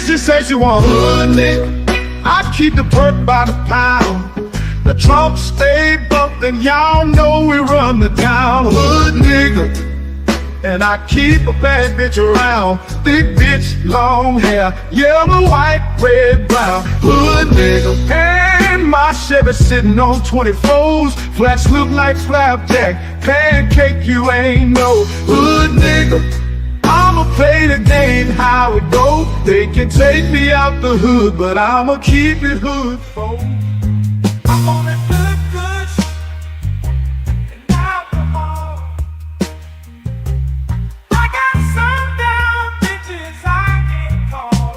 she say she want hood nigga. I keep the perk by the pound. The trunk stay bumped and y'all know we run the town. Hood nigga. And I keep a bad bitch around. Thick bitch, long hair, yellow, white, red, brown. Hood nigga. And my Chevy sitting on 24s. Flats look like flapjack. Pancake, you ain't no hood nigga. I'ma play the game how it go. They can take me out the hood, but I'ma keep it hood, folks. I'm on that good and alcohol. I got some down bitches I can't call.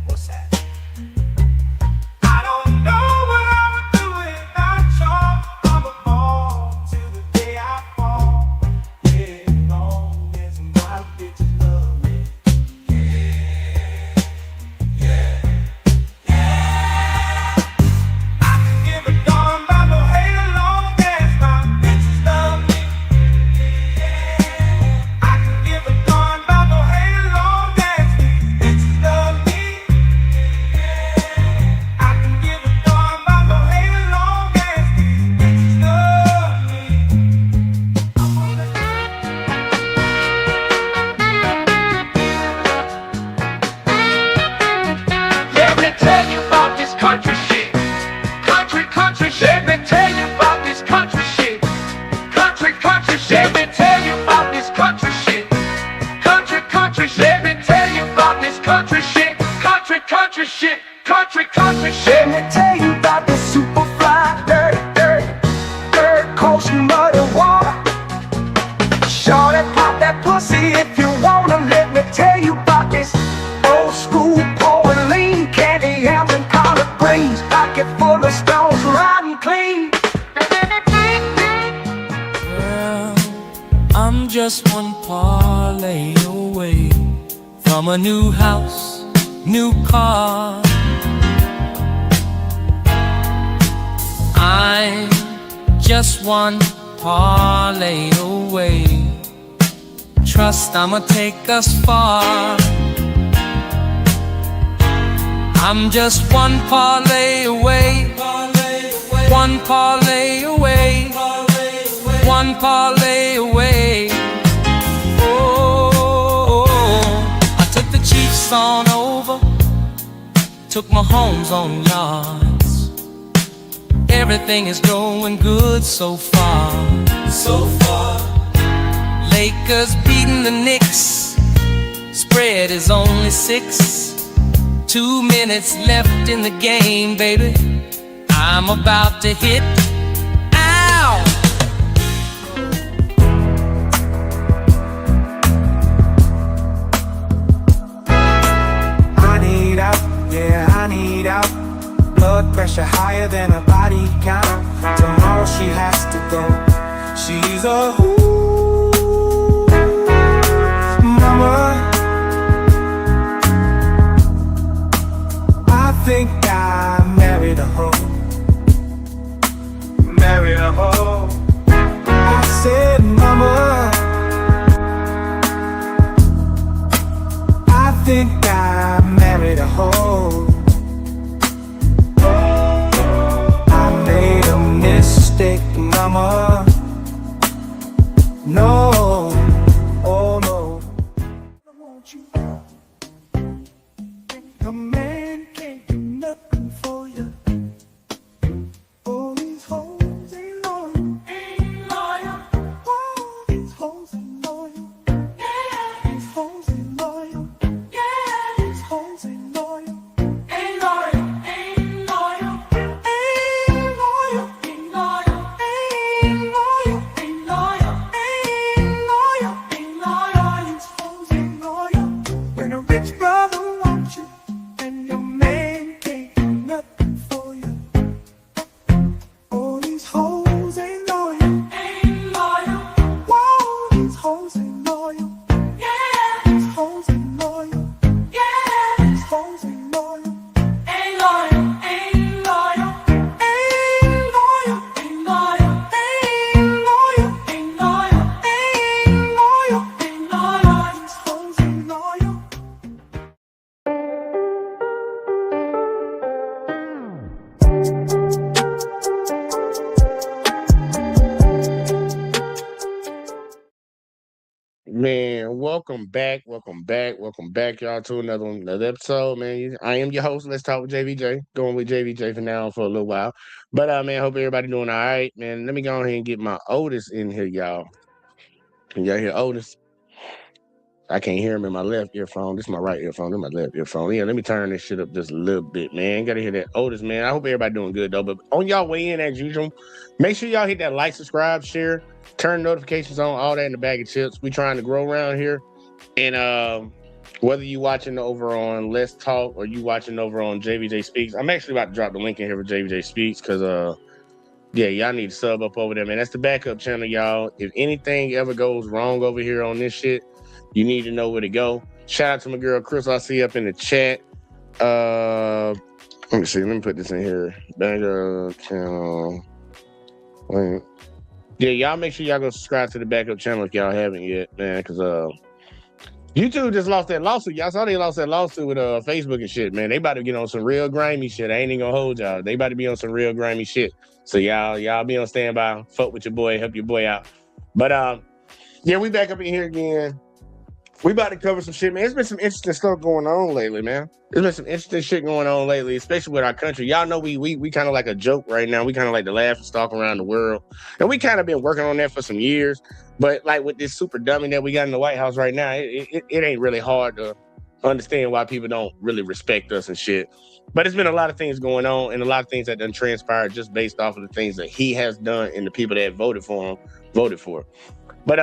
What's that? I don't know what I would do without y'all. I'ma fall till the day I fall. Yeah, long as my bitches love me. Let me tell you about this country shit. Country shit. Let me tell you about this country shit. Country shit. Let me tell you about this country shit. Country shit. Country shit. Let me tell you about this super fly, dirt, coast, mud and water. Shorty, pop that pussy if you wanna. Let me tell you about this old school pouring lean, candy yams and collard greens, pocket full of stones, riding clean. Well, I'm just one parlay away from a new house, new car. I'm just one parlay away. Trust I'ma take us far. I'm just one parlay away, one parlay away, one parlay away. Oh, I took the Chiefs on over, took my homes on yards. Everything is going good so far. Lakers beating the Knicks, spread is only 6. 2 minutes left in the game, baby. I'm about to hit. Ow! I need out, yeah, I need out. Blood pressure higher than her body count. Tomorrow she has to go. She's a mama. I think I married a hoe. Married a hoe. I said, mama, I think I married a hoe. I made a mistake, mama. No, oh no. I want you. A man can't do nothing for you. All these hoes ain't loyal. All these hoes ain't loyal. These hoes ain't loyal. These hoes ain't loyal. Ain't loyal. Ain't loyal. Ain't loyal. Ain't loyal. Ain't loyal. Ain't loyal. Ain't loyal. Ain't loyal. These hoes ain't loyal. When a rich brother wants you and your man can't do nothing for you. All these hoes ain't loyal. Ain't loyal. Whoa, these hoes ain't loyal. These hoes ain't loyal. These hoes ain't loyal. Ain't loyal. Ain't loyal. Ain't loyal. Ain't loyal. Ain't loyal. Ain't loyal. Ain't loyal. Ain't loyal. These hoes ain't loyal. welcome back, y'all, to another episode, man. I am your host. Let's talk with JVJ. Going with JVJ for now for a little while, but man, hope everybody doing all right, man. Let me go ahead and get my Otis in here, y'all. Can y'all hear Otis? I can't hear him in my left earphone. This is my right earphone. This is my left earphone. Yeah, let me turn this shit up just a little bit, man. Gotta hear that Otis, man. I hope everybody doing good, though. But on y'all way in, as usual, make sure y'all hit that like, subscribe, share, turn notifications on, all that in the bag of chips. We trying to grow around here. And whether you watching over on Let's Talk or you watching over on JvJ Speaks, I'm actually about to drop the link in here for JvJ Speaks because, yeah, y'all need to sub up over there, man. That's the backup channel, y'all. If anything ever goes wrong over here on this shit, you need to know where to go. Shout out to my girl Chris. I see up in the chat. Let me see. Let me put this in here. Backup channel. Wait. Yeah, y'all make sure y'all go subscribe to the backup channel if y'all haven't yet, man. Because YouTube just lost that lawsuit. Y'all saw they lost that lawsuit with Facebook and shit, man. They about to get on some real grimy shit. I ain't even gonna hold y'all. They about to be on some real grimy shit. So y'all be on standby. Fuck with your boy. Help your boy out. But yeah, we back up in here again. We about to cover some shit, man. It's been some interesting stuff going on lately, man. There's been some interesting shit going on lately, especially with our country. Y'all know we kind of like a joke right now. We kind of like the laugh and stalk around the world. And we kind of been working on that for some years. But like with this super dummy that we got in the White House right now, it ain't really hard to understand why people don't really respect us and shit. But it's been a lot of things going on and a lot of things that done transpired just based off of the things that he has done and the people that voted for him voted for. But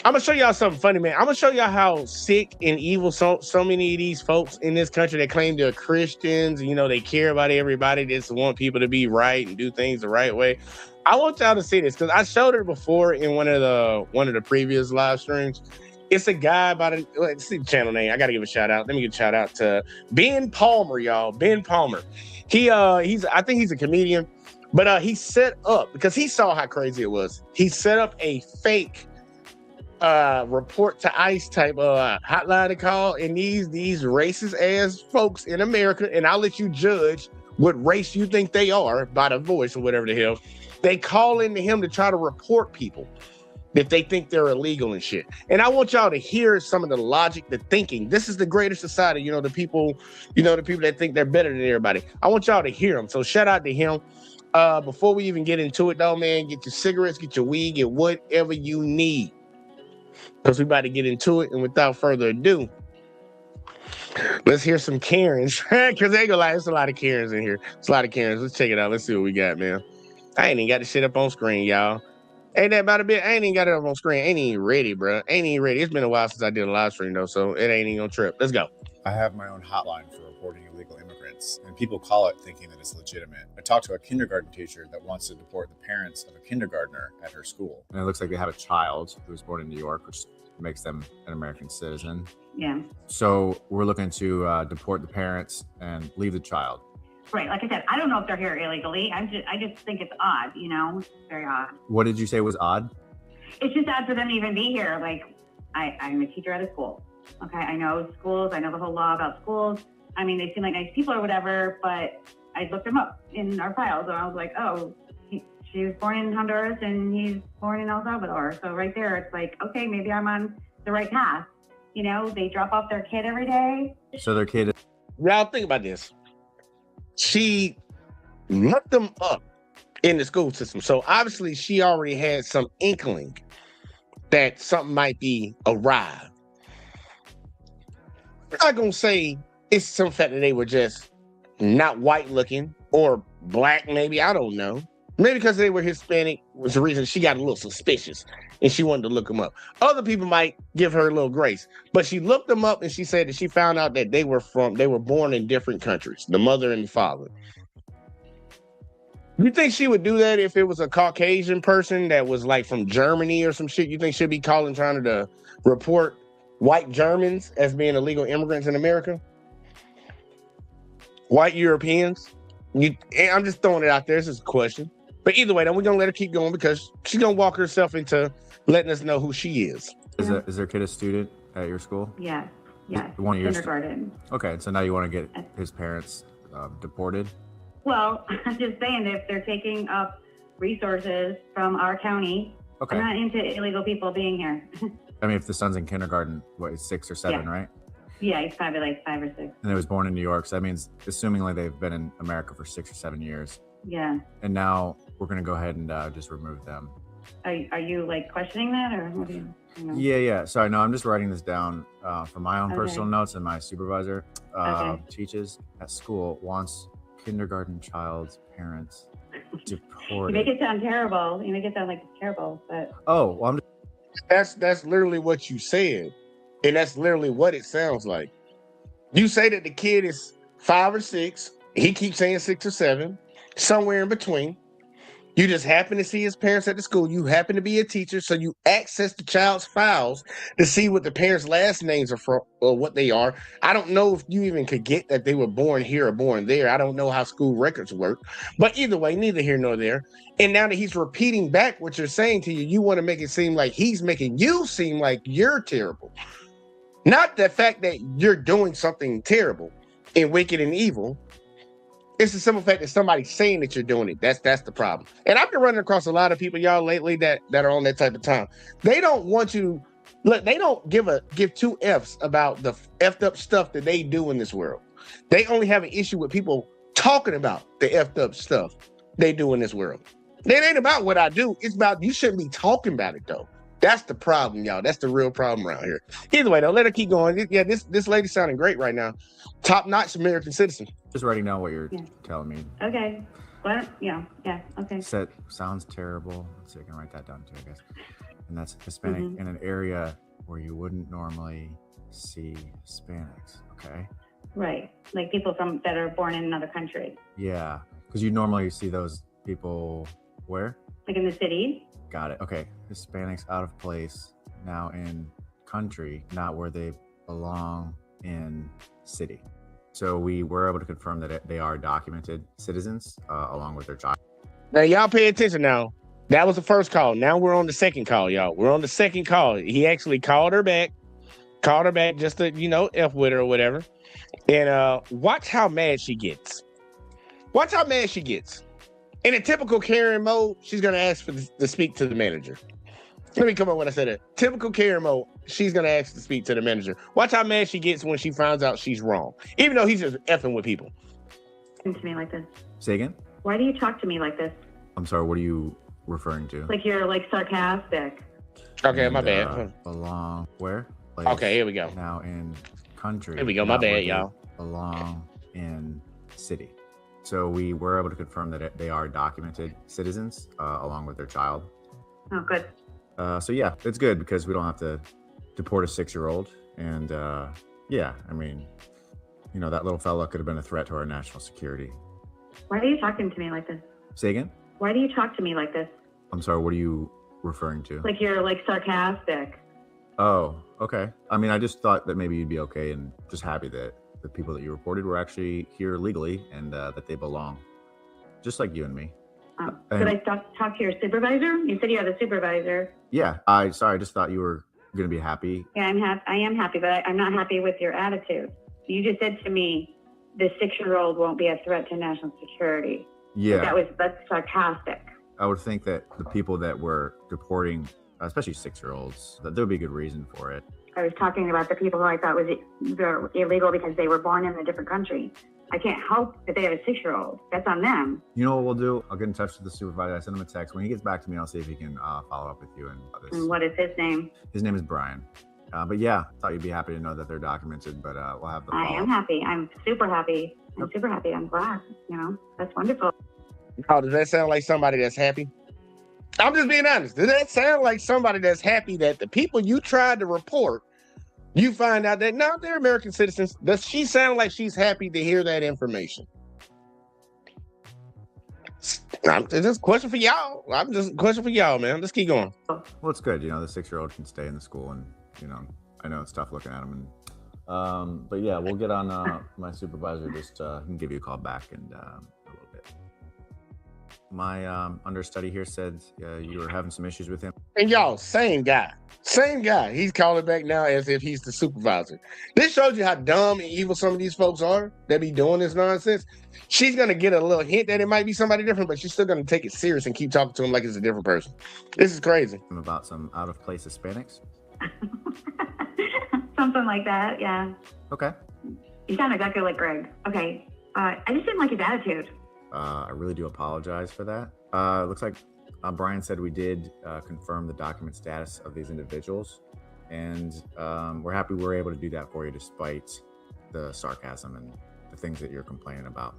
I'm gonna show y'all something funny, man. I'm gonna show y'all how sick and evil so many of these folks in this country that claim they're Christians, you know, they care about everybody, they just want people to be right and do things the right way. I want y'all to see this because I showed it before in one of the previous live streams. It's a guy by the, let's see the channel name. I gotta give a shout out. Let me give a shout out to Ben Palmer, y'all. Ben Palmer. I think he's a comedian, but he set up, because he saw how crazy it was. He set up a fake report to ICE type hotline to call, and these racist ass folks in America, and I'll let you judge what race you think they are by the voice or whatever the hell, they call into him to try to report people that they think they're illegal and shit. And I want y'all to hear some of the logic, the thinking. This is the greater society, the people that think they're better than everybody. I want y'all to hear them. So shout out to him. Before we even get into it though, man, get your cigarettes, get your weed, get whatever you need, because we about to get into it. And without further ado, let's hear some Karens. Because they go like, there's a lot of Karens in here. It's a lot of Karens. Let's check it out. Let's see what we got, man. I ain't even got the shit up on screen, y'all. Ain't that about a bit? I ain't even got it up on screen. Ain't even ready, bro. Ain't even ready. It's been a while since I did a live stream, though, so it ain't even gonna trip. Let's go. I have my own hotline for reporting illegal immigrants, and people call it thinking that it's legitimate. I talked to a kindergarten teacher that wants to deport the parents of a kindergartner at her school. And it looks like they have a child who was born in New York, which makes them an American citizen. Yeah. So we're looking to deport the parents and leave the child. Right. Like I said, I don't know if they're here illegally. I just think it's odd, It's very odd. What did you say was odd? It's just odd for them to even be here. Like, I'm a teacher at a school. Okay. I know schools. I know the whole law about schools. I mean, they seem like nice people or whatever, but I looked them up in our files and I was like, oh, she was born in Honduras and he's born in El Salvador. So right there, it's like, okay, maybe I'm on the right path. They drop off their kid every day. So their kid. Y'all think about this. She looked them up in the school system. So obviously she already had some inkling that something might be awry. I'm not going to say it's some fact that they were just not white looking or black, maybe. I don't know. Maybe because they were Hispanic was the reason she got a little suspicious and she wanted to look them up. Other people might give her a little grace, but she looked them up and she said that she found out that they were born in different countries, the mother and the father. You think she would do that if it was a Caucasian person that was like from Germany or some shit? You think she'd be calling trying to report white Germans as being illegal immigrants in America? White Europeans? I'm just throwing it out there. This is a question. But either way, then we're going to let her keep going because she's going to walk herself into letting us know who she is. Is their kid a student at your school? Yeah. One of your kindergarten. Okay, so now you want to get his parents deported? Well, I'm just saying if they're taking up resources from our county, okay. I'm not into illegal people being here. I mean, if the son's in kindergarten, what, he's 6 or 7, Yeah. right? Yeah, he's probably like 5 or 6. And he was born in New York, so that means, assumingly, they've been in America for 6 or 7 years. Yeah. And now we're gonna go ahead and just remove them. Are you like questioning that, or what do you know? Yeah. Sorry, no, I'm just writing this down for my own Okay. personal notes, and my supervisor Okay. teaches at school wants kindergarten child's parents You deported. make it sound terrible. You make it sound like it's terrible, but Oh, well, I'm That's literally what you said, and that's literally what it sounds like. You say that the kid is 5 or 6. He keeps saying 6 or 7, somewhere in between. You just happen to see his parents at the school. You happen to be a teacher, so you access the child's files to see what the parents' last names are from or what they are. I don't know if you even could get that they were born here or born there. I don't know how school records work. But either way, neither here nor there. And now that he's repeating back what you're saying to you, you want to make it seem like he's making you seem like you're terrible. Not the fact that you're doing something terrible and wicked and evil. It's the simple fact that somebody's saying that you're doing it. That's the problem. And I've been running across a lot of people, y'all, lately that are on that type of time. They don't want you. Look, they don't give two F's about the effed up stuff that they do in this world. They only have an issue with people talking about the effed up stuff they do in this world. It ain't about what I do. It's about you shouldn't be talking about it though. That's the problem, y'all. That's the real problem around here. Either way, though, let her keep going. Yeah, this lady sounding great right now. Top-notch American citizen. just writing down what you're telling me. okay. What? Yeah. Okay. Sounds terrible. Let's see, I can write that down too, I guess. And that's Hispanic in an area where you wouldn't normally see Hispanics. Okay. Right. Like people that are born in another country. Yeah, because you normally see those people where? Like in the city. Got it. Okay. Hispanics out of place now in country, not where they belong in city. So we were able to confirm that they are documented citizens along with their child. Now, y'all pay attention now. That was the first call. Now we're on the second call, y'all. We're on the second call. He actually called her back just to, F with her or whatever. And watch how mad she gets. Watch how mad she gets. In a typical Karen mode, she's going to ask to speak to the manager. Let me come up when I said that. Typical Karen mode, she's going to ask to speak to the manager. Watch how mad she gets when she finds out she's wrong. Even though he's just effing with people. To me like this. Say again? Why do you talk to me like this? I'm sorry, what are you referring to? Like you're like sarcastic. Okay, my bad. Belong where? Okay, here we go. Now in country. Here we go, my not where bad, they y'all. Belong in city. So we were able to confirm that they are documented citizens along with their child. Oh, good. So yeah, it's good because we don't have to deport a 6-year-old. And yeah, I mean, that little fella could have been a threat to our national security. Why are you talking to me like this? Say again? Why do you talk to me like this? I'm sorry, what are you referring to? Like you're like sarcastic. Oh, okay. I mean, I just thought that maybe you'd be okay and just happy that the people that you reported were actually here legally and that they belong, just like you and me. Could I talk to your supervisor? You said you have a supervisor. Yeah, I just thought you were going to be happy. Yeah, I am happy, but I'm not happy with your attitude. You just said to me, the 6-year-old won't be a threat to national security. Yeah. That's sarcastic. I would think that the people that were deporting, especially 6-year-olds, that there would be a good reason for it. I was talking about the people who I thought they're illegal because they were born in a different country. I can't help that they have a 6-year-old. That's on them. You know what we'll do? I'll get in touch with the supervisor. I send him a text. When he gets back to me, I'll see if he can follow up with you. And what is his name? His name is Brian. But yeah, thought you'd be happy to know that they're documented, but we'll have the I am happy. I'm super happy. I'm glad. That's wonderful. Oh, does that sound like somebody that's happy? I'm just being honest. Does that sound like somebody that's happy that the people you tried to report, you find out that no, they're American citizens? Does she sound like she's happy to hear that information? It's just a question for y'all. I'm just a question for y'all, man. Let's keep going. Well, it's good. The 6-year-old can stay in the school, and I know it's tough looking at him. And but yeah, we'll get on my supervisor. Just he can give you a call back in a little bit. My understudy here said you were having some issues with him. And y'all, same guy. He's calling back now as if he's the supervisor. This shows you how dumb and evil some of these folks are that be doing this nonsense. She's going to get a little hint that it might be somebody different, but she's still going to take it serious and keep talking to him like it's a different person. This is crazy. About some out-of-place Hispanics. Something like that, yeah. Okay. You sound exactly like Greg. Okay. I just didn't like his attitude. I really do apologize for that. Looks like Brian said we did confirm the document status of these individuals, and we're happy we were able to do that for you despite the sarcasm and the things that you're complaining about.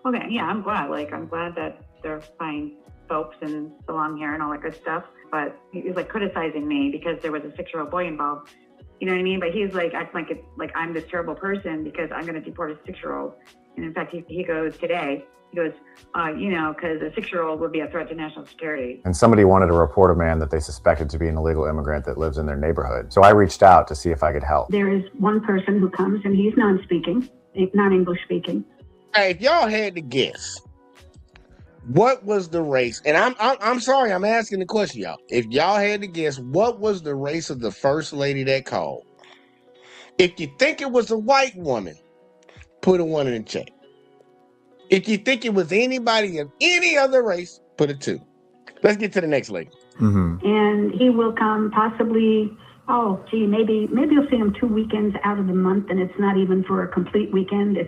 Okay, yeah, I'm glad. I'm glad that they're fine folks and the long hair and all that good stuff. But he was criticizing me because there was a 6-year-old boy involved. You know what I mean? But he's acting like I'm this terrible person because I'm going to deport a 6-year-old. And in fact, he goes today. He goes, because a 6-year-old would be a threat to national security. And somebody wanted to report a man that they suspected to be an illegal immigrant that lives in their neighborhood. So I reached out to see if I could help. There is one person who comes and he's non-speaking, non-English speaking. Hey, if y'all had to guess, what was the race? And I'm sorry, I'm asking the question, y'all. If y'all had to guess, what was the race of the first lady that called? If you think it was a white woman, put a 1 in the chat. If you think it was anybody of any other race, put a 2. Let's get to the next lady. Mm-hmm. And he will come possibly, maybe you'll see him 2 weekends out of the month, and it's not even for a complete weekend.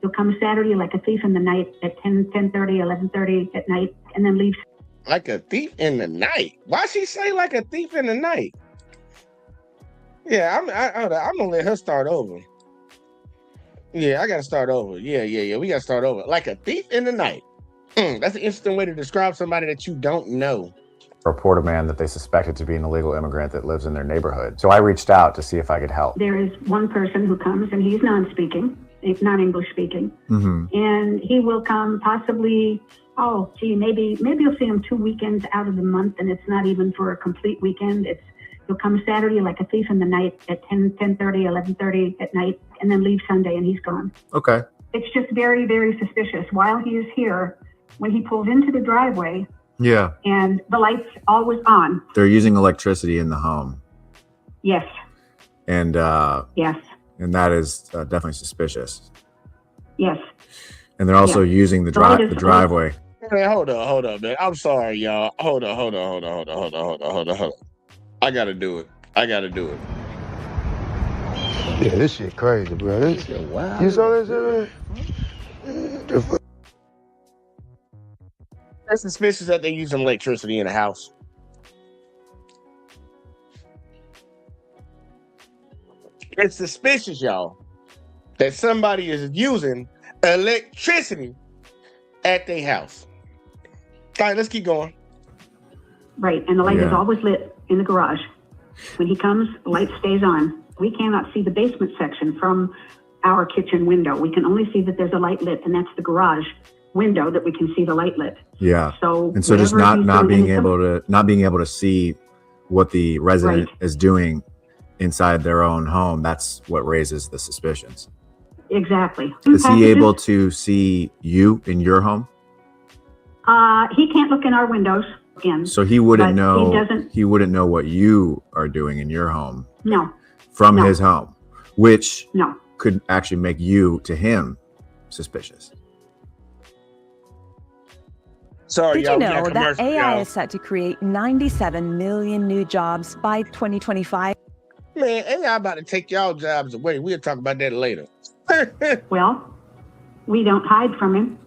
He'll come Saturday like a thief in the night at 10:30, 11:30 at night, and then leave. Like a thief in the night? Why she say like a thief in the night? Yeah, I'm gonna let her start over. Yeah, I gotta start over. Yeah. We gotta start over. Like a thief in the night. That's an interesting way to describe somebody that you don't know. Report a man that they suspected to be an illegal immigrant that lives in their neighborhood. So I reached out to see if I could help. There is one person who comes and he's non-speaking, non-English speaking. Mm-hmm. And he will come possibly, maybe you'll see him 2 weekends out of the month, and it's not even for a complete weekend. He'll come Saturday like a thief in the night at 10:30, 11:30 at night, and then leave Sunday, and he's gone. Okay. It's just very, very suspicious. While he is here, when he pulls into the driveway, Yeah. and the lights always on. They're using electricity in the home. Yes. And Yes. and that is definitely suspicious. Yes. And they're also using the driveway. Hey, hold up, man. I'm sorry, y'all. Hold on. I gotta do it. Yeah, this shit crazy, bro. This shit wild. You saw that shit, man? That's suspicious that they're using electricity in the house. It's suspicious, y'all, that somebody is using electricity at their house. All right, let's keep going. Right, and the light is always lit in the garage. When he comes, the light stays on. We cannot see the basement section from our kitchen window. We can only see that there's a light lit, and that's the garage window that we can see the light lit. Yeah. So just not being able to see what the resident is doing inside their own home, that's what raises the suspicions. Exactly. Is he able to see you in your home? He can't look in our windows again. So he wouldn't know. He wouldn't know what you are doing in your home. No. From his home, which no could actually make you to him suspicious. Sorry, Did you know that AI is set to create 97 million new jobs by 2025? Man, AI about to take y'all jobs away. We'll talk about that later. Well, we don't hide from him.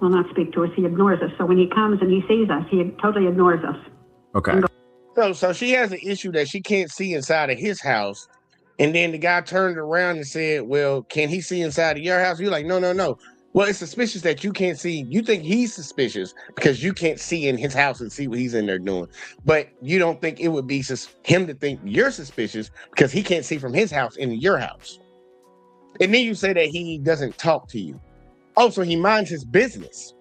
Will not speak to us. He ignores us. So when he comes and he sees us, he totally ignores us. Okay. So she has an issue that she can't see inside of his house. And then the guy turned around and said, well, can he see inside of your house? You're like, no. Well, it's suspicious that you can't see. You think he's suspicious because you can't see in his house and see what he's in there doing. But you don't think it would be him to think you're suspicious because he can't see from his house into your house. And then you say that he doesn't talk to you. Oh, so he minds his business.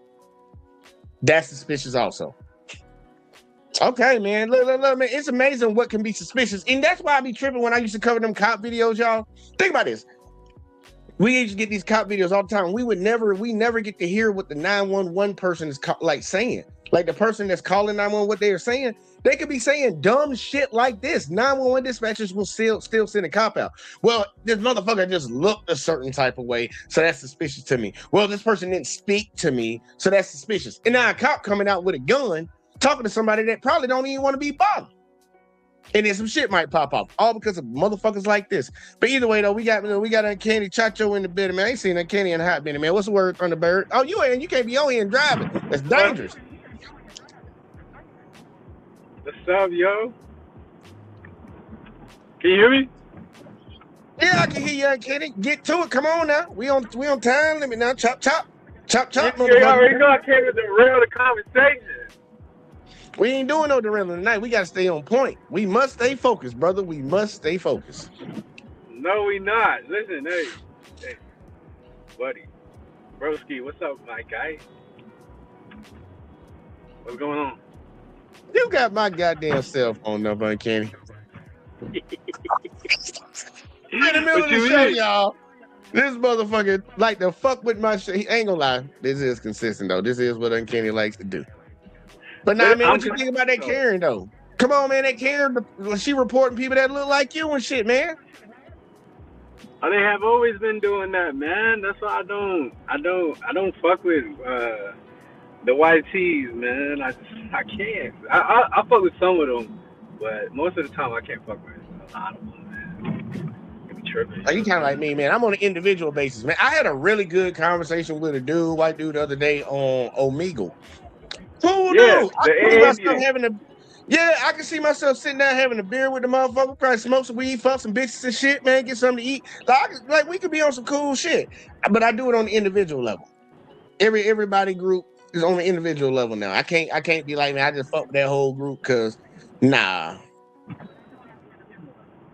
That's suspicious also. Okay, man. Look, man. It's amazing what can be suspicious. And that's why I be tripping when I used to cover them cop videos, y'all. Think about this. We used to get these cop videos all the time. We never get to hear what the 911 person is saying. Like the person that's calling 911, what they are saying. They could be saying dumb shit like this. 911 dispatchers will still send a cop out. Well, this motherfucker just looked a certain type of way, so that's suspicious to me. Well, this person didn't speak to me, so that's suspicious. And now a cop coming out with a gun, talking to somebody that probably don't even want to be bothered. And then some shit might pop off, all because of motherfuckers like this. But either way, though, we got Uncanny Chacho in the bed, man. I ain't seen Uncanny in a hot minute, man. What's the word, Thunderbird? Oh, you can't be on here and driving. That's dangerous. What's up, yo? Can you hear me? Yeah, I can hear you, Uncanny. Get to it. Come on now. We on time limit now. Chop, chop. Chop, chop, You motherfucker. already know I came to derail the conversation. We ain't doing no derailing tonight. We got to stay on point. We must stay focused, brother. We must stay focused. No, we not. Listen, hey, buddy. Broski, what's up, my guy? What's going on? You got my goddamn cell phone number, Uncanny. In the middle of the show, y'all. This motherfucker like to fuck with my shit. He ain't gonna lie. This is consistent, though. This is what Uncanny likes to do. But now, man, what you think about that Karen, though? Come on, man, that Karen, she reporting people that look like you and shit, man. They have always been doing that, man. That's why I don't fuck with the YTs, man. I can't. I fuck with some of them, but most of the time I can't fuck with a lot of them, man. It be tripping. Like, you kind of like me, man. I'm on an individual basis, man. I had a really good conversation with a white dude the other day on Omegle. Cool, dude. I can see myself sitting down having a beer with the motherfucker, probably smoke some weed, fuck some bitches and shit, man, get something to eat. Like we could be on some cool shit. But I do it on the individual level. Everybody group is on the individual level now. I can't be like, man, I just fuck with that whole group because nah.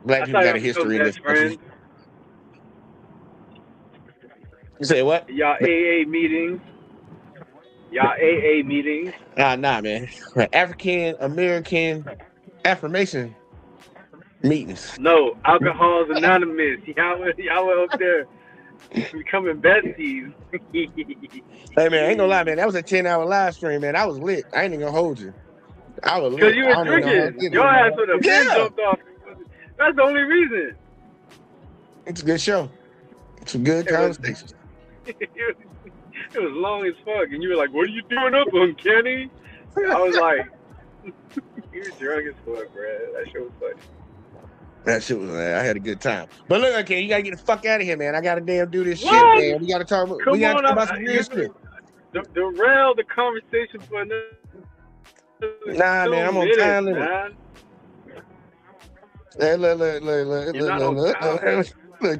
Black people got a history in this country. You say what? Y'all AA meetings. Nah, man. African American affirmation meetings. No, Alcohol's Anonymous. Y'all were up there becoming besties. Hey, man, I ain't gonna lie, man. That was a 10-hour live stream, man. I was lit. I ain't even gonna hold you. I was lit. Because you were drinking. Your ass would have been jumped off. That's the only reason. It's a good show. It's a good conversation. It was long as fuck, and you were like, "What are you doing up on Kenny?" I was like, "You were drunk as fuck, bro." That shit was funny. That shit was. I had a good time. But look, okay, you gotta get the fuck out of here, man. I gotta damn do this shit, man. We gotta talk. We gotta talk about some real shit. Derail the conversation for another. Nah, man, I'm on time limit. Hey, look,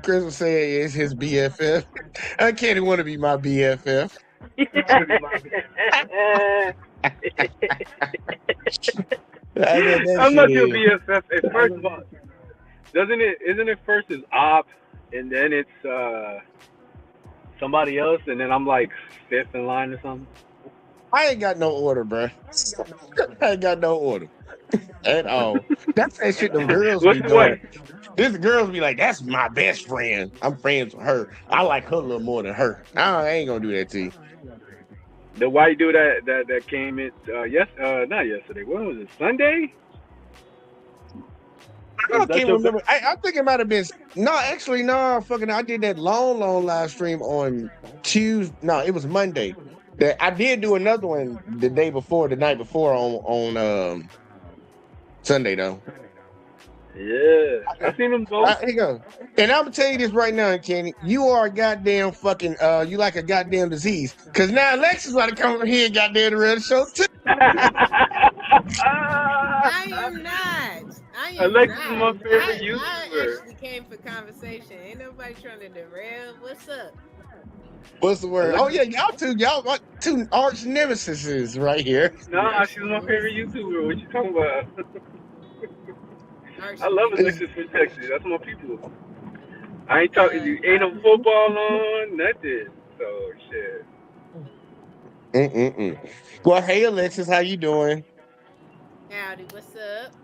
Chris was saying it's his BFF. I can't want to be my BFF. I'm not your BFF. First of all, isn't it first is op, and then it's somebody else, and then I'm like fifth in line or something? I ain't got no order, bro. I ain't got no order at all. That's that shit the girls be doing. These girls be like, that's my best friend. I'm friends with her. I like her a little more than her. I ain't gonna do that to you. The white dude that came in not yesterday. What was it? Sunday? I can't remember. I think it might have been I did that long live stream on Tuesday. No, it was Monday. I did do another one the night before on Sunday though. Yeah, I seen them both. Here you go. And I'm gonna tell you this right now, Kenny. You are a goddamn fucking you like a goddamn disease. Cause now Alexis about to come over here and goddamn derail the show too. I am not. Alexis is my favorite YouTuber. I actually came for conversation. Ain't nobody trying to derail. What's up? What's the word? Oh yeah, y'all two arch nemesis right here. Nah, she's my favorite YouTuber. What you talking about? I love Alexis from Texas. That's my people. I ain't talking to you. Ain't no football on, nothing. So shit. Well, hey Alexis, how you doing? Howdy, what's up?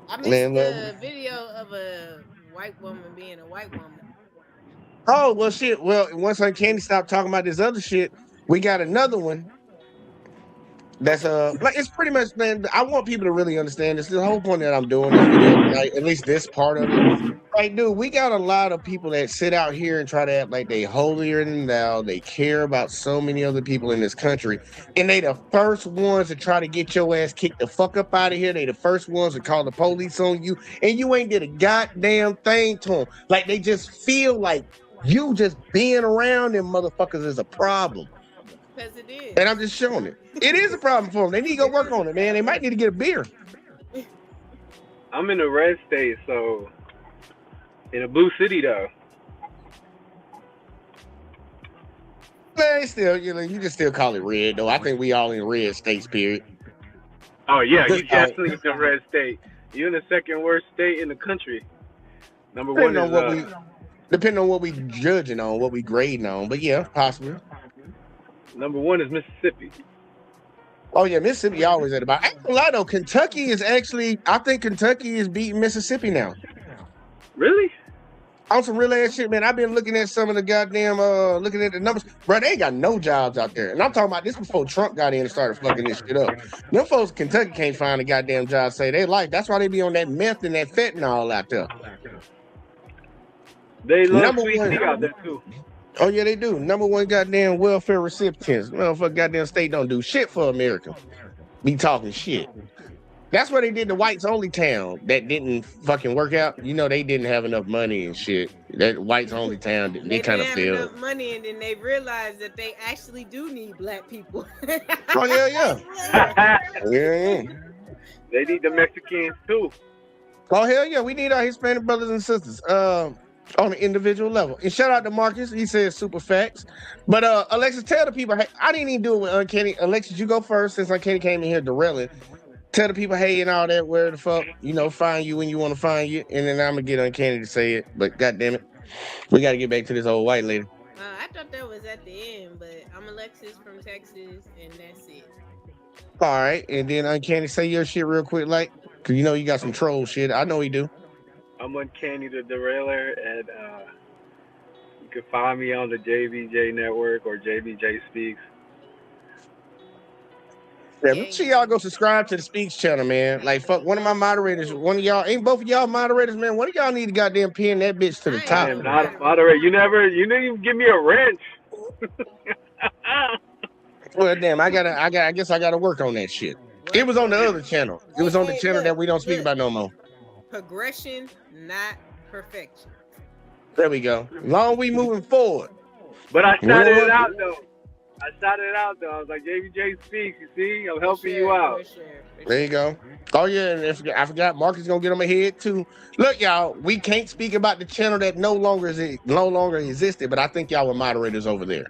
I missed the video of a white woman being a white woman. Oh well, shit. Well, once Uncanny stopped talking about this other shit, we got another one. That's like it's pretty much, man. I want people to really understand this. The whole point that I'm doing this video tonight, at least this part of it. Like, dude, we got a lot of people that sit out here and try to act like they holier than thou. They care about so many other people in this country, and they the first ones to try to get your ass kicked the fuck up out of here. They the first ones to call the police on you, and you ain't did a goddamn thing to them. Like they just feel like you just being around them motherfuckers is a problem. Because it is. And I'm just showing it. It is a problem for them. They need to go work on it, man. They might need to get a beer. I'm in a red state, so in a blue city though. Man, still, you just still call it red though. I think we all in red states, period. Oh yeah, you definitely in the red state. You're in the second worst state in the country. Number one is depending on what we judging on, what we grading on. But yeah, possibly. Number one is Mississippi. Oh yeah, Mississippi always at about. I ain't gonna lie though, Kentucky is actually. I think Kentucky is beating Mississippi now. Really? On some real ass shit, man. I've been looking at some of the goddamn, looking at the numbers, bro. They ain't got no jobs out there, and I'm talking about this before Trump got in and started fucking this shit up. Them folks in Kentucky can't find a goddamn job. Say they like. That's why they be on that meth and that fentanyl out there. They love sweet tea out there too. Oh yeah, they do. Number one goddamn welfare recipients. Motherfucker, goddamn state don't do shit for America. Be talking shit. That's why they did the whites only town that didn't fucking work out. You know, they didn't have enough money and shit. That whites only town, they kind of failed. Enough money, and then they realized that they actually do need black people. Oh yeah. Yeah. They need the Mexicans too. Oh hell yeah, we need our Hispanic brothers and sisters. On an individual level. And shout out to Marcus. He says super facts. But Alexis, tell the people, hey, I didn't even do it with Uncanny. Alexis, you go first since Uncanny came in here derailing. Tell the people, hey, and all that, where the fuck, find you when you want to find you. And then I'm going to get Uncanny to say it. But goddamn it, we got to get back to this old white lady. I thought that was at the end, but I'm Alexis from Texas, and that's it. All right. And then Uncanny, say your shit real quick, like, because you got some troll shit. I know he do. I'm Uncanny the Derailer, and you can find me on the JVJ Network or JvJ Speaks. Yeah, make sure y'all go subscribe to the Speaks channel, man. Like, fuck, one of my moderators, one of y'all, ain't both of y'all moderators, man? One of y'all need to goddamn pin that bitch to the top. I am not a moderator. You didn't even give me a wrench. Well, damn, I guess I gotta work on that shit. It was on the other channel. It was on the channel that we don't speak about no more. Progression, not perfection. There we go. Long we moving forward. But I shouted it out though. I was like, JvJ Speaks, you see? I'm helping you out. There you go. Oh yeah, and I forgot Marcus gonna get on my head too. Look, y'all, we can't speak about the channel that no longer existed, but I think y'all were moderators over there.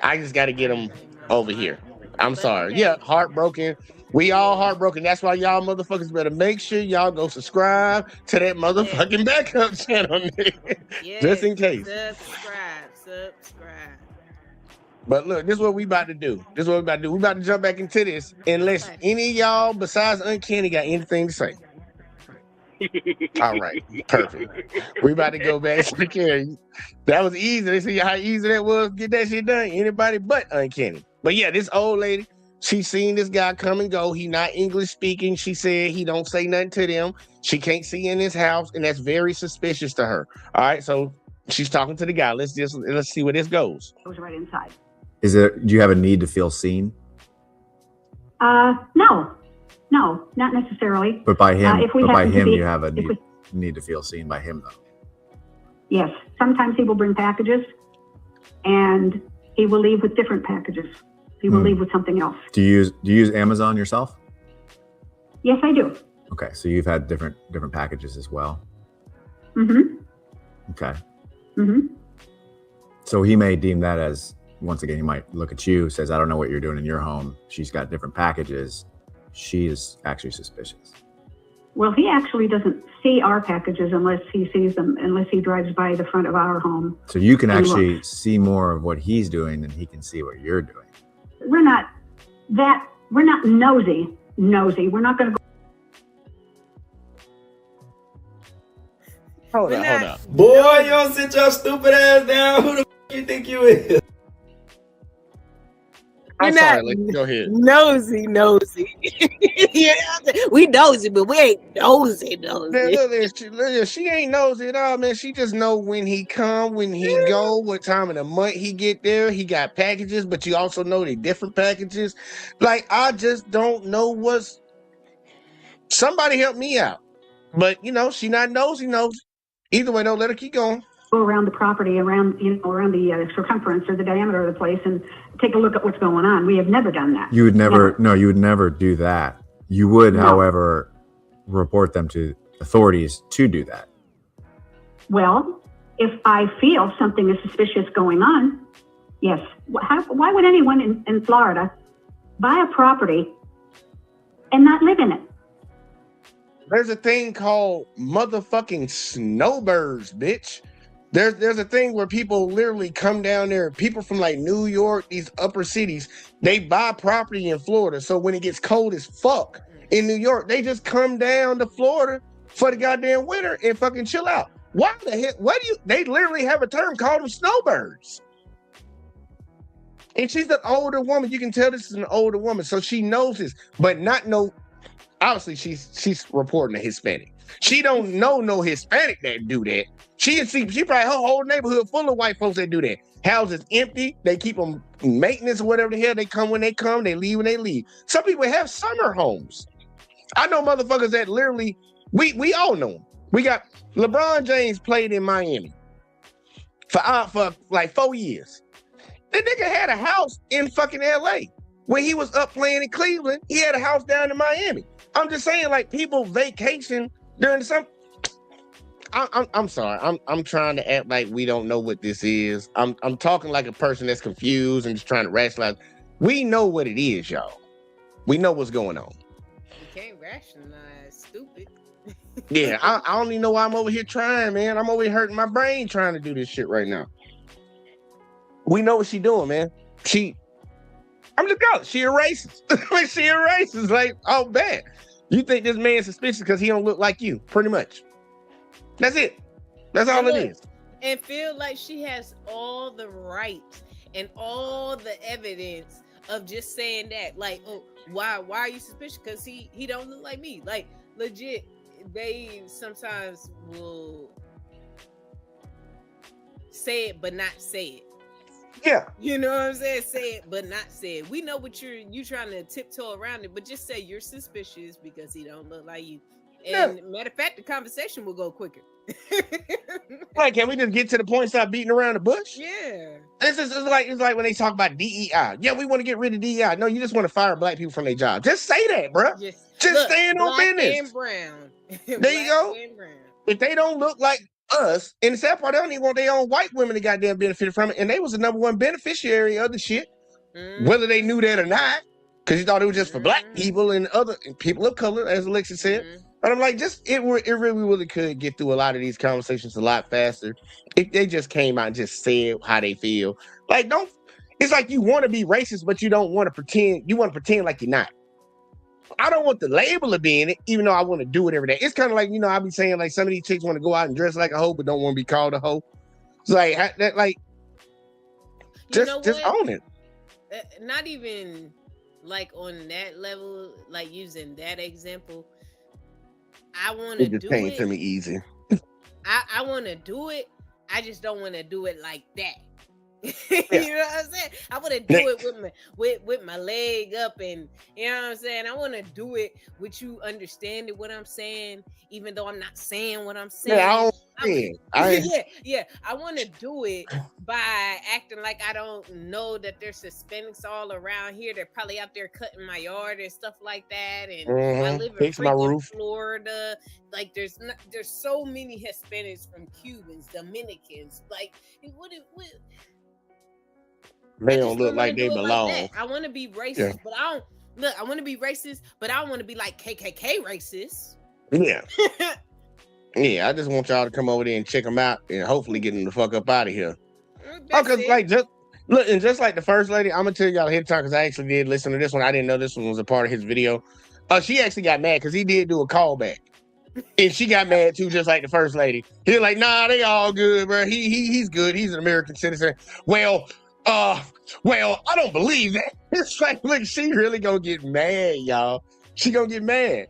I just gotta get them over here. I'm sorry. Yeah, heartbroken. We all heartbroken. That's why y'all motherfuckers better make sure y'all go subscribe to that motherfucking backup channel, nigga. Yes, Just in case. Subscribe. But look, this is what we about to do. We about to jump back into this. Unless any of y'all besides Uncanny got anything to say. All right, perfect. We about to go back to the carry. That was easy. They see how easy that was to get that shit done. Anybody but Uncanny. But yeah, this old lady, she seen this guy come and go. He not English speaking. She said he don't say nothing to them. She can't see in his house, and that's very suspicious to her. All right, so she's talking to the guy. Let's see where this goes. I was right inside. Do you have a need to feel seen? No, not necessarily. But by him, you have a need to feel seen by him, though. Yes. Sometimes he will bring packages, and he will leave with different packages. He will leave with something else. Do you use Amazon yourself? Yes, I do. Okay, so you've had different packages as well. Mm-hmm. Okay. Mm-hmm. So he may deem that as, once again, he might look at you, says, I don't know what you're doing in your home. She's got different packages. She is actually suspicious. Well, he actually doesn't see our packages unless he sees them, unless he drives by the front of our home. So you can actually see more of what he's doing than he can see what you're doing. We're not nosy. We're not going to go. Hold up. Boy, you don't sit your stupid ass down. Who the f*** you think you is? I'm not sorry, Lex, go ahead. nosy. Yeah, we nosy, but we ain't nosy. Man, look, she ain't nosy at all, man. She just know when he come, when he go, what time of the month he get there. He got packages, but you also know they different packages. Like, I just don't know what's. Somebody help me out. But, she not nosy. Either way, don't let her keep going. Go around the property, around the circumference or the diameter of the place and take a look at what's going on. We have never done that. You would never, no, you would never do that. You would, however, report them to authorities to do that. Well, if I feel something is suspicious going on, yes. Why would anyone in Florida buy a property and not live in it? There's a thing called motherfucking snowbirds, bitch. There's a thing where people literally come down there, people from like New York, these upper cities, they buy property in Florida. So when it gets cold as fuck in New York, they just come down to Florida for the goddamn winter and fucking chill out. Why the heck? They literally have a term called them snowbirds. And she's an older woman. You can tell this is an older woman. So she knows this, but obviously she's reporting a Hispanic. She don't know no Hispanic that do that. She probably her whole neighborhood full of white folks that do that. Houses empty, they keep them maintenance or whatever the hell. They come when they come, they leave when they leave. Some people have summer homes. I know motherfuckers that literally, we all know them. We got LeBron James played in Miami for like 4 years. That nigga had a house in fucking LA. When he was up playing in Cleveland, he had a house down in Miami. I'm just saying, like, people vacation during the summer. I'm sorry. I'm trying to act like we don't know what this is. I'm talking like a person that's confused and just trying to rationalize. We know what it is, y'all. We know what's going on. You can't rationalize, stupid. Yeah, I don't even know why I'm over here trying, man. I'm over here hurting my brain trying to do this shit right now. We know what she doing, man. I'm just going. She a racist. She a racist. Like, oh, bad. You think this man's suspicious because he don't look like you, pretty much. That's it. That's all it is. And feel like she has all the rights and all the evidence of just saying that. Like, oh, why are you suspicious? Because he don't look like me. Like, legit, they sometimes will say it but not say it. Yeah. You know what I'm saying? Say it, but not say it. We know what you trying to tiptoe around it, but just say you're suspicious because he don't look like you. And matter of fact, the conversation will go quicker. Like, can we just get to the point, stop beating around the bush? Yeah. It's like when they talk about DEI. Yeah, we want to get rid of DEI. No, you just want to fire black people from their job. Just say that, bro. Just stand on business. And brown. There you go. If they don't look like us, and the sad part, they don't even want their own white women to goddamn benefit from it. And they was the number one beneficiary of the shit, whether they knew that or not, because you thought it was just for black people and other people of color, as Alexa said. But I'm like, it really could get through a lot of these conversations a lot faster if they just came out and just said how they feel. Like, it's like you want to be racist, but you don't want to pretend. You want to pretend like you're not. I don't want the label of being it, even though I want to do it every day. It's kind of like, I be saying, like, some of these chicks want to go out and dress like a hoe, but don't want to be called a hoe. It's like, that, like, just own it. Not even like on that level, like using that example. I want to do it. It just came to me easy. I want to do it. I just don't want to do it like that. You know what I'm saying? I want to do it with my leg up, and you know what I'm saying. I want to do it with you understanding what I'm saying, even though I'm not saying what I'm saying. I want to do it by acting like I don't know that there's Hispanics all around here. They're probably out there cutting my yard and stuff like that. And I live in freaking Florida. Like there's so many Hispanics from Cubans, Dominicans. Like what? They don't look like they belong. Like I want to be racist, but I don't look. I want to be racist, but I don't want to be like KKK racist. Yeah. Yeah, I just want y'all to come over there and check them out and hopefully get them the fuck up out of here. Because like just like the first lady, I'm gonna tell y'all ahead of time because I actually did listen to this one. I didn't know this one was a part of his video. She actually got mad because he did do a callback. And she got mad too, just like the first lady. He was like, nah, they all good, bro. He's good. He's an American citizen. Well, Well, I don't believe that. It's like, look, she really gonna get mad, y'all. She gonna get mad.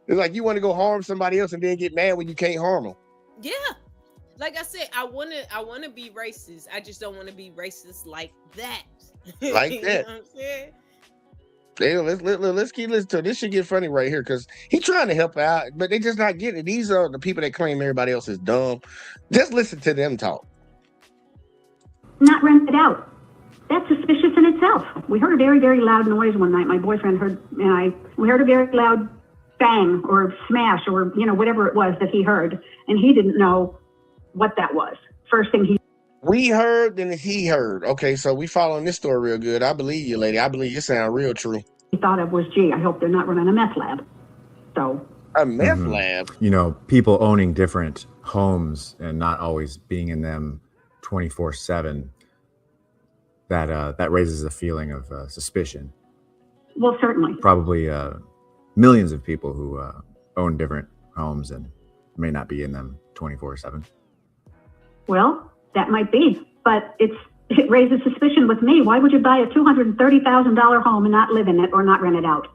It's like you want to go harm somebody else and then get mad when you can't harm them. Yeah. Like I said, I wanna be racist. I just don't want to be racist like that. Like that. You know what I'm saying? Hey, let's keep listening to it. This should get funny right here because he's trying to help out, but they just not getting it. These are the people that claim everybody else is dumb. Just listen to them talk. Not rented out. That's suspicious in itself. We heard a very, very loud noise one night. My boyfriend we heard a very loud bang or smash or, whatever it was that he heard. And he didn't know what that was. First thing we heard, then he heard. Okay, so we following this story real good. I believe you, lady. I believe you sound real true. He thought of was, gee, I hope they're not running a meth lab. So a meth lab? People owning different homes and not always being in them 24/7. That raises a feeling of suspicion. Well, certainly. Probably millions of people who own different homes and may not be in them 24/7. Well, that might be, but it raises suspicion with me. Why would you buy a $230,000 home and not live in it or not rent it out?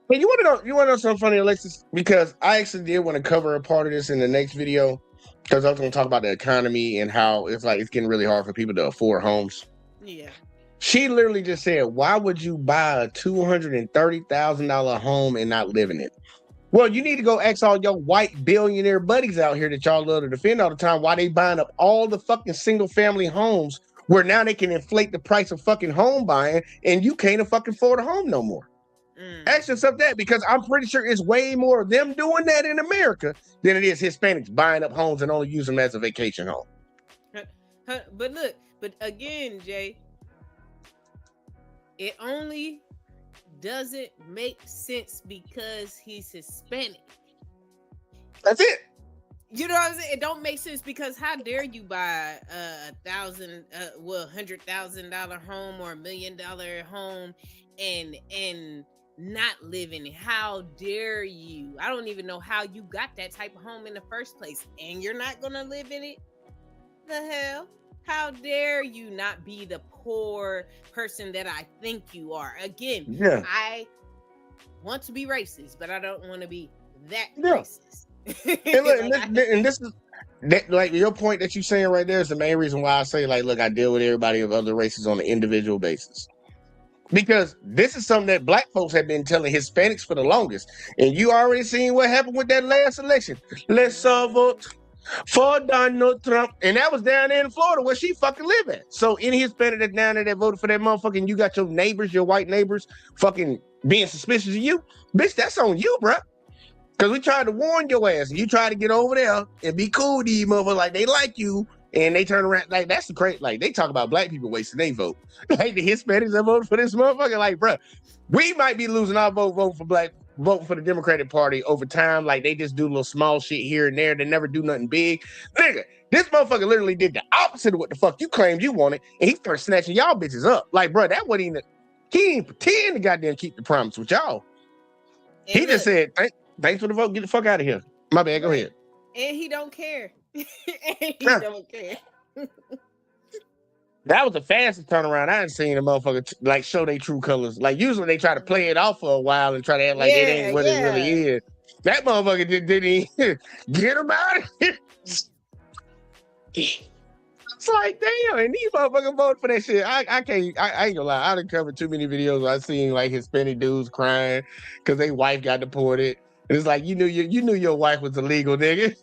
Hey, you want to know something funny, Alexis? Because I actually did want to cover a part of this in the next video. Because I was going to talk about the economy and how it's getting really hard for people to afford homes. Yeah. She literally just said, why would you buy a $230,000 home and not live in it? Well, you need to go ask all your white billionaire buddies out here that y'all love to defend all the time why they buying up all the fucking single family homes where now they can inflate the price of fucking home buying and you can't fucking afford a home no more. Ask yourself that, because I'm pretty sure it's way more of them doing that in America than it is Hispanics buying up homes and only using them as a vacation home. But again, Jay, it only doesn't make sense because he's Hispanic. That's it. You know what I'm saying? It don't make sense because how dare you buy $100,000 home or $1 million home and not live in it? How dare you? I don't even know how you got that type of home in the first place, and you're not gonna live in it. The hell? How dare you not be the poor person that I think you are? Again, yeah. I want to be racist, but I don't want to be that racist. and this is that, like, your point that you're saying right there is the main reason why I say, like, look, I deal with everybody of other races on an individual basis. Because this is something that black folks have been telling Hispanics for the longest. And you already seen what happened with that last election. Let's vote for Donald Trump. And that was down there in Florida where she fucking live at. So any Hispanic that's down there that voted for that motherfucker, and you got your neighbors, your white neighbors, fucking being suspicious of you, bitch, that's on you, bruh. Because we tried to warn your ass. And you tried to get over there and be cool to these motherfuckers like they like you. And they turn around, like, that's the crazy, like, they talk about black people wasting their vote. Like, the Hispanics that voted for this motherfucker, like, bro, we might be losing our voting for the Democratic Party over time. Like, they just do little small shit here and there. They never do nothing big. Nigga, this motherfucker literally did the opposite of what the fuck you claimed you wanted, and he started snatching y'all bitches up. Like, bro, that wasn't even, he ain't pretend to goddamn keep the promise with y'all. And he just said, thanks for the vote, get the fuck out of here. My bad, go ahead. And he don't care. Don't care. That was the fastest turnaround I ain't seen a motherfucker like show their true colors. Like, usually they try to play it off for a while and try to act like it ain't what it really is. That motherfucker didn't even get him out of here. It's like, damn, and these motherfuckers voted for that shit. I ain't gonna lie. I done covered too many videos where I seen like Hispanic dudes crying because their wife got deported. And it's like, you knew your wife was illegal, nigga.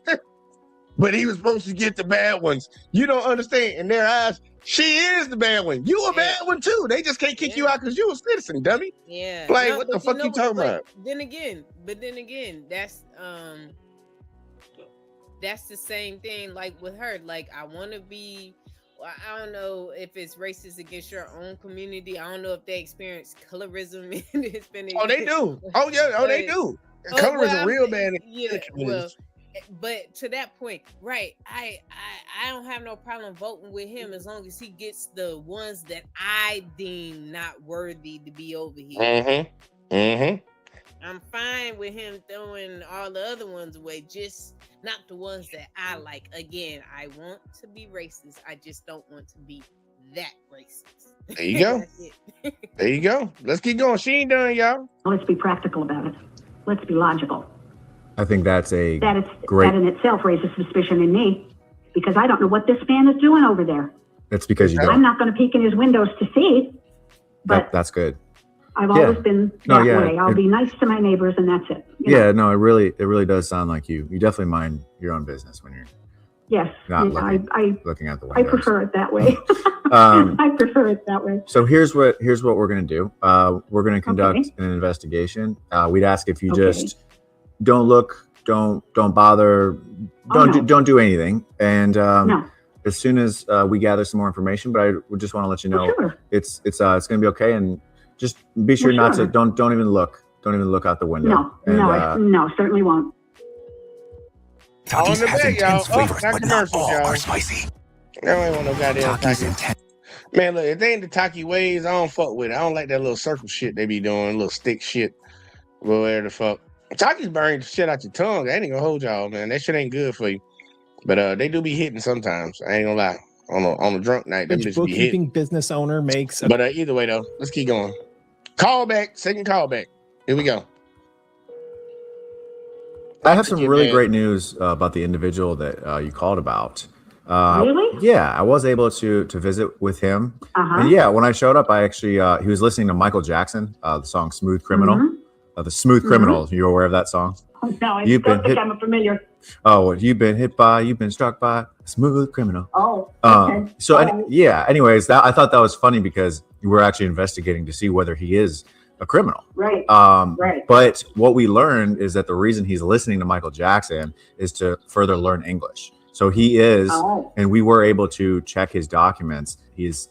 But he was supposed to get the bad ones. You don't understand. In their eyes, she is the bad one. You a bad one too. They just can't kick you out because you a citizen, dummy. Yeah. Like, no, what the fuck you talking about? Then again, that's the same thing. Like with her, like I want to be. I don't know if it's racist against your own community. I don't know if they experience colorism in the Hispanic. Oh, they do. Oh yeah. Oh, they do. Colorism real bad in the community. But to that point, right? I don't have no problem voting with him as long as he gets the ones that I deem not worthy to be over here. I'm fine with him throwing all the other ones away, just not the ones that I like. Again, I want to be racist. I just don't want to be that racist. There you go. There you go. Let's keep going. She ain't done, y'all. Let's be practical about it. Let's be logical. I think that's a That great. in itself raises suspicion in me, because I don't know what this man is doing over there. It's because you I'm don't. not going to peek in his windows to see, but That's good. I've always been that way. I'll be nice to my neighbors, and that's it. You know? No, it really does sound like you definitely mind your own business when you're Yes. not I looking out the I windows. prefer it that way. I prefer it that way. So here's what we're gonna do. We're gonna conduct an investigation. We'd ask if you just don't look, don't bother, don't do anything. And as soon as we gather some more information, but I would just want to let you know it's gonna be okay, and just be sure not to don't even look out the window. No, certainly won't. On the bed, y'all. Not commercials, y'all. Spicy. I don't want no goddamn Taki. Man, look, if they ain't the Taki ways, I don't fuck with it. I don't like that little circle shit they be doing, little stick shit. Where the fuck. Taki's burning the shit out your tongue. That ain't gonna hold y'all, man. That shit ain't good for you. But they do be hitting sometimes. I ain't gonna lie. On a drunk night, them just be hitting. Bookkeeping business owner makes. But either way, though, let's keep going. Call back. Second call back. Here we go. I have some really great news about the individual that you called about. Really? Yeah, I was able to visit with him. And yeah, when I showed up, I actually he was listening to Michael Jackson, the song "Smooth Criminal." The "Smooth Criminal." You're aware of that song? No, I don't think I'm familiar. Oh, what you've been hit by? You've been struck by a smooth criminal. Oh, okay. So anyways, I thought that was funny because we're actually investigating to see whether he is a criminal. Right. Right. But what we learned is that the reason he's listening to Michael Jackson is to further learn English. So he is, and we were able to check his documents. He's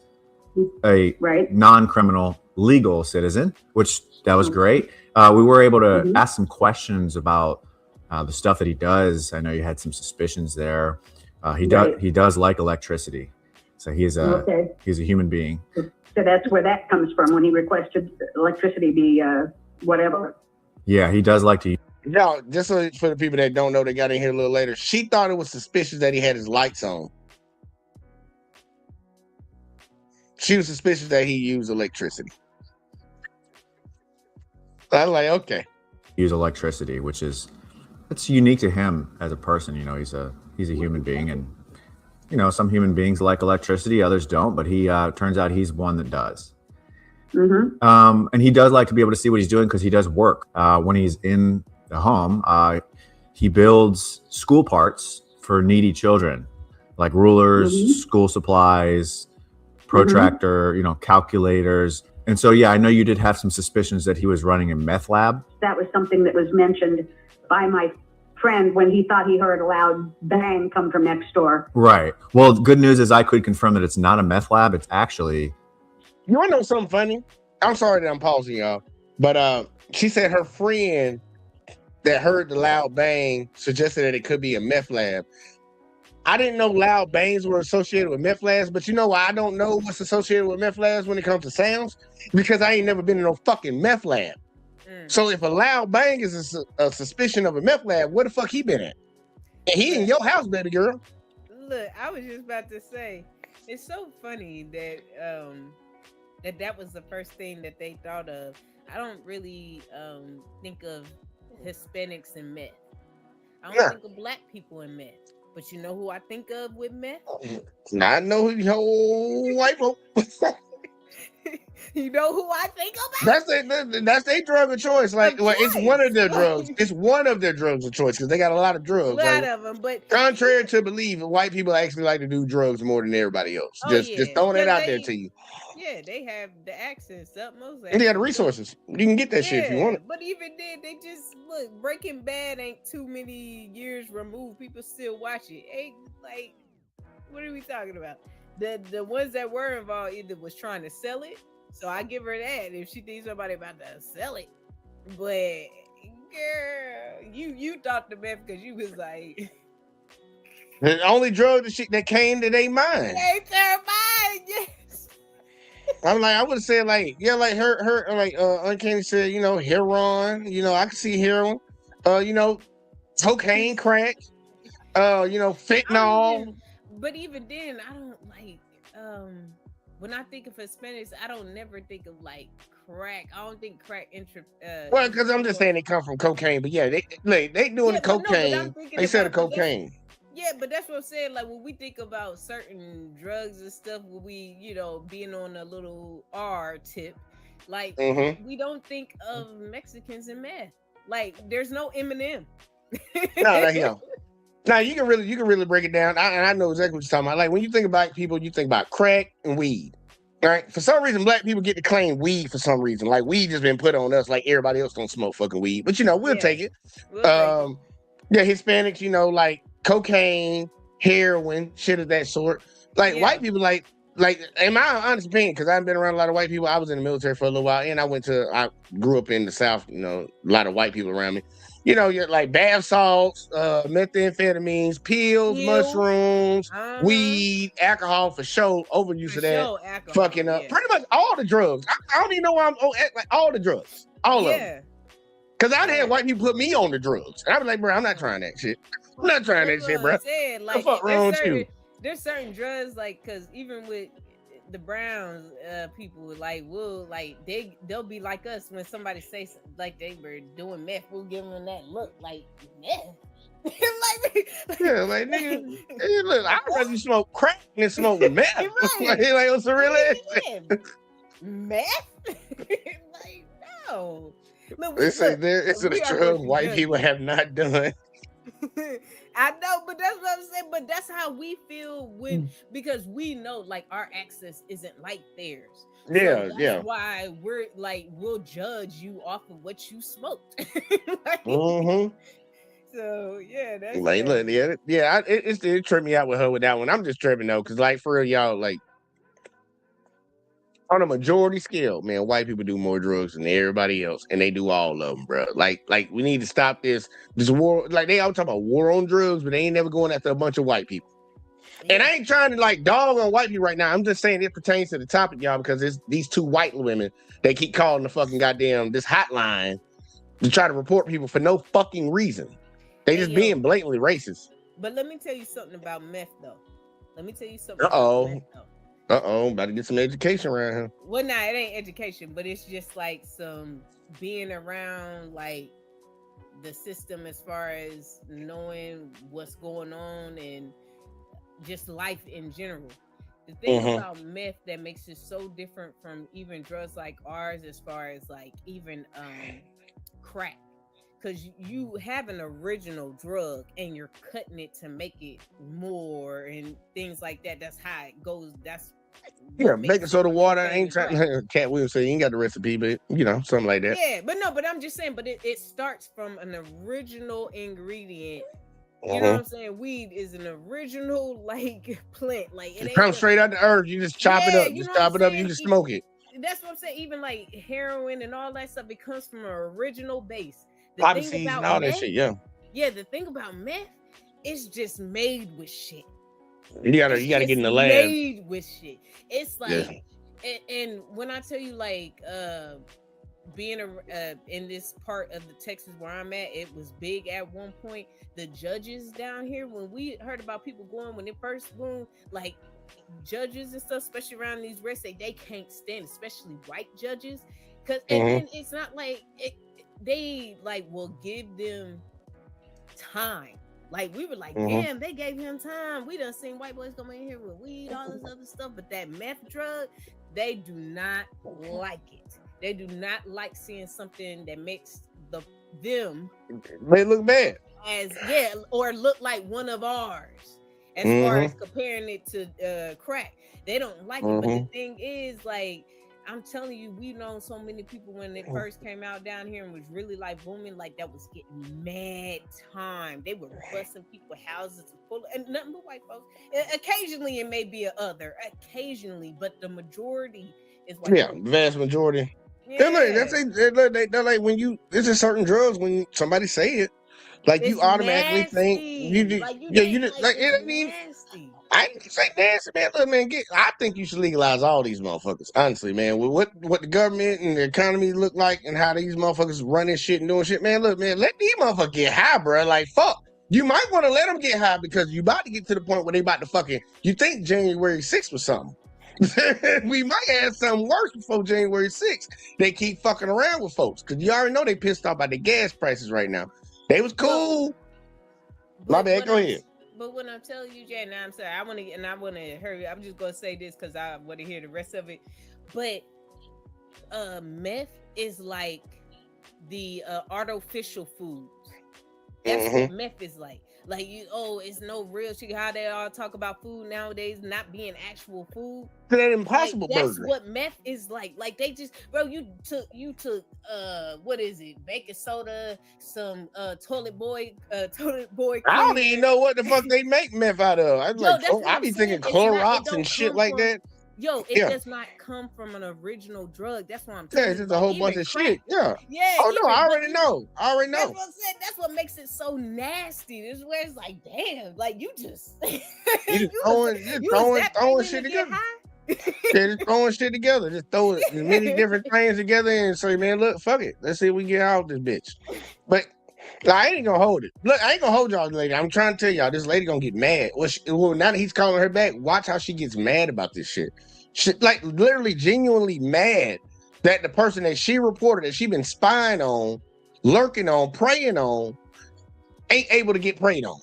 a non-criminal legal citizen, which that was great. We were able to ask some questions about the stuff that he does. I know you had some suspicions there. He does like electricity. So he's a human being. So that's where that comes from when he requested electricity be whatever. Yeah, he does like to. No, just so for the people that don't know, they got in here a little later. She thought it was suspicious that he had his lights on. She was suspicious that he used electricity. I'm like, okay. Use electricity, which is it's unique to him as a person. You know, he's a human being, and you know, some human beings like electricity, others don't. But he turns out he's one that does. And he does like to be able to see what he's doing because he does work when he's in the home. He builds school parts for needy children, like rulers, school supplies, protractor, calculators. And so, yeah, I know you did have some suspicions that he was running a meth lab. That was something that was mentioned by my friend when he thought he heard a loud bang come from next door. Right. Well, good news is I could confirm that it's not a meth lab. It's actually. You want to know something funny? I'm sorry that I'm pausing y'all, but she said her friend that heard the loud bang suggested that it could be a meth lab. I didn't know loud bangs were associated with meth labs, but you know why I don't know what's associated with meth labs when it comes to sounds? Because I ain't never been in no fucking meth lab. So if a loud bang is a suspicion of a meth lab, where the fuck he been at? And he in your house, baby girl. Look, I was just about to say, it's so funny that that was the first thing that they thought of. I don't really think of Hispanics and meth. I don't think of black people in meth. But you know who I think of with meth? I know who your white folk. You know who I think about? That's their drug of choice. Like, well, it's one of their drugs. It's one of their drugs of choice because they got a lot of drugs. A lot of them, but contrary to believe, white people actually like to do drugs more than everybody else. Just throwing it out there to you. Yeah, they have the access up most. And they got the resources. You can get that shit if you want it. But even then, they just look. Breaking Bad ain't too many years removed. People still watch it. Ain't like, what are we talking about? The ones that were involved either was trying to sell it. So I give her that if she thinks somebody about to sell it. But girl, you thought the meth because you was like the only drug that came to their mind. Came to her mind, yes. I'm like, I would have said like, yeah, like her like Uncanny said, heroin, I can see heroin, cocaine, crack, fentanyl. But even then, I don't like when I think of Hispanics, I don't never think of like crack. I don't think crack Well, because I'm just saying they come from cocaine, but yeah, they doing the cocaine. They said the cocaine. Yeah, but that's what I'm saying. Like when we think about certain drugs and stuff, when we, being on a little R tip, like we don't think of Mexicans and meth. Like there's no Eminem. No. Now you can really break it down. I know exactly what you're talking about. Like when you think about people, you think about crack and weed. Right? For some reason, black people get to claim weed for some reason. Like weed just been put on us like everybody else don't smoke fucking weed. But we'll take it. Yeah, Hispanics, like cocaine, heroin, shit of that sort. Like white people, like in my honest opinion, because I've been around a lot of white people. I was in the military for a little while, and I grew up in the South. A lot of white people around me. You're like bath salts, methamphetamines, pills, mushrooms, weed, alcohol for sure. Overuse of that, fucking up. Pretty much all the drugs. I don't even know why like all the drugs, all of them. Because I'd had white people put me on the drugs, and I was like, bro, I'm not trying that shit. I'm not trying that shit, bro. Like, what the fuck wrong with you? There's certain drugs, like, because even with the Browns people, like, they'll be like us when somebody says like they were doing meth. We'll give them that look, like meth. Like nigga, look, I'd rather you smoke crack than smoke meth. Like what's the real meth? Like no. Look, it's a drug white people have not done. I know, but that's what I'm saying. But that's how we feel because we know like our access isn't like theirs. Yeah, so that's why we're like we'll judge you off of what you smoked. So yeah, that's like look, it tripped me out with her with that one. I'm just tripping though, because like for real, y'all, like on a majority scale, man, white people do more drugs than everybody else, and they do all of them, bro. Like we need to stop this war. Like they all talk about war on drugs, but they ain't never going after a bunch of white people. And I ain't trying to like dog on white people right now. I'm just saying it pertains to the topic, y'all, because it's these two white women. They keep calling the fucking goddamn this hotline to try to report people for no fucking reason. They just being blatantly racist. But let me tell you something about meth, though. About meth, about to get some education around here. Well, nah, it ain't education, but it's just like some being around like the system as far as knowing what's going on and just life in general. The thing about meth that makes it so different from even drugs like ours, as far as like even crack, because you have an original drug and you're cutting it to make it more and things like that. That's how it goes. That's baking soda water ain't trying. Cat Williams say you ain't got the recipe, but something like that. Yeah, but I'm just saying. But it starts from an original ingredient. You know what I'm saying? Weed is an original like plant. Like it comes straight out the earth. You just chop it up. You just chop it up. You just smoke it. That's what I'm saying. Even like heroin and all that stuff, it comes from an original base. Poppy seeds and all that shit. Yeah. The thing about meth, it's just made with shit. You gotta get in the lab. Made with shit. It's like, and when I tell you like, being in this part of the Texas where I'm at, it was big at one point. The judges down here, when we heard about people going when it first boomed, like judges and stuff, especially around these arrests, they can't stand, especially white judges, because and it's not like they like will give them time. Like we were like, damn, they gave him time. We done seen white boys come in here with weed, all this other stuff, but that meth drug, they do not like it. They do not like seeing something that makes them they look bad. Or look like one of ours. As far as comparing it to crack, they don't like it. But the thing is, like, I'm telling you, we've known so many people when it first came out down here and was really like booming, like that was getting mad time. They were busting people's houses full, and nothing but white folks. Occasionally, it may be a other, occasionally, but the majority is white. Yeah, the vast majority. Yeah. They're like when you. There's a certain drugs when somebody say it, like it's you automatically nasty. Think you do. Like, you just like it. I mean, I didn't say nasty, man. Look, man, I think you should legalize all these motherfuckers. Honestly, man, with what the government and the economy look like and how these motherfuckers running shit and doing shit, man. Look, man, let these motherfuckers get high, bro. Like, fuck. You might want to let them get high because you about to get to the point where they about to fucking. You think January 6th was something. We might have something worse before January 6th. They keep fucking around with folks because you already know they pissed off by the gas prices right now. They was cool. My bad. Go ahead. But when I'm telling you, Jay, now I'm sorry. I want to hurry. I'm just gonna say this because I want to hear the rest of it. But meth is like the artificial food. That's what meth is like. Like it's no real shit. How they all talk about food nowadays not being actual food. That Impossible Burger. That's what meth is like. Like they just, bro, you took what is it? Baking soda, some toilet boy. I don't even know what the fuck they make meth out of. I be thinking Clorox and shit like that. It does not come from an original drug. That's what I'm saying. Yeah, it's just a whole bunch of shit. Yeah. Yeah. Oh no, I already know. That's what I'm saying. That's what makes it so nasty. This is where it's like, damn, like you just throwing shit together. Just throwing shit together. Just throwing many different things together and say, man, look, fuck it. Let's see if we can get out this bitch. But I ain't gonna hold it. Look, I ain't gonna hold y'all, lady. I'm trying to tell y'all, this lady gonna get mad. Well, now that he's calling her back, watch how she gets mad about this shit. She, like, literally, genuinely mad that the person that she reported that she been spying on, lurking on, preying on, ain't able to get preyed on.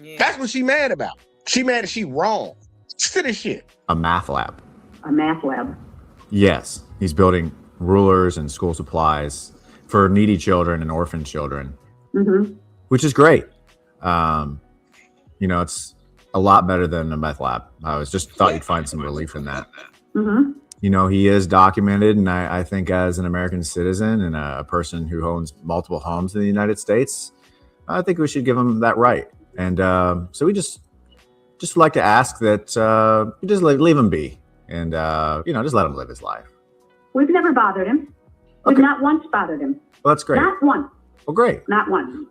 Yeah. That's what she mad about. She mad that she wrong. To this shit. A math lab. A math lab. Yes, he's building rulers and school supplies for needy children and orphan children. Which is great. It's a lot better than a meth lab. I was just thought you'd find some relief in that. He is documented, and I think as an American citizen and a person who owns multiple homes in the United States, I think we should give him that right. And so we just like to ask that you just leave him be, and just let him live his life. We've never bothered him. We've not once bothered him. Well, that's great. Not once. Well, great. Not once.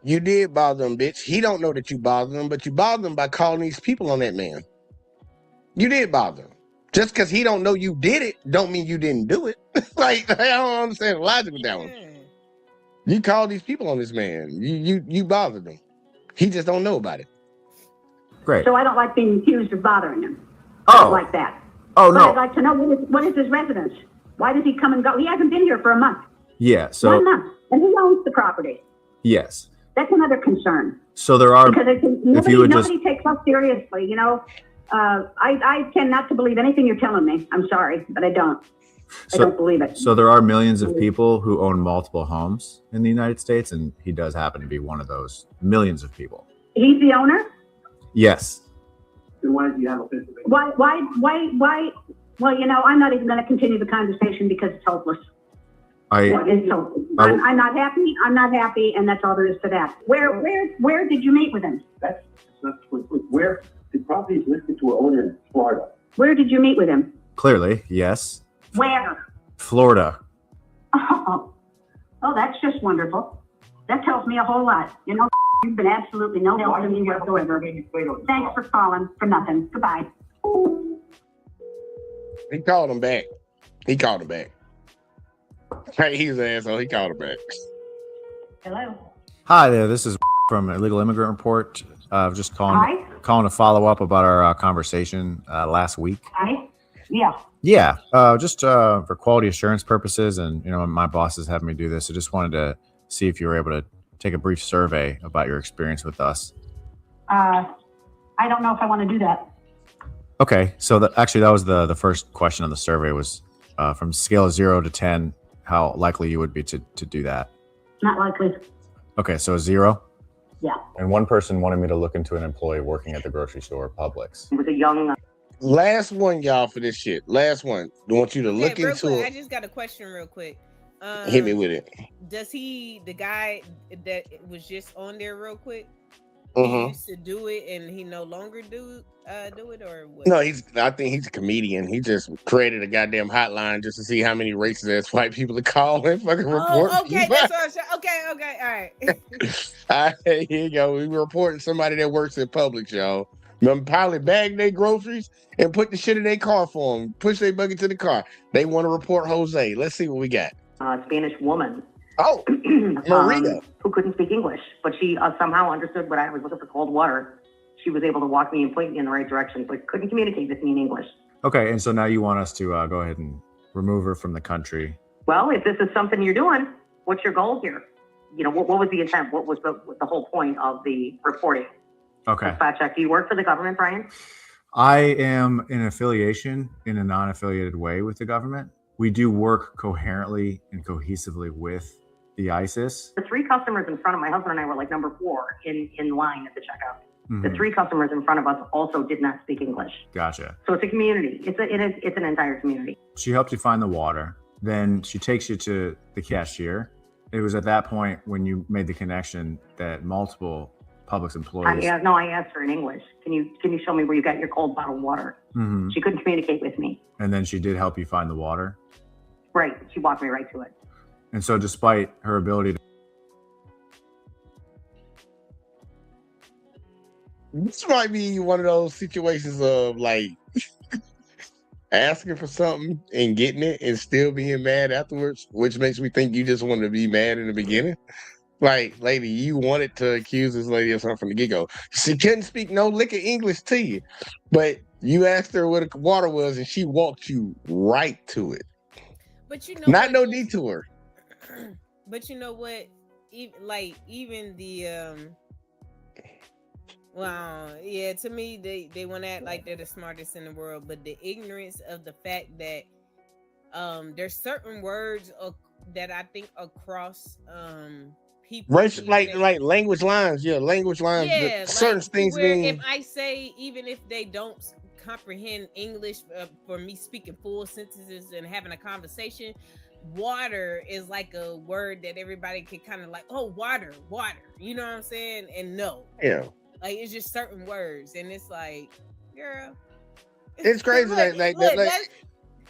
You did bother him, bitch. He don't know that you bothered him, but you bothered him by calling these people on that man. You did bother him. Just because he don't know you did it, don't mean you didn't do it. Like, I don't understand the logic with that one. You called these people on this man. You bothered him. He just don't know about it. Great. So I don't like being accused of bothering him. I don't like that. Oh, but no. I'd like to know what is his residence? Why does he come and go? He hasn't been here for a month. Yeah. So 1 month. And he owns the property. Yes. That's another concern. So there are, because nobody takes us seriously, I tend not to believe anything you're telling me. I'm sorry, but I don't. I don't believe it. So there are millions of people who own multiple homes in the United States, and he does happen to be one of those millions of people. He's the owner? Yes. Then why do you have a Why? Well, I'm not even going to continue the conversation because it's hopeless. It's hopeless. I'm not happy. I'm not happy, and that's all there is to that. Where did you meet with him? That's not where the property is listed to an owner in Florida. Where did you meet with him? Clearly, yes. Where? Florida. Oh, that's just wonderful. That tells me a whole lot. You've been absolutely no help to me whatsoever. Thanks for calling for nothing. Goodbye. He called him back. Hey, he's an asshole. He called him back. Hello. Hi there. This is from Illegal Immigrant Report. Just calling to follow up about our conversation last week. Hi. Yeah. Yeah. Just for quality assurance purposes, and my bosses have me do this. I just wanted to see if you were able to take a brief survey about your experience with us. I don't know if I want to do that. Okay. So that was the first question on the survey was from scale of 0 to 10, how likely you would be to do that. Not likely. Okay. So 0? Yeah. And one person wanted me to look into an employee working at the grocery store, Publix. It was a young... Last one, y'all, for this shit. Last one. I want you to look into it. I just got a question real quick. Hit me with it. Does the guy that was just on there real quick, he used to do it and he no longer do it, or what? No, I think he's a comedian. He just created a goddamn hotline just to see how many racist ass white people to call and fucking report. Oh, okay, that's what I said. Okay, all right. All right, here you go. We were reporting somebody that works at Publix, y'all. Remember, probably bag their groceries and put the shit in their car for them. Push their buggy to the car. They want to report Jose. Let's see what we got. Spanish woman. Oh, Maria. Who couldn't speak English, but she somehow understood when I was looking for cold water. she was able to walk me and point me in the right direction, but couldn't communicate with me in English. Okay, and so now you want us to go ahead and remove her from the country. Well, if this is something you're doing, what's your goal here? You know, what was the intent? What was the whole point of the reporting? Okay. Fact check. Do you work for the government, Brian? I am in affiliation in a non-affiliated way with the government. We do work coherently and cohesively with the ISIS. The 3 customers in front of my husband and I were like number 4 in line at the checkout. Mm-hmm. The 3 customers in front of us also did not speak English. Gotcha. So it's a community. It's an entire community. She helped you find the water. Then she takes you to the cashier. It was at that point when you made the connection that multiple Publix employees. I asked her in English. Can you show me where you got your cold bottled water? Mm-hmm. She couldn't communicate with me. And then she did help you find the water. Right. She walked me right to it. And so despite her ability to... This might be one of those situations of like asking for something and getting it and still being mad afterwards, which makes me think you just wanted to be mad in the beginning. Like, lady, you wanted to accuse this lady of something from the get-go. She couldn't speak no lick of English to you, but you asked her what the water was and she walked you right to it. But you know, not no detour. But you know what? Even the well, yeah, to me they want to act like they're the smartest in the world, but the ignorance of the fact that there's certain words that I think across people, racial, like language lines, language lines. Yeah, certain things mean. If I say, even if they don't comprehend English, for me speaking full sentences and having a conversation, water is like a word that everybody can kind of like, oh, water, you know what I'm saying? And no, like it's just certain words, and it's like, girl, it's crazy. look,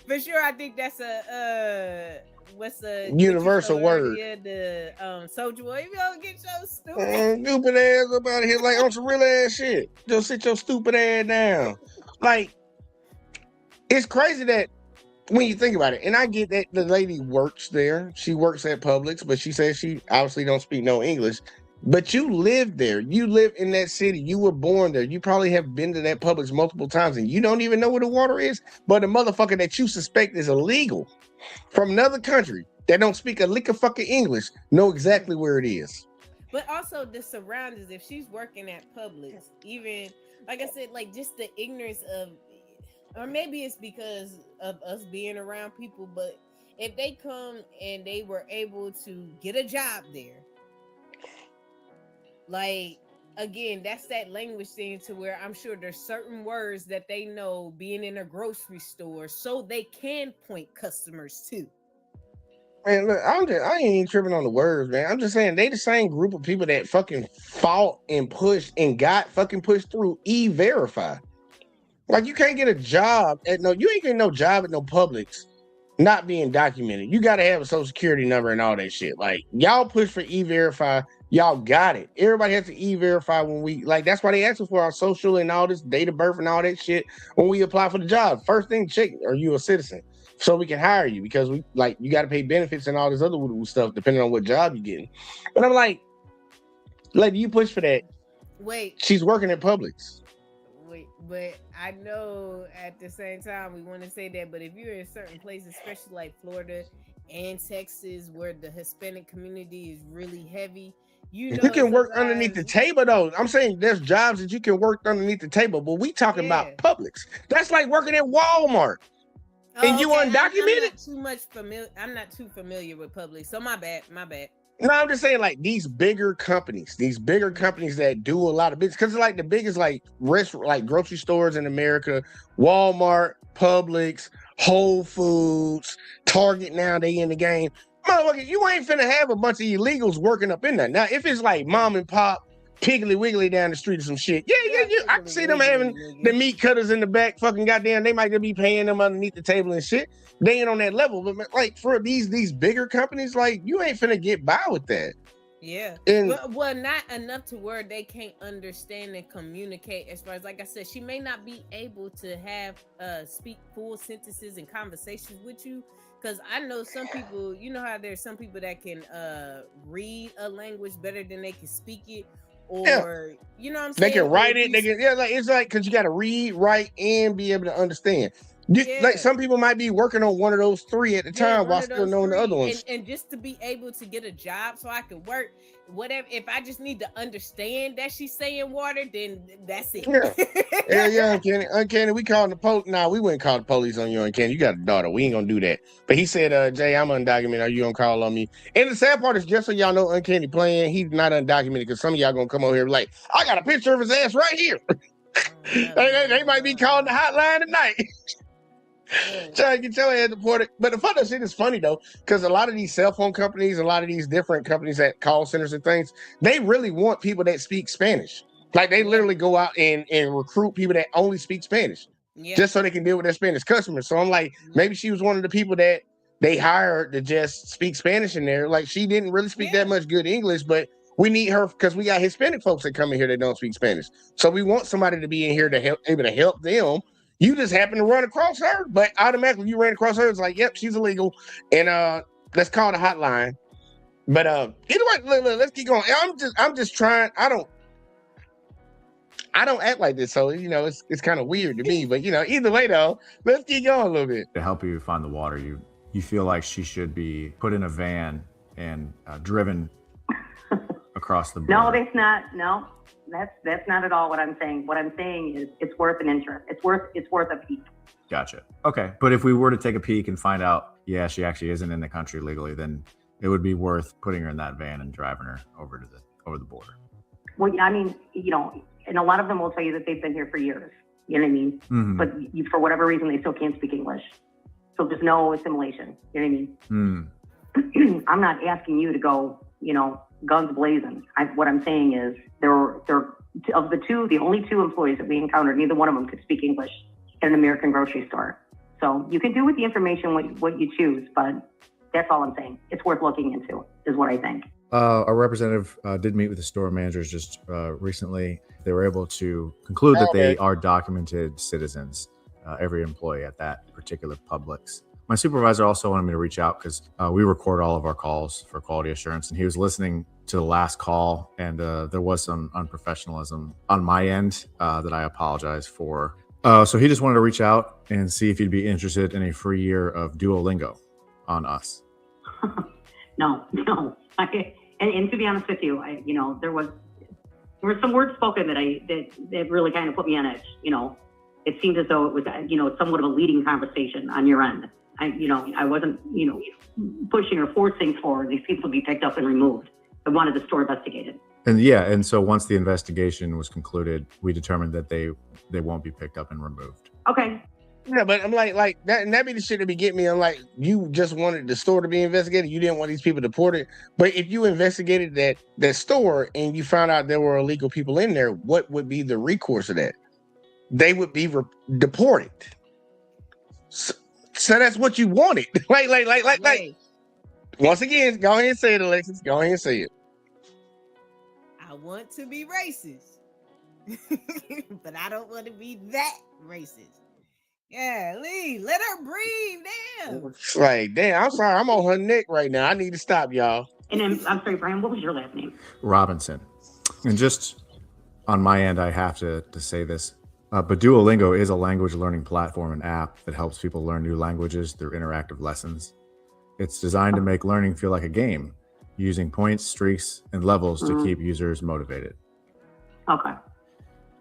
for sure, I think that's a what's a universal word. Yeah, the soldier boy. You don't get your stupid ass up out of here, like on some real ass shit. Just sit your stupid ass down. Like, it's crazy that when you think about it, and I get that the lady works there. She works at Publix, but she says she obviously don't speak no English. But you live there. You live in that city. You were born there. You probably have been to that Publix multiple times, and you don't even know where the water is. But the motherfucker that you suspect is illegal from another country that don't speak a lick of fucking English know exactly where it is. But also the surroundings. If she's working at Publix, even like I said, like just the ignorance of, or maybe it's because of us being around people. But if they come and they were able to get a job there. Like, again, that's that language thing to where I'm sure there's certain words that they know being in a grocery store so they can point customers to. Man, look, I ain't even tripping on the words, man. I'm just saying they the same group of people that fucking fought and pushed and got fucking pushed through E-Verify. Like, you can't get a job you ain't getting no job at no Publix not being documented. You got to have a social security number and all that shit. Like, y'all push for E-Verify. Y'all got it. Everybody has to E-Verify when we, like, that's why they ask us for our social and all this date of birth and all that shit when we apply for the job. First thing, check, are you a citizen? So we can hire you, because we, like, you got to pay benefits and all this other stuff depending on what job you're getting. But I'm like, you push for that. Wait. She's working at Publix. Wait, but I know at the same time we want to say that, but if you're in certain places, especially like Florida and Texas, where the Hispanic community is really heavy, you can work underneath the table, though. I'm saying there's jobs that you can work underneath the table, but we talking about Publix. That's like working at Walmart. And you undocumented? I'm not too familiar with Publix, so my bad. No, I'm just saying, like, these bigger companies that do a lot of business, because it's like the biggest grocery stores in America, Walmart, Publix, Whole Foods, Target. Now they in the game. Motherfucker, you ain't finna have a bunch of illegals working up in there. Now, if it's like mom and pop, Piggly Wiggly down the street or some shit, I can see them having the meat cutters in the back. Fucking goddamn, they might just be paying them underneath the table and shit. They ain't on that level, but like for these bigger companies, like you ain't finna get by with that. Yeah, and well, not enough to where they can't understand and communicate. As far as, like I said, she may not be able to have speak full sentences and conversations with you. Because I know some people, you know how there's some people that can read a language better than they can speak it, or you know what I'm They saying? can write it. They can, like it's like because you got to read, write, and be able to understand. Like some people might be working on one of those three at the time while still knowing the other ones. And just to be able to get a job so I can work, whatever. If I just need to understand that she's saying water, then that's it. Yeah, Uncanny. We called the police. Nah, we wouldn't call the police on you, Uncanny. You got a daughter. We ain't gonna do that. But he said, Jay, I'm undocumented. Are you gonna call on me? And the sad part is, just so y'all know, Uncanny playing, he's not undocumented because some of y'all gonna come over here like, I got a picture of his ass right here. They might be calling the hotline tonight. Trying to get your ass deported. But the funny shit is funny though, because a lot of these cell phone companies, a lot of these different companies that call centers and things, they really want people that speak Spanish. Like they literally go out and recruit people that only speak Spanish, just so they can deal with their Spanish customers. So I'm like, maybe she was one of the people that they hired to just speak Spanish in there. Like she didn't really speak that much good English, but we need her because we got Hispanic folks that come in here that don't speak Spanish. So we want somebody to be in here to help, able to help them. You just happen to run across her, but automatically you ran across her. It's like, yep, she's illegal, and let's call the hotline. But either way, look, let's keep going. I'm just trying. I don't act like this, so you know it's kind of weird to me. But you know, either way though, let's keep going a little bit. To help you find the water, you feel like she should be put in a van and driven across the border. No, that's not. No, that's not at all what I'm saying. What I'm saying is it's worth an interest. It's worth a peek. Gotcha. Okay, but if we were to take a peek and find out, yeah, she actually isn't in the country legally, then it would be worth putting her in that van and driving her over the border. Well, I mean, you know, and a lot of them will tell you that they've been here for years. You know what I mean? Mm-hmm. But for whatever reason, they still can't speak English. So there's no assimilation. You know what I mean? I'm not asking you to go, you know, guns blazing. What I'm saying is there of the only two employees that we encountered, neither one of them could speak English at an American grocery store. So you can do with the information what you choose, but that's all I'm saying. It's worth looking into, is what I think. Our representative did meet with the store managers just recently. They were able to conclude that they are documented citizens, every employee at that particular Publix. My supervisor also wanted me to reach out because we record all of our calls for quality assurance, and he was listening to the last call, and there was some unprofessionalism on my end that I apologize for. So he just wanted to reach out and see if you'd be interested in a free year of Duolingo on us. No. And to be honest with you, there were some words spoken that really kind of put me on edge. You know, it seemed as though it was, somewhat of a leading conversation on your end. I wasn't, pushing or forcing for these people to be picked up and removed. I wanted the store investigated. And so once the investigation was concluded, we determined that they won't be picked up and removed. Okay. Yeah, but I'm like that, and that be the shit that be getting me. I'm like, you just wanted the store to be investigated. You didn't want these people deported. But if you investigated that store and you found out there were illegal people in there, what would be the recourse of that? They would be deported. So that's what you wanted. Like. Once again, go ahead and say it, Alexis. Go ahead and say it. I want to be racist, but I don't want to be that racist. Yeah, Lee, let her breathe. Damn. Like, damn, I'm sorry. I'm on her neck right now. I need to stop, y'all. And I'm sorry, Brian, what was your last name? Robinson. And just on my end, I have to say this. But Duolingo is a language learning platform and app that helps people learn new languages through interactive lessons. It's designed to make learning feel like a game, using points, streaks, and levels to keep users motivated. Okay.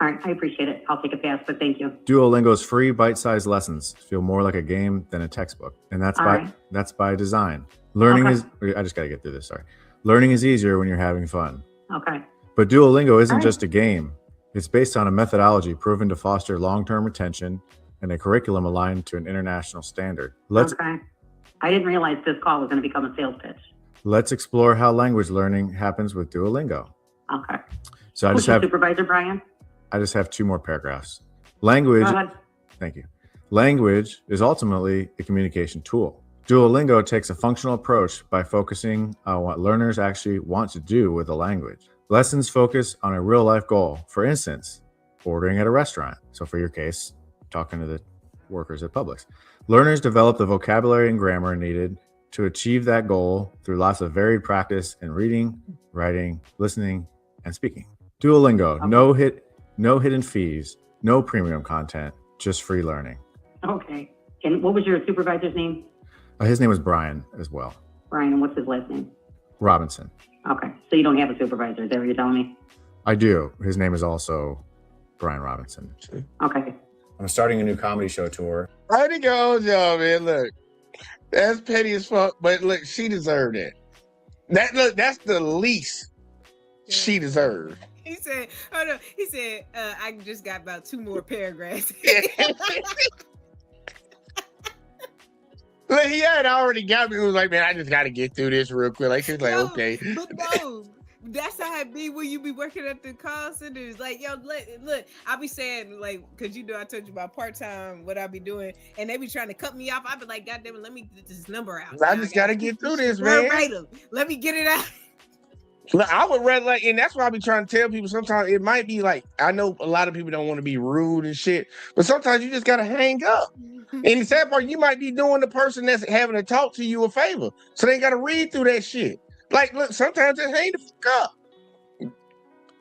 All right, I appreciate it. I'll take a pass, but thank you. Duolingo's free bite-sized lessons feel more like a game than a textbook, and that's by design. Learning is. I just got to get through this. Sorry. Learning is easier when you're having fun. Okay. But Duolingo isn't just a game. It's based on a methodology proven to foster long-term retention and a curriculum aligned to an international standard. Okay. I didn't realize this call was going to become a sales pitch. Let's explore how language learning happens with Duolingo. Okay. So Who's your supervisor, Brian? I just have two more paragraphs. Language. Go ahead. Thank you. Language is ultimately a communication tool. Duolingo takes a functional approach by focusing on what learners actually want to do with the language. Lessons focus on a real life goal. For instance, ordering at a restaurant. So for your case, talking to the workers at Publix. Learners develop the vocabulary and grammar needed to achieve that goal through lots of varied practice in reading, writing, listening, and speaking. Duolingo, okay. No hidden fees, no premium content, just free learning. Okay. And what was your supervisor's name? His name was Brian as well. Brian, and what's his last name? Robinson. Okay. So you don't have a supervisor, is that what you're telling me? I do. His name is also Brian Robinson. Okay. I'm starting a new comedy show tour. I think goes, y'all, man. Look, that's petty as fuck, but look, she deserved it. That's the least she deserved. He said, "Oh no," he said, "I just got about 2 more paragraphs." Look, he had already got me. He was like, "Man, I just got to get through this real quick." Like, she's like, "Okay." But no, that's how it be when you be working at the call centers. Like, yo, look, I be saying, like, because you know, I told you about part-time, what I be doing, and they be trying to cut me off. I be like, God damn it, let me get this number out. I just got to get through this, man. Let me get it out. Look, I would rather, like, and that's why I be trying to tell people sometimes it might be like, I know a lot of people don't want to be rude and shit, but sometimes you just got to hang up. And the sad part, you might be doing the person that's having to talk to you a favor. So they got to read through that shit. Like, look, sometimes just hang the fuck up.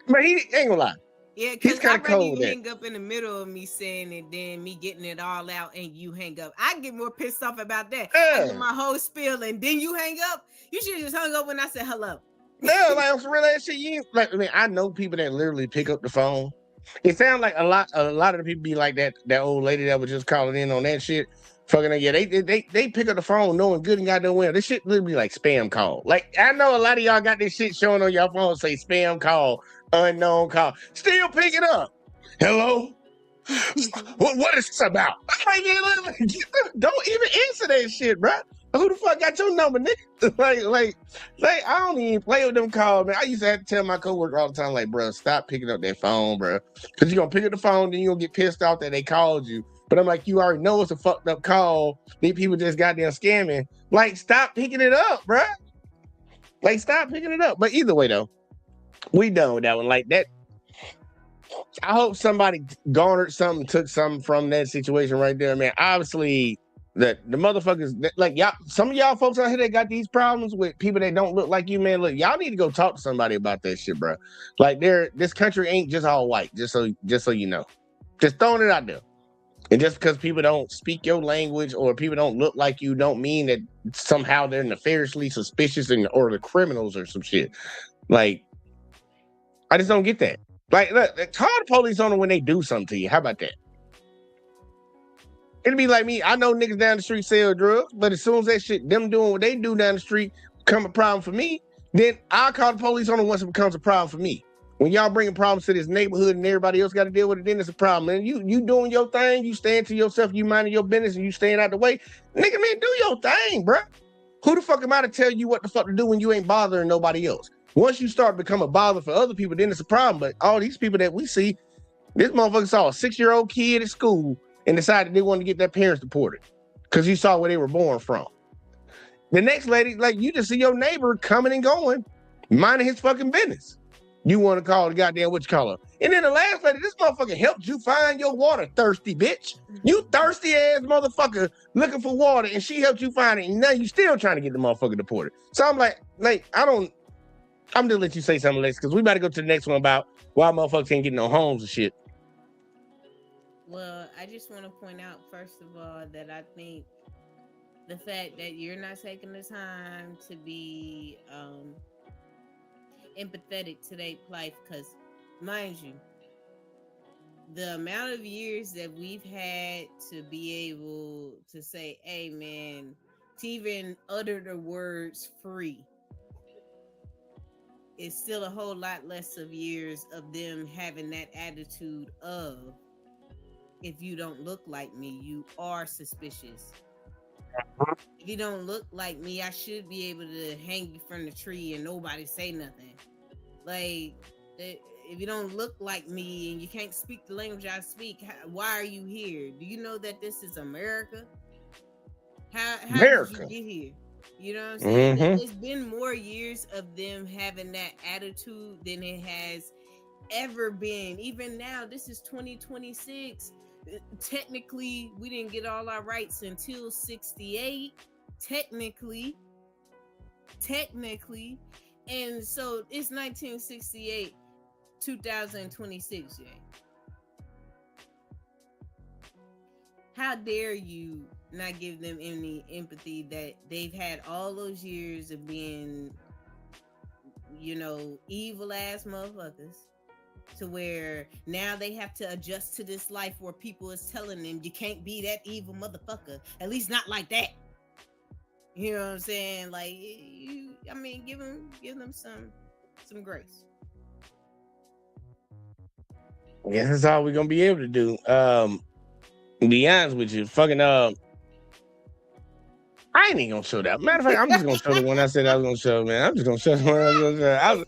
But he ain't gonna lie. Yeah, because I'd rather you hang up in the middle of me saying it than me getting it all out and you hang up. I get more pissed off about that. I get my whole spiel and then you hang up. You should have just hung up when I said hello. No, like on some real ass shit. You like, I mean, I know people that literally pick up the phone. It sounds like a lot of the people be like that old lady that was just calling in on that shit. Fucking yeah, they pick up the phone knowing good and goddamn well. This shit literally like spam call. Like, I know a lot of y'all got this shit showing on your phone say spam call, unknown call. Still pick it up. Hello? What is this about? I'm like, don't even answer that shit, bro. Who the fuck got your number, nigga? like, I don't even play with them calls, man. I used to have to tell my coworker all the time, like, bro, stop picking up that phone, bro. Because you're going to pick up the phone, then you're going to get pissed off that they called you. But I'm like, you already know it's a fucked up call. These people just goddamn scamming. Like, stop picking it up, bro. Like, stop picking it up. But either way, though, we done with that one. Like, that. I hope somebody garnered something, took something from that situation right there, man. Obviously, the motherfuckers, like, y'all, some of y'all folks out here that got these problems with people that don't look like you, man. Look, y'all need to go talk to somebody about that shit, bro. Like, this country ain't just all white. Just so you know, just throwing it out there. And just because people don't speak your language or people don't look like you, don't mean that somehow they're nefariously suspicious or the criminals or some shit. Like, I just don't get that. Like, look, call the police on them when they do something to you. How about that? It'd be like me. I know niggas down the street sell drugs, but as soon as that shit, them doing what they do down the street, become a problem for me, then I'll call the police on them once it becomes a problem for me. When y'all bringing problems to this neighborhood and everybody else got to deal with it, then it's a problem. And you doing your thing, you staying to yourself, you minding your business, and you staying out the way. Nigga, man, do your thing, bro. Who the fuck am I to tell you what the fuck to do when you ain't bothering nobody else? Once you start to become a bother for other people, then it's a problem. But all these people that we see, this motherfucker saw a 6-year-old kid at school and decided they wanted to get their parents deported because you saw where they were born from. The next lady, like, you just see your neighbor coming and going, minding his fucking business. You want to call the goddamn what you call her. And then the last lady, this motherfucker helped you find your water, thirsty bitch. You thirsty ass motherfucker looking for water, and she helped you find it, and now you still trying to get the motherfucker deported. So I'm like, I'm just let you say something, Lex, because we about to go to the next one about why motherfuckers ain't getting no homes and shit. Well, I just want to point out, first of all, that I think the fact that you're not taking the time to be empathetic to their plight, because, mind you, the amount of years that we've had to be able to say, hey, man, to even utter the words free, it's still a whole lot less of years of them having that attitude of, if you don't look like me, you are suspicious. If you don't look like me, I should be able to hang you from the tree and nobody say nothing. Like, if you don't look like me and you can't speak the language I speak, why are you here? Do you know that this is America? How America. did you get here? You know what I'm saying? Mm-hmm. It's been more years of them having that attitude than it has ever been. Even now, this is 2026. Technically, we didn't get all our rights until 68. Technically. And so it's 1968. 2026 yet. How dare you not give them any empathy that they've had all those years of being, you know, evil ass motherfuckers, to where now they have to adjust to this life where people is telling them you can't be that evil motherfucker, at least not like that. You know what I'm saying? Like, I mean, give them some grace. Yeah, that's all we're gonna be able to do. Be honest with you, fucking I ain't even gonna show that. Matter of fact, I'm just gonna show the one I said I was gonna show, man. I'm just gonna show the one I was gonna show.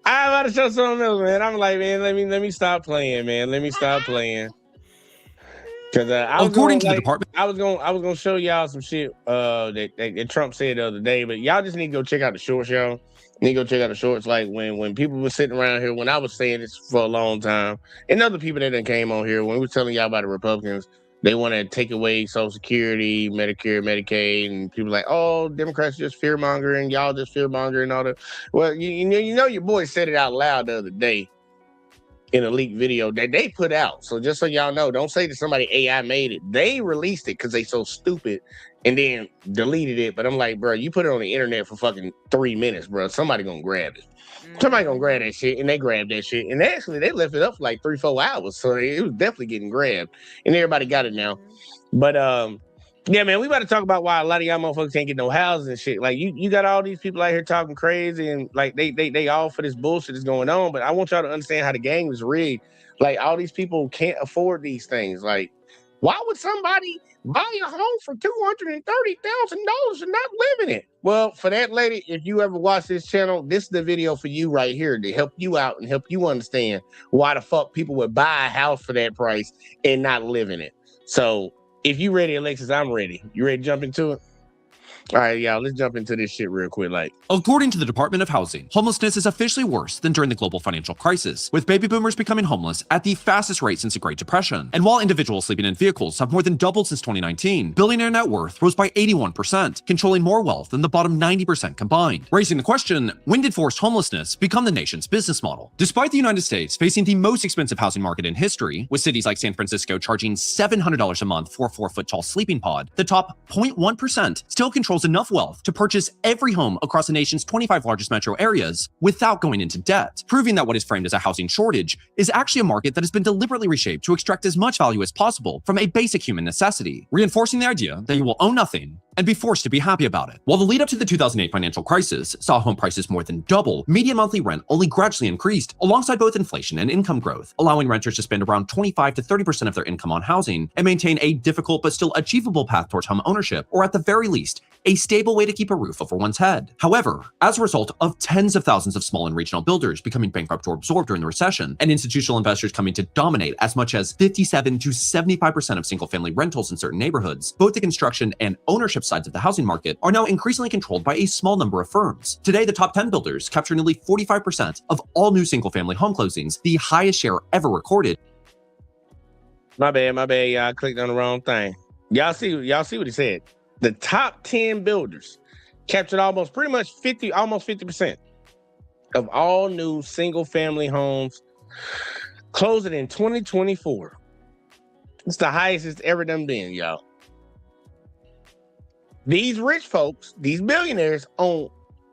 I'm about to show something else, man. I'm like, man, let me stop playing, man. Let me stop playing. Cause I was gonna show y'all some shit that Trump said the other day, but y'all just need to go check out the shorts, y'all. You need to go check out the shorts. Like when people were sitting around here, when I was saying this for a long time, and other people that done came on here, when we were telling y'all about the Republicans, they want to take away Social Security, Medicare, Medicaid, and people like, oh, Democrats just fear mongering, y'all just fear mongering and all that. Well, you know your boy said it out loud the other day in a leaked video that they put out. So just so y'all know, don't say that somebody AI made it. They released it because they so stupid and then deleted it. But I'm like, bro, you put it on the internet for fucking 3 minutes, bro. Somebody gonna grab it. Somebody gonna grab that shit, and they grabbed that shit. And actually, they left it up for like 3-4 hours. So it was definitely getting grabbed. And everybody got it now. But yeah, man, we about to talk about why a lot of y'all motherfuckers can't get no houses and shit. Like you got all these people out here talking crazy and like they all for this bullshit that's going on. But I want y'all to understand how the game is rigged. Like all these people can't afford these things. Like, why would somebody buy a home for $230,000 and not live in it? Well, for that lady, if you ever watch this channel, this is the video for you right here to help you out and help you understand why the fuck people would buy a house for that price and not live in it. So if you ready, Alexis, I'm ready. You ready to jump into it? All right, y'all, let's jump into this shit real quick. Like, according to the Department of Housing, homelessness is officially worse than during the global financial crisis, with baby boomers becoming homeless at the fastest rate since the Great Depression. And while individuals sleeping in vehicles have more than doubled since 2019, billionaire net worth rose by 81%, controlling more wealth than the bottom 90% combined. Raising the question, when did forced homelessness become the nation's business model? Despite the United States facing the most expensive housing market in history, with cities like San Francisco charging $700 a month for a 4-foot-tall sleeping pod, the top 0.1% still controls enough wealth to purchase every home across the nation's 25 largest metro areas without going into debt, proving that what is framed as a housing shortage is actually a market that has been deliberately reshaped to extract as much value as possible from a basic human necessity, reinforcing the idea that you will own nothing and be forced to be happy about it. While the lead up to the 2008 financial crisis saw home prices more than double, median monthly rent only gradually increased alongside both inflation and income growth, allowing renters to spend around 25 to 30% of their income on housing and maintain a difficult but still achievable path towards home ownership, or at the very least, a stable way to keep a roof over one's head. However, as a result of tens of thousands of small and regional builders becoming bankrupt or absorbed during the recession, and institutional investors coming to dominate as much as 57 to 75% of single-family rentals in certain neighborhoods, both the construction and ownership sides of the housing market are now increasingly controlled by a small number of firms. Today, the top 10 builders capture nearly 45% of all new single-family home closings, the highest share ever recorded. My bad, y'all clicked on the wrong thing. Y'all see what he said. The top 10 builders captured almost 50% of all new single-family homes closing in 2024. It's the highest it's ever done been, y'all. These rich folks, these billionaires, own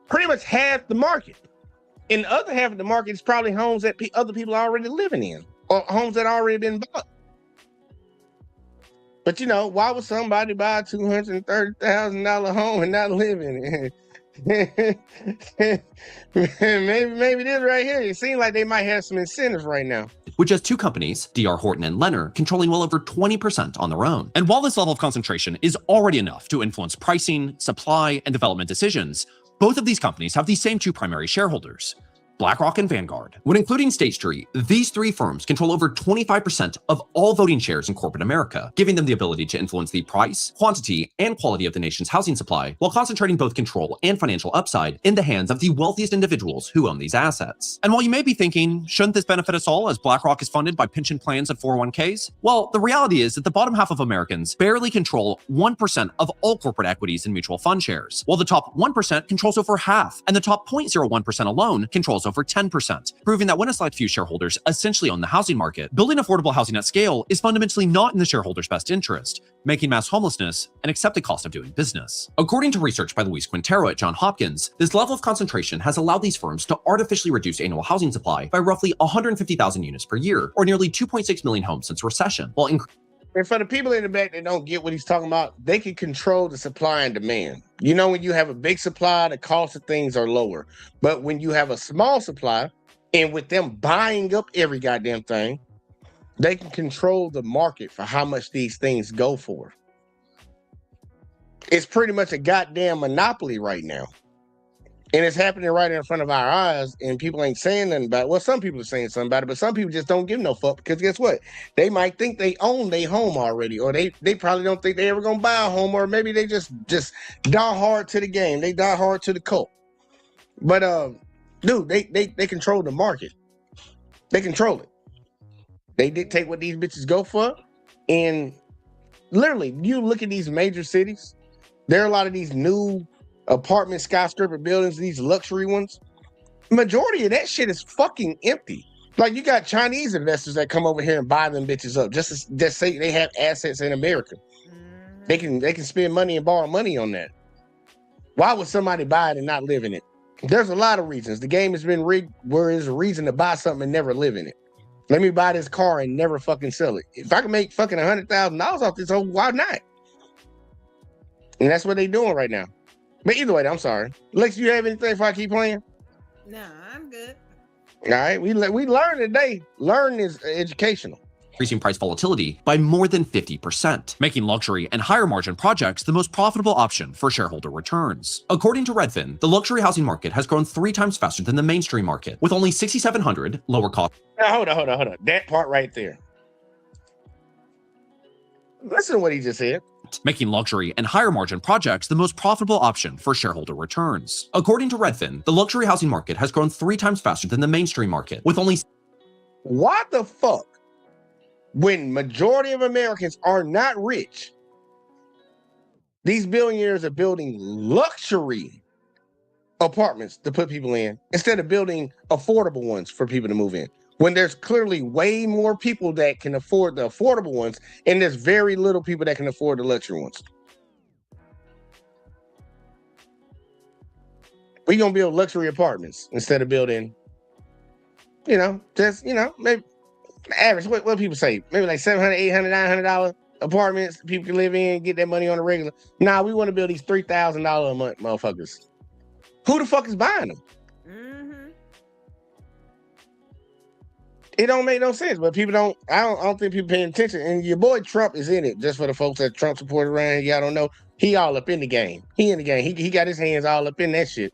pretty much half the market. And the other half of the market is probably homes that other people are already living in, or homes that already been bought. But you know, why would somebody buy a $230,000 home and not live in it? maybe this right here. It seems like they might have some incentives right now. With just two companies, D.R. Horton and Lennar, controlling well over 20% on their own. And while this level of concentration is already enough to influence pricing, supply, and development decisions, both of these companies have the same two primary shareholders, BlackRock and Vanguard. When including State Street, these three firms control over 25% of all voting shares in corporate America, giving them the ability to influence the price, quantity, and quality of the nation's housing supply, while concentrating both control and financial upside in the hands of the wealthiest individuals who own these assets. And while you may be thinking, shouldn't this benefit us all as BlackRock is funded by pension plans and 401ks? Well, the reality is that the bottom half of Americans barely control 1% of all corporate equities and mutual fund shares, while the top 1% controls over half, and the top 0.01% alone controls falls over 10%, proving that when a select few shareholders essentially own the housing market, building affordable housing at scale is fundamentally not in the shareholders' best interest, making mass homelessness an accepted cost of doing business. According to research by Luis Quintero at Johns Hopkins, this level of concentration has allowed these firms to artificially reduce annual housing supply by roughly 150,000 units per year, or nearly 2.6 million homes since recession, while and for the people in the back that don't get what he's talking about, they can control the supply and demand. You know, when you have a big supply, the cost of things are lower. But when you have a small supply, and with them buying up every goddamn thing, they can control the market for how much these things go for. It's pretty much a goddamn monopoly right now. And it's happening right in front of our eyes, and people ain't saying nothing about it. Well, some people are saying something about it, but some people just don't give no fuck, because guess what? They might think they own their home already, or they probably don't think they ever gonna buy a home, or maybe they just die hard to the game. They die hard to the cult. But dude, they control the market. They control it. They dictate what these bitches go for. And literally, you look at these major cities, there are a lot of these new apartment skyscraper buildings, these luxury ones. Majority of that shit is fucking empty. Like, you got Chinese investors that come over here and buy them bitches up just say they have assets in America. They can spend money and borrow money on that. Why would somebody buy it and not live in it? There's a lot of reasons. The game has been rigged where there's a reason to buy something and never live in it. Let me buy this car and never fucking sell it. If I can make fucking $100,000 off this whole, why not? And that's what they're doing right now. But either way, I'm sorry. Lex, you have anything before I keep playing? Nah, I'm good. All right, we learned today. Learning is educational. Increasing price volatility by more than 50%, making luxury and higher margin projects the most profitable option for shareholder returns. According to Redfin, the luxury housing market has grown 3 times faster than the mainstream market, with only 6,700 lower cost. Now, hold on. That part right there. Listen to what he just said. Making luxury and higher margin projects the most profitable option for shareholder returns. According to Redfin, the luxury housing market has grown 3 times faster than the mainstream market, with only... What the fuck? When majority of Americans are not rich, these billionaires are building luxury apartments to put people in instead of building affordable ones for people to move in. When there's clearly way more people that can afford the affordable ones, and there's very little people that can afford the luxury ones. We're going to build luxury apartments instead of building, maybe average, what people say, maybe like $700, $800, $900 apartments people can live in, get that money on the regular. Nah, we want to build these $3,000 a month motherfuckers. Who the fuck is buying them? It don't make no sense, but people I don't think people paying attention. And your boy Trump is in it, just for the folks that Trump supported around. Y'all don't know. He all up in the game. He in the game. He got his hands all up in that shit.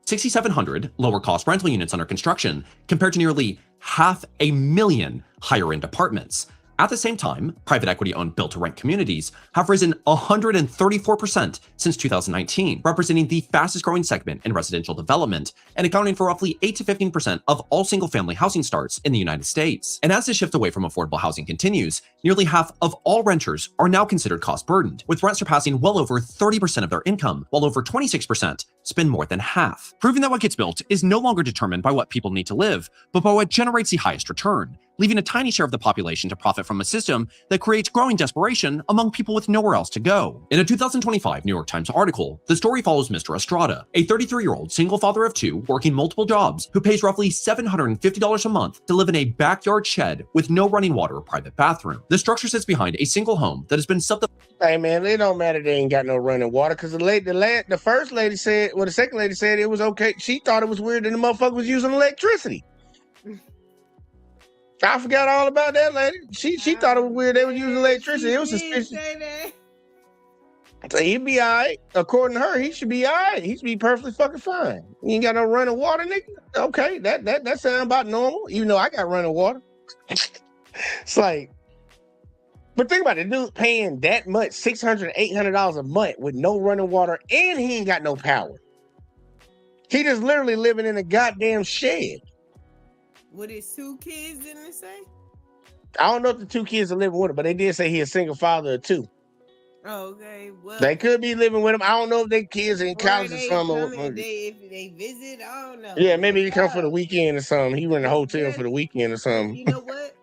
6,700 lower cost rental units under construction compared to nearly 500,000 higher end apartments. At the same time, private equity owned built to rent communities have risen 134% since 2019, representing the fastest growing segment in residential development and accounting for roughly 8 to 15% of all single family housing starts in the United States. And as the shift away from affordable housing continues, nearly half of all renters are now considered cost burdened, with rent surpassing well over 30% of their income, while over 26% spend more than half, proving that what gets built is no longer determined by what people need to live, but by what generates the highest return, leaving a tiny share of the population to profit from a system that creates growing desperation among people with nowhere else to go. In a 2025 New York Times article, the story follows Mr. Estrada, a 33-year-old single father of 2 working multiple jobs who pays roughly $750 a month to live in a backyard shed with no running water or private bathroom. The structure sits behind a single home that has been Hey man, it don't matter they ain't got no running water, because the first lady said, well, the second lady said it was okay. She thought it was weird that the motherfucker was using electricity. I forgot all about that lady. She thought it was weird they were using electricity. It was suspicious. So he'd be all right. According to her, he should be all right. He should be perfectly fucking fine. You ain't got no running water, nigga? Okay, that sounds about normal. Even though I got running water. It's like, but think about it, dude paying that much, $600, $800 a month with no running water, and he ain't got no power. He just literally living in a goddamn shed. With his 2 kids, didn't it say? I don't know if the 2 kids are living with him, but they did say he's a single father of 2. Okay, well, They could be living with them. I don't know if they kids in or college or they something. come and if they visit, I don't know. Yeah, But maybe he come for the weekend or something. He rent a hotel yeah, for the weekend or but something. you know what?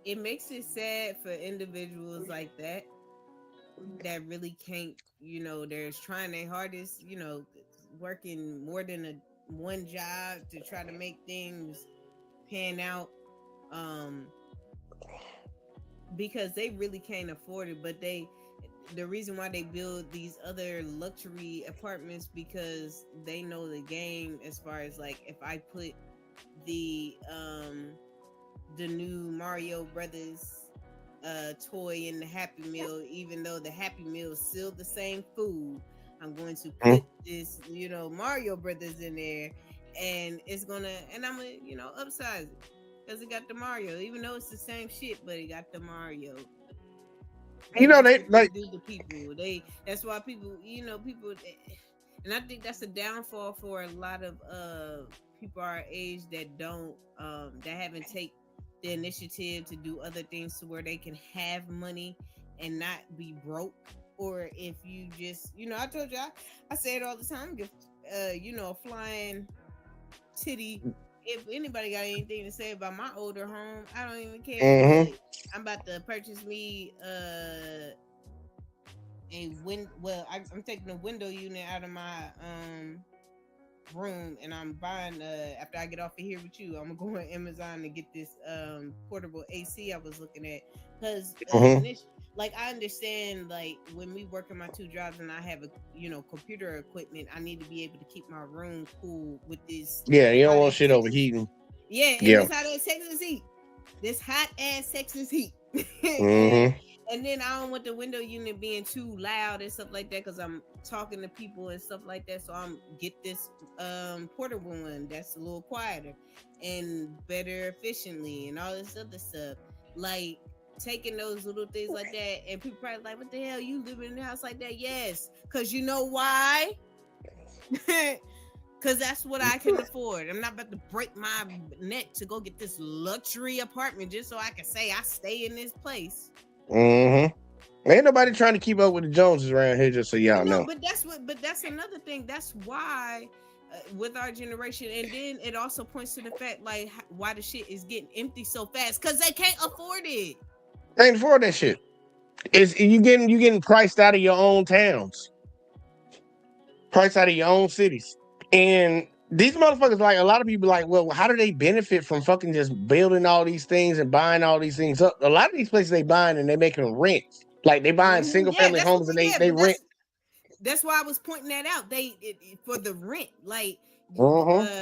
It makes it sad for individuals like that really can't, they're trying their hardest, working more than one job to try to make things pan out. Because they really can't afford it, but the reason why they build these other luxury apartments because they know the game as far as like if I put the new Mario Brothers toy in the Happy Meal, even though the Happy Meal is still the same food, I'm going to put this, Mario Brothers in there, and I'm gonna, upsize it because it got the Mario, even though it's the same shit, but it got the Mario. You know, they like do the people. That's why people, people, and I think that's a downfall for a lot of people our age that don't that haven't take the initiative to do other things to where they can have money and not be broke. Or if you just, I told you, I say it all the time, give a flying titty. If anybody got anything to say about my older home, I don't even care. But I'm about to purchase me I'm taking a window unit out of my room, and I'm buying after I get off of here with you, I'm gonna go on Amazon to get this portable AC I was looking at because like I understand like when we work in my two jobs and I have a computer equipment, I need to be able to keep my room cool with this. Yeah, you don't want shit overheating. Yeah, and this hot ass Texas heat. This hot ass Texas heat. And then I don't want the window unit being too loud and stuff like that because I'm talking to people and stuff like that. So I'm get this portable one that's a little quieter and better efficiently and all this other stuff. Like taking those little things like that, and people probably like, what the hell, you living in a house like that? Yes, because you know why? Because that's what I can afford. I'm not about to break my neck to go get this luxury apartment just so I can say I stay in this place. Ain't nobody trying to keep up with the Joneses around here, just so y'all know. But that's another thing. That's why with our generation, and then it also points to the fact like why the shit is getting empty so fast because they can't afford it. They ain't afford that shit. It's you getting priced out of your own towns, priced out of your own cities, and these motherfuckers, like a lot of people, like, well, how do they benefit from fucking just building all these things and buying all these things up? A lot of these places they buying and they making rent, like they buying single family homes and they rent. That's why I was pointing that out. For the rent, like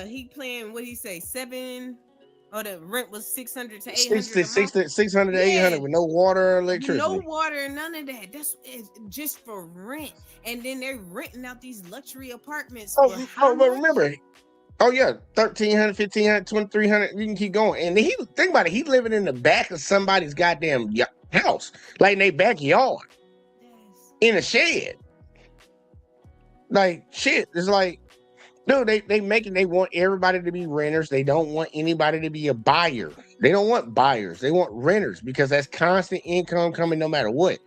he playing what he say 7. Oh, the rent was 600 to 800. 600 to 800 with no water or electricity. No water, none of that. That's just for rent. And then they're renting out these luxury apartments. But remember, yeah, 1,300, 1,500, 2,300. You can keep going. And he think about it. He's living in the back of somebody's goddamn house, like in their backyard, in a shed. Like shit. It's like, dude, they want everybody to be renters. They don't want anybody to be a buyer. They don't want buyers. They want renters because that's constant income coming no matter what.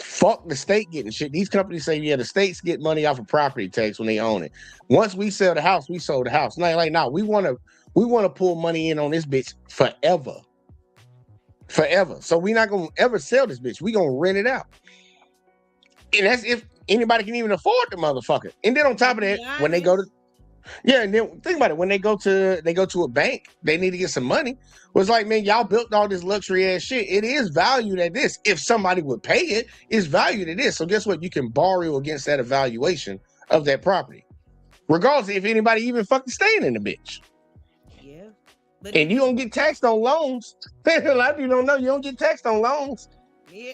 Fuck the state getting shit. These companies say, yeah, the states get money off of property tax when they own it. Once we sell the house, we sold the house. Nah, we want to pull money in on this bitch forever. Forever. So we're not gonna ever sell this bitch. We gonna rent it out. And that's if anybody can even afford the motherfucker. And then on top of that, when they go to and then think about it, when they go to a bank, they need to get some money. Was like, man, y'all built all this luxury ass shit. It is valued at this. If somebody would pay it, it's valued at this. So guess what? You can borrow against that evaluation of that property, regardless if anybody even fucking staying in the bitch. Yeah. And you don't get taxed on loans. A lot of people don't know you don't get taxed on loans. Yeah.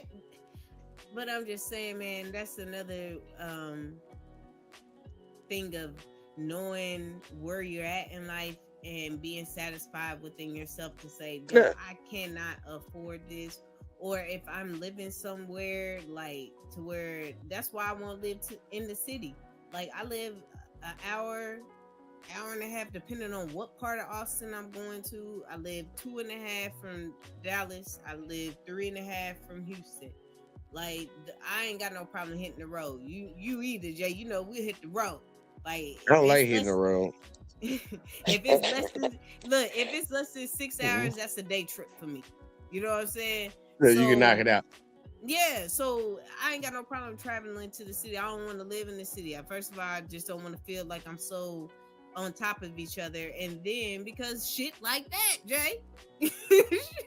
But I'm just saying, man, that's another thing of knowing where you're at in life and being satisfied within yourself to say, I cannot afford this. Or if I'm living somewhere like to where that's why I want to live in the city. Like I live an hour and a half, depending on what part of Austin I'm going to. I live 2.5 from Dallas. I live 3.5 from Houston. Like I ain't got no problem hitting the road. You either, Jay. You know we hit the road. Like I don't like hitting the road. if it's less than if it's less than 6 hours, that's a day trip for me. You know what I'm saying? So you can knock it out. Yeah, so I ain't got no problem traveling to the city. I don't want to live in the city. First of all, I just don't want to feel like I'm so on top of each other. And then because shit like that, Jay. Yeah,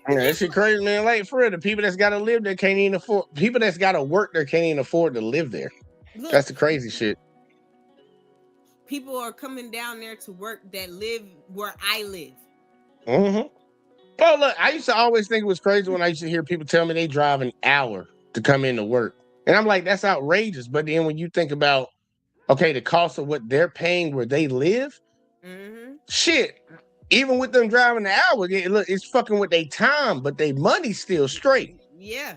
that shit crazy, man. Like for real, the people that's gotta live there can't even afford. People that's gotta work there can't even afford to live there. Look, that's the crazy shit. People are coming down there to work that live where I live. Mm-hmm. Oh, look, I used to always think it was crazy when I used to hear people tell me they drive an hour to come into work. And I'm like, that's outrageous. But then when you think about, okay, the cost of what they're paying where they live, shit, even with them driving an hour, look, it's fucking with their time, but their money's still straight. Yeah.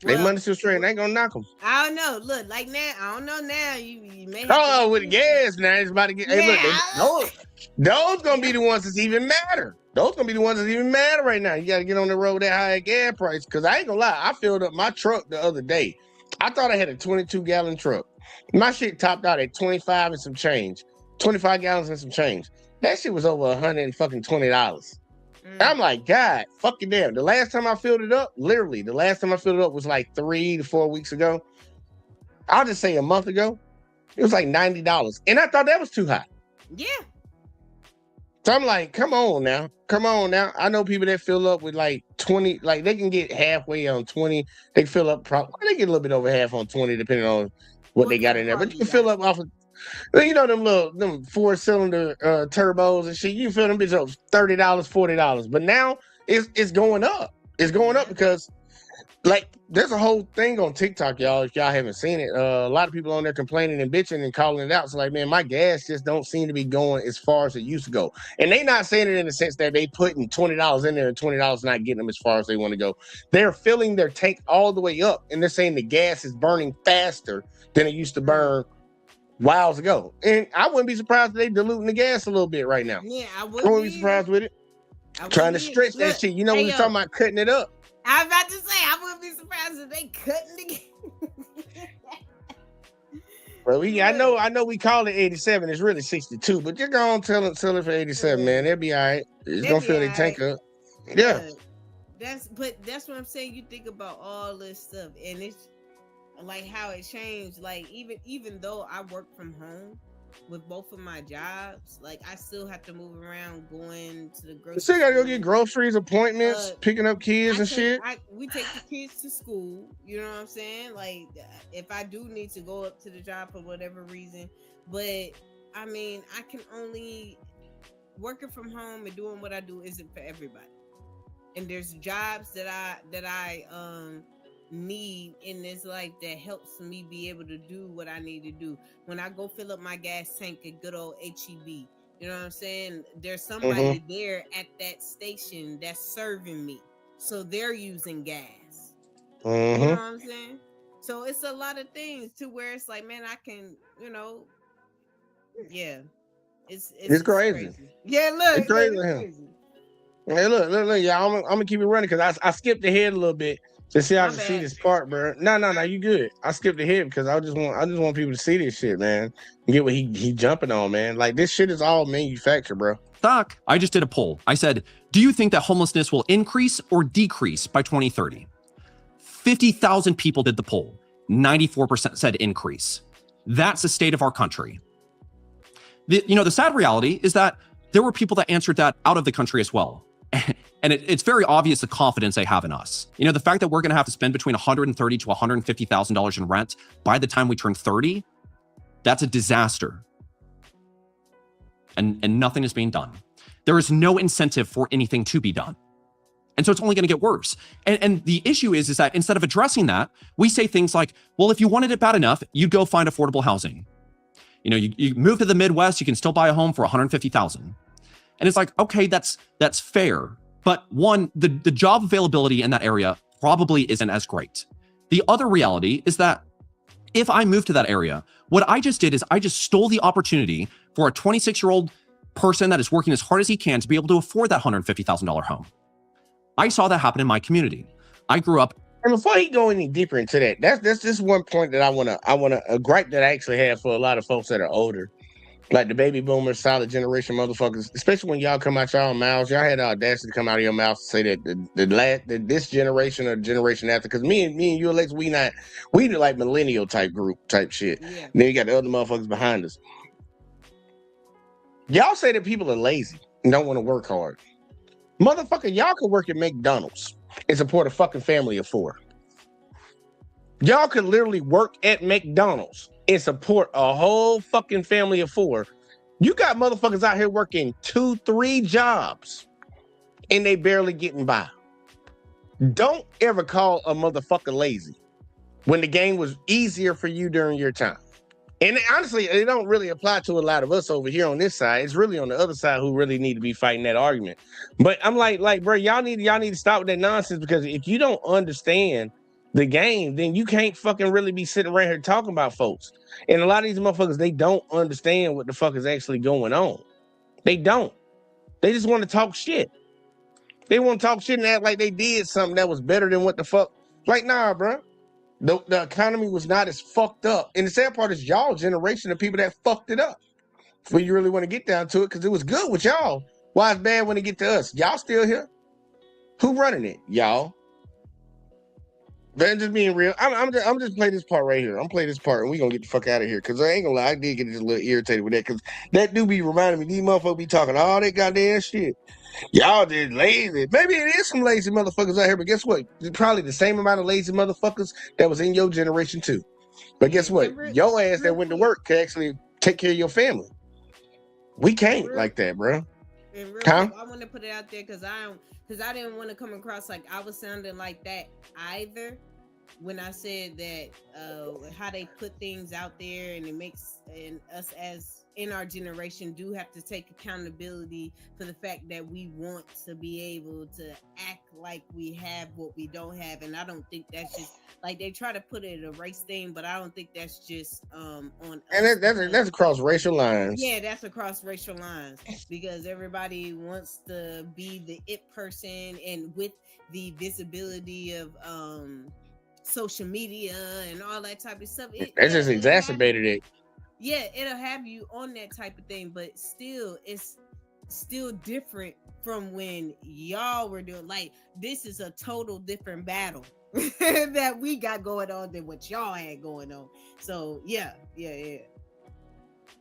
Their money's still straight, and they ain't gonna knock them. I don't know. Look, like now, I don't know now. You may have to with gas now, it's about to get. Hey, look, those gonna be the ones that's even matter. Those gonna be the ones that even matter right now. You gotta get on the road that high gas price. Cause I ain't gonna lie, I filled up my truck the other day. I thought I had a 22-gallon truck. My shit topped out at 25 and some change. 25 gallons and some change. That shit was over $120. I'm like, God, fucking damn. The last time I filled it up, literally, the last time I filled it up was like 3 to 4 weeks ago. I'll just say a month ago. It was like $90. And I thought that was too high. Yeah. So I'm like, come on now. Come on now. I know people that fill up with like 20, like they can get halfway on 20. They can fill up, they get a little bit over half on 20, depending on what they got in there. But you can fill up off of, you know, them 4-cylinder turbos and shit. You can fill them bitches up $30, $40. But now it's going up. It's going up because, like, there's a whole thing on TikTok, y'all. If y'all haven't seen it, a lot of people on there complaining and bitching and calling it out. So, like, man, my gas just don't seem to be going as far as it used to go. And they not saying it in the sense that they putting $20 in there and $20 not getting them as far as they want to go. They're filling their tank all the way up, and they're saying the gas is burning faster than it used to burn whiles ago. And I wouldn't be surprised if they diluting the gas a little bit right now. Yeah, I wouldn't be surprised with it. Trying to stretch that shit. You know, we were talking about cutting it up. I was about to say, I wouldn't be surprised if they cutting the gas. Bro, I know we call it 87. It's really 62, but you're going to tell it for 87, man. They'll be all right. It's going to fill their tank up. Yeah. That's what I'm saying. You think about all this stuff, and it's like how it changed. Like even though I work from home with both of my jobs, like I still have to move around, going to the grocery. Still gotta go get groceries, appointments, picking up kids and shit. We take the kids to school. You know what I'm saying? Like if I do need to go up to the job for whatever reason, but I mean, I can only working from home and doing what I do isn't for everybody. And there's jobs that I need in this life that helps me be able to do what I need to do. When I go fill up my gas tank at good old HEB, you know what I'm saying? There's somebody there at that station that's serving me. So they're using gas. You know what I'm saying? So it's a lot of things to where it's like, man, I can, you know, yeah. It's crazy. Yeah, look. It's crazy. Hey, look, y'all. I'm gonna keep it running because I skipped ahead a little bit to see how I can see this part, bro. No, you good. I skipped ahead because I just want people to see this shit, man. And get what he jumping on, man. Like this shit is all manufactured, bro. Doc, I just did a poll. I said, do you think that homelessness will increase or decrease by 2030? 50,000 people did the poll. 94% said increase. That's the state of our country. The sad reality is that there were people that answered that out of the country as well. And it's very obvious the confidence they have in us. You know, the fact that we're going to have to spend between $130,000 to $150,000 in rent by the time we turn 30, that's a disaster. And nothing is being done. There is no incentive for anything to be done. And so it's only going to get worse. And the issue is that instead of addressing that, we say things like, well, if you wanted it bad enough, you'd go find affordable housing. You know, you move to the Midwest, you can still buy a home for $150,000. And it's like, okay, that's fair. But one, the job availability in that area probably isn't as great. The other reality is that if I move to that area, what I just did is I just stole the opportunity for a 26-year-old person that is working as hard as he can to be able to afford that $150,000 home. I saw that happen in my community. I grew up And before he go any deeper into that, that's just one point that I wanna a gripe that I actually have for a lot of folks that are older. Like the baby boomers, solid generation motherfuckers, especially when y'all come out y'all mouths, y'all had the audacity to come out of your mouth and say that this generation or generation after, because me and you, Alex, we the like millennial type group type shit. Yeah. Then you got the other motherfuckers behind us. Y'all say that people are lazy and don't want to work hard. Motherfucker, y'all can work at McDonald's and support a fucking family of 4. Y'all could literally work at McDonald's and support a whole fucking family of 4. You got motherfuckers out here working 2, 3 jobs and they barely getting by. Don't ever call a motherfucker lazy when the game was easier for you during your time. And honestly, it don't really apply to a lot of us over here on this side. It's really on the other side who really need to be fighting that argument. But I'm like, bro, y'all need to stop with that nonsense, because if you don't understand the game, then you can't fucking really be sitting around here talking about folks. And a lot of these motherfuckers, they don't understand what the fuck is actually going on. They don't. They just want to talk shit. They want to talk shit and act like they did something that was better than what the fuck. Like, nah, bro. The economy was not as fucked up. And the sad part is y'all generation of people that fucked it up. When you really want to get down to it, because it was good with y'all. Why it's bad when it get to us? Y'all still here? Who running it? Y'all. Man, just being real. I'm just playing this part right here. I'm playing this part and we gonna get the fuck out of here. Cause I ain't gonna lie, I did get just a little irritated with that. Cause that do be reminding me, these motherfuckers be talking all that goddamn shit. Y'all just lazy. Maybe it is some lazy motherfuckers out here, but guess what? It's probably the same amount of lazy motherfuckers that was in your generation too. But guess what? Your ass that went to work can actually take care of your family. We can't like that, bro. And real quick, I want to put it out there because I didn't want to come across like I was sounding like that either when I said that how they put things out there, and it makes us as in our generation do have to take accountability for the fact that we want to be able to act like we have what we don't have. And I don't think that's just like they try to put it a race thing, but I don't think that's just on and that's across racial lines. Yeah, that's across racial lines, because everybody wants to be the it person, and with the visibility of social media and all that type of stuff, It just exacerbated it. Yeah, it'll have you on that type of thing, but still, it's still different from when y'all were doing. Like, this is a total different battle that we got going on than what y'all had going on. So yeah.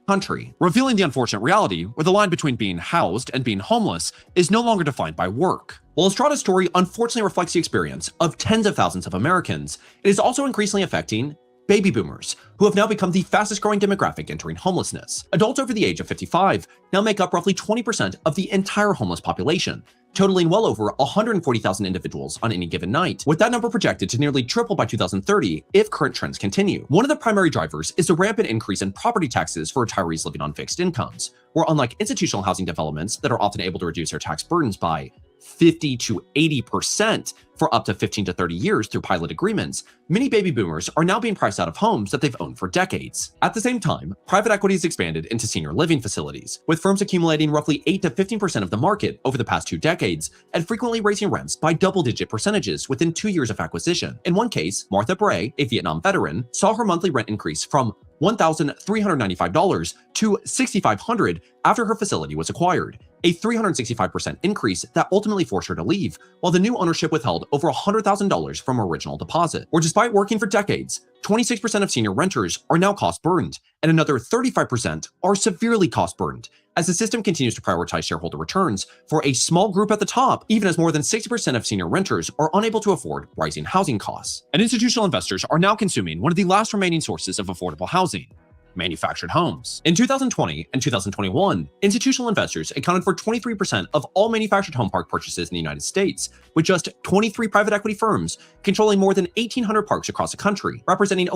Country, revealing the unfortunate reality where the line between being housed and being homeless is no longer defined by work. While Estrada's story unfortunately reflects the experience of tens of thousands of Americans, it is also increasingly affecting baby boomers, who have now become the fastest growing demographic entering homelessness. Adults over the age of 55 now make up roughly 20% of the entire homeless population, totaling well over 140,000 individuals on any given night, with that number projected to nearly triple by 2030 if current trends continue. One of the primary drivers is the rampant increase in property taxes for retirees living on fixed incomes, where unlike institutional housing developments that are often able to reduce their tax burdens by 50 to 80% for up to 15 to 30 years through pilot agreements, many baby boomers are now being priced out of homes that they've owned for decades. At the same time, private equity has expanded into senior living facilities, with firms accumulating roughly 8 to 15% of the market over the past 2 decades, and frequently raising rents by double-digit percentages within 2 years of acquisition. In one case, Martha Bray, a Vietnam veteran, saw her monthly rent increase from $1,395 to $6,500 after her facility was acquired, a 365% increase that ultimately forced her to leave, while the new ownership withheld over $100,000 from her original deposit. Or despite working for decades, 26% of senior renters are now cost-burdened, and another 35% are severely cost-burdened, as the system continues to prioritize shareholder returns for a small group at the top, even as more than 60% of senior renters are unable to afford rising housing costs. And institutional investors are now consuming one of the last remaining sources of affordable housing: manufactured homes. In 2020 and 2021, institutional investors accounted for 23% of all manufactured home park purchases in the United States, with just 23 private equity firms controlling more than 1,800 parks across the country, representing...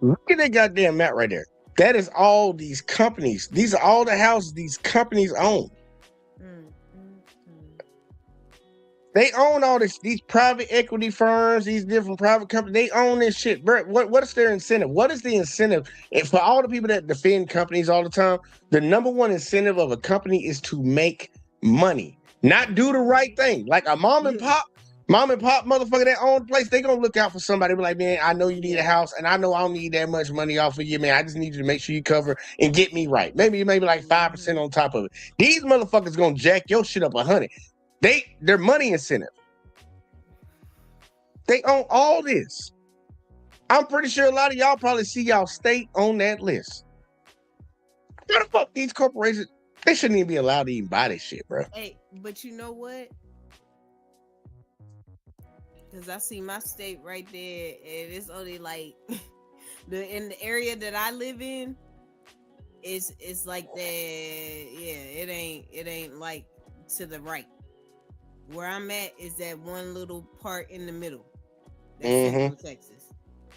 Look at that goddamn map right there. That is all these companies. These are all the houses these companies own. They own all these private equity firms, these different private companies. They own this shit, bro. What is their incentive? What is the incentive? And for all the people that defend companies all the time, the number one incentive of a company is to make money, not do the right thing. Like a mom and pop, Mom and pop motherfucker that own the place, they gonna look out for somebody. Be like, man, I know you need a house, and I know I don't need that much money off of you, man. I just need you to make sure you cover and get me right. Maybe like 5% on top of it. These motherfuckers gonna jack your shit up 100. They're money incentive. They own all this. I'm pretty sure a lot of y'all probably see y'all state on that list. What the fuck? These corporations, they shouldn't even be allowed to even buy this shit, bro. Hey, but you know what? Because I see my state right there, and it's only like in the area that I live in, it's like that. Yeah, it ain't like to the right. Where I'm at is that one little part in the middle. That's Central Texas,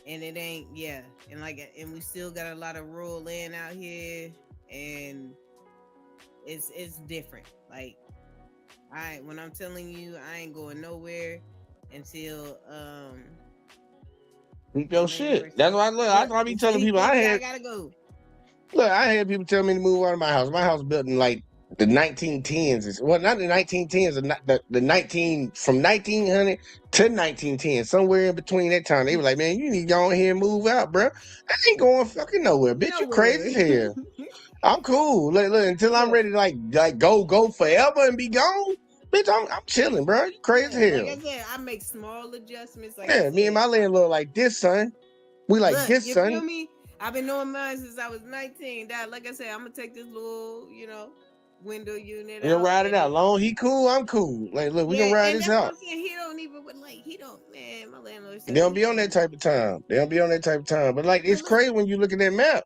and it ain't and we still got a lot of rural land out here, and it's different. Like when I'm telling you, I ain't going nowhere until keep your shit. That's why I be telling people I gotta go. Look, I had people tell me to move out of my house. My house built in like the 1910s. Well, not the 1910s, the 19 from 1900 to 1910, somewhere in between that time. They were like, man, you need to go on here and move out, bro. I ain't going fucking nowhere, bitch. You crazy as hell. I'm cool. Look, until I'm ready to like go forever and be gone. Bitch, I'm chilling, bro. You crazy as hell. Like I said, I make small adjustments. Like me and my landlord like this, son. We like this, you son. Feel me? I've been knowing mine since I was 19. That, like I said, I'm gonna take this little, window unit. We'll ride it out. Long he cool, I'm cool. Like, look, we can ride this out. He don't even man, my landlord. They don't be on that type of time. But like, it's crazy when you look at that map.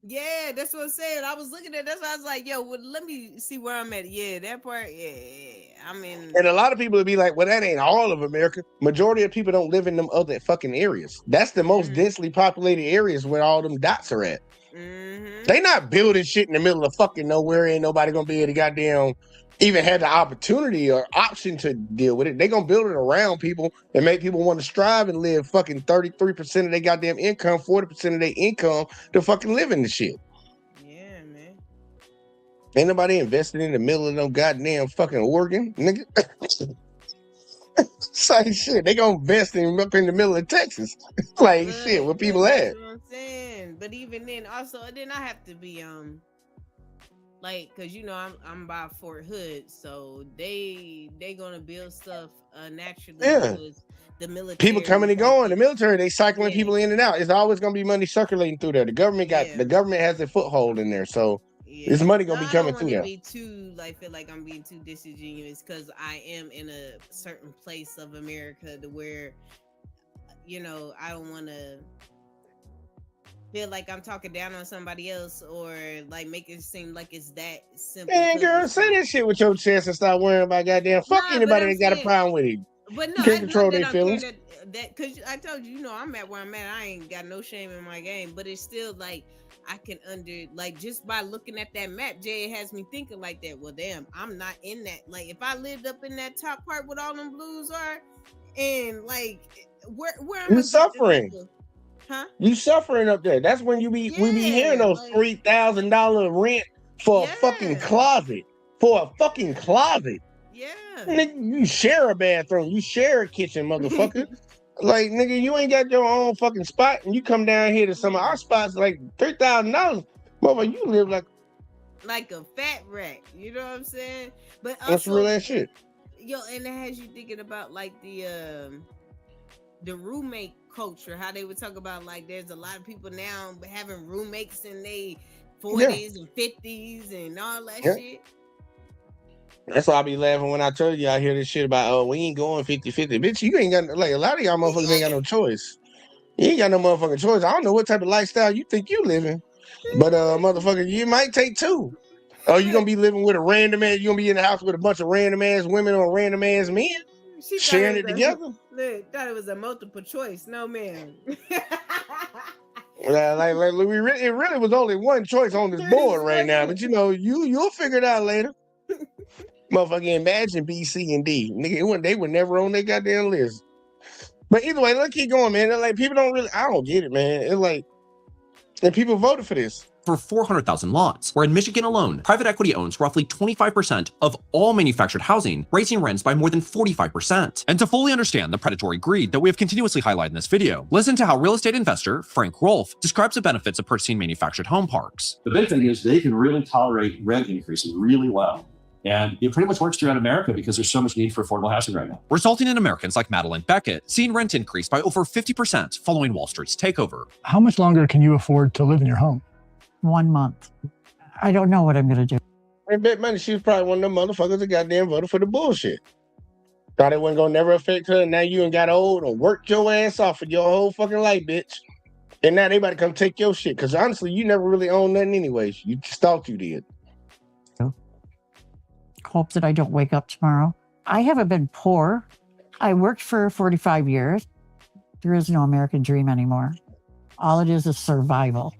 Yeah, that's what I'm saying. I was looking at that's why I was like, yo, well, let me see where I'm at. Yeah, that part, I mean, and a lot of people would be like, well, that ain't all of America. Majority of people don't live in them other fucking areas. That's the most densely populated areas where all them dots are at. They not building shit in the middle of fucking nowhere. Ain't nobody gonna be able to goddamn even have the opportunity or option to deal with it. They gonna build it around people and make people want to strive and live fucking 33% of their goddamn income, 40% of their income to fucking live in the shit. Yeah, man. Ain't nobody investing in the middle of no goddamn fucking Oregon, nigga. Same shit. They gonna invest up in the middle of Texas. Like shit, where people at? That's what I'm saying. But even then, also, then I have to be like, cause I'm by Fort Hood, so they gonna build stuff naturally. Yeah. The military, people coming and going. The military, they cycling people in and out. It's always gonna be money circulating through there. The government has a foothold in there, so this money gonna be coming through there. Be too feel like I'm being too disingenuous because I am in a certain place of America to where I don't want to feel like I'm talking down on somebody else or like make it seem like it's that simple. Man, girl, say that shit with your chest and stop worrying about goddamn fuck anybody that got a problem with it. But no, you can't control their feelings. That because I told you, I'm at where I'm at. I ain't got no shame in my game, but it's still like I can just by looking at that map, Jay has me thinking like that. Well, damn, I'm not in that. Like if I lived up in that top part with all them blues are, and like where am I suffering? Huh? You suffering up there. That's when we be hearing those $3,000 rent for a fucking closet. For a fucking closet. Yeah. Nigga, you share a bathroom. You share a kitchen, motherfucker. Like, nigga, you ain't got your own fucking spot and you come down here to some of our spots like $3,000. Motherfucker, you live like a fat rat. You know what I'm saying? But also, that's real ass shit. Yo, and that has you thinking about like the roommate culture, how they would talk about like there's a lot of people now having roommates in their 40s and 50s and all that shit. That's why I be laughing when I tell you I hear this shit about we ain't going 50-50. Bitch, you ain't got like a lot of y'all motherfuckers ain't got no choice. You ain't got no motherfucking choice. I don't know what type of lifestyle you think you living, but motherfucker, you might take two. Oh, you gonna be living with a random ass? You gonna be in the house with a bunch of random ass women or random ass men? Sharing it together. Thought it was a multiple choice. No, man. Like it really was only one choice on this board right now, but you'll figure it out later. Motherfucking imagine B, C, and D. Nigga, they were never on their goddamn list. But either way, let's keep going, man. Like people don't really, I don't get it, man. It's like, and people voted for this. for 400,000 lots, where in Michigan alone, private equity owns roughly 25% of all manufactured housing, raising rents by more than 45%. And to fully understand the predatory greed that we have continuously highlighted in this video, listen to how real estate investor Frank Rolfe describes the benefits of purchasing manufactured home parks. The big thing is they can really tolerate rent increases really well. And it pretty much works throughout America because there's so much need for affordable housing right now. Resulting in Americans like Madeline Beckett seeing rent increase by over 50% following Wall Street's takeover. How much longer can you afford to live in your home? 1 month. I don't know what I'm going to do. I bet money she was probably one of them motherfuckers that goddamn voted for the bullshit. Thought it wasn't gonna never affect her, and now you done got old and worked your ass off for your whole fucking life, bitch. And now they about to come take your shit. Because honestly, you never really owned nothing anyways. You just thought you did. Hope that I don't wake up tomorrow. I haven't been poor. I worked for 45 years. There is no American dream anymore. All it is survival.